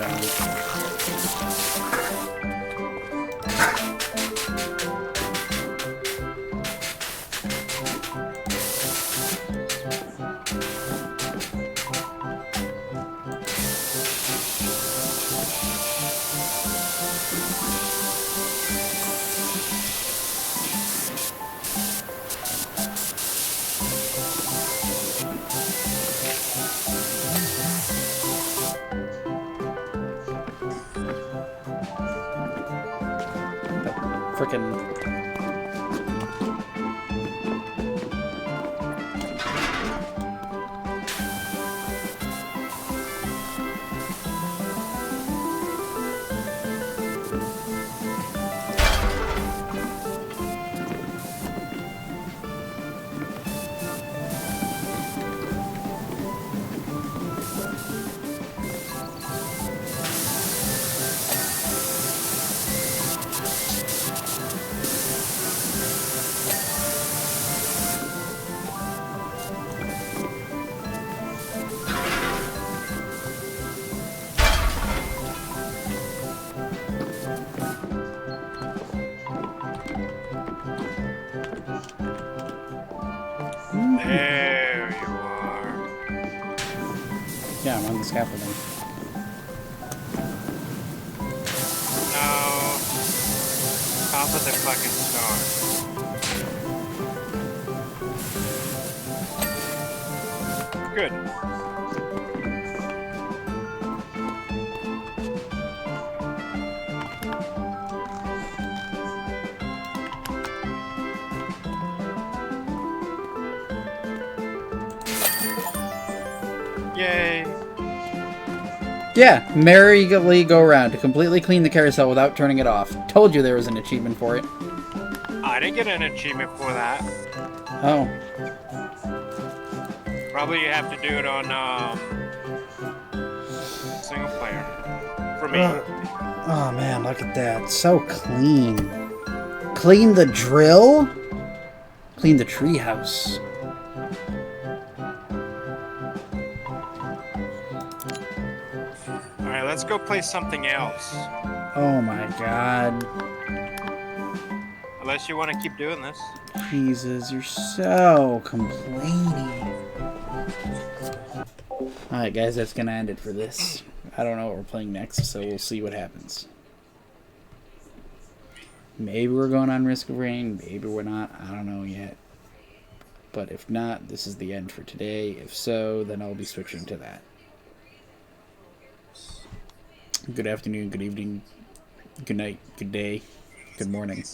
Speaker 5: frickin'
Speaker 2: There you are.
Speaker 5: yeah, I'm on the scaffolding.
Speaker 2: No. Top of the fucking star. Good. Yay.
Speaker 5: Yeah, merrily go around to completely clean the carousel without turning it off. Told you there was an achievement for it.
Speaker 2: I didn't get an achievement for that.
Speaker 5: Oh.
Speaker 2: Probably you have to do it on single player. For me.
Speaker 5: Oh man, look at that. So clean. Clean the drill? Clean the treehouse.
Speaker 2: Alright, let's go play something else.
Speaker 5: Oh my god.
Speaker 2: Unless you want to keep doing this.
Speaker 5: Jesus, you're so complaining. Alright guys, that's gonna end it for this. I don't know what we're playing next, so we'll see what happens. Maybe we're going on Risk of Rain, maybe we're not, I don't know yet. But if not, this is the end for today. If so, then I'll be switching to that. Good afternoon, good evening, good night, good day, good morning.